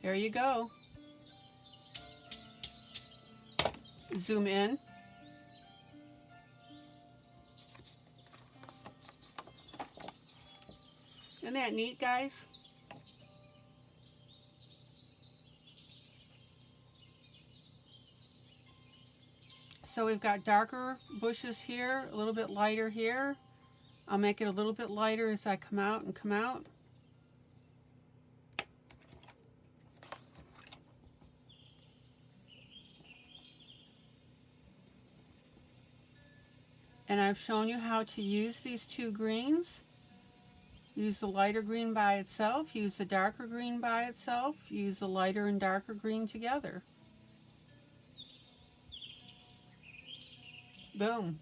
S1: There you go. Zoom in. Isn't that neat, guys? So we've got darker bushes here, a little bit lighter here. I'll make it a little bit lighter as I come out and come out. And I've shown you how to use these two greens. Use the lighter green by itself, use the darker green by itself, use the lighter and darker green together. Boom.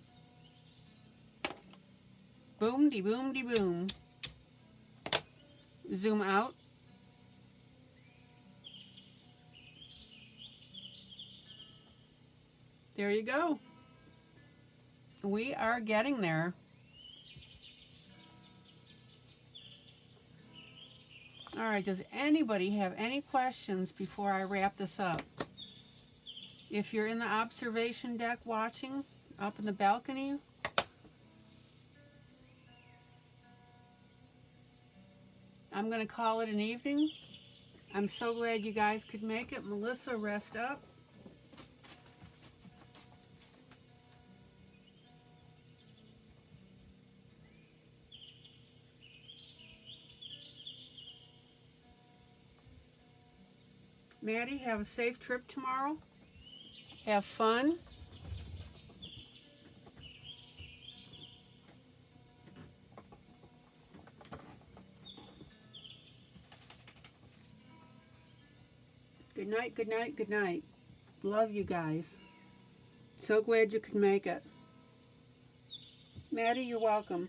S1: Boom-de-boom-de-boom. Zoom out. There you go. We are getting there. All right, does anybody have any questions before I wrap this up? If you're in the observation deck watching, up in the balcony, I'm going to call it an evening. I'm so glad you guys could make it. Melissa, rest up. Maddie, have a safe trip tomorrow. Have fun. Good night, good night, good night. Love you guys. So glad you could make it. Maddie, you're welcome.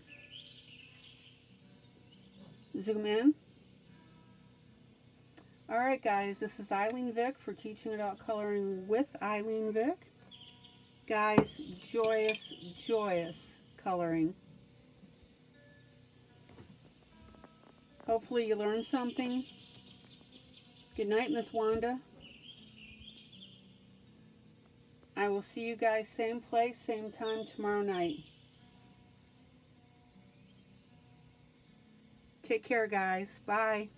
S1: Zoom in. Alright guys, this is ILene Vick for Teaching Adult Coloring with ILene Vick. Guys, joyous, joyous coloring. Hopefully you learned something. Good night, Miss Wanda. I will see you guys same place, same time tomorrow night. Take care, guys. Bye.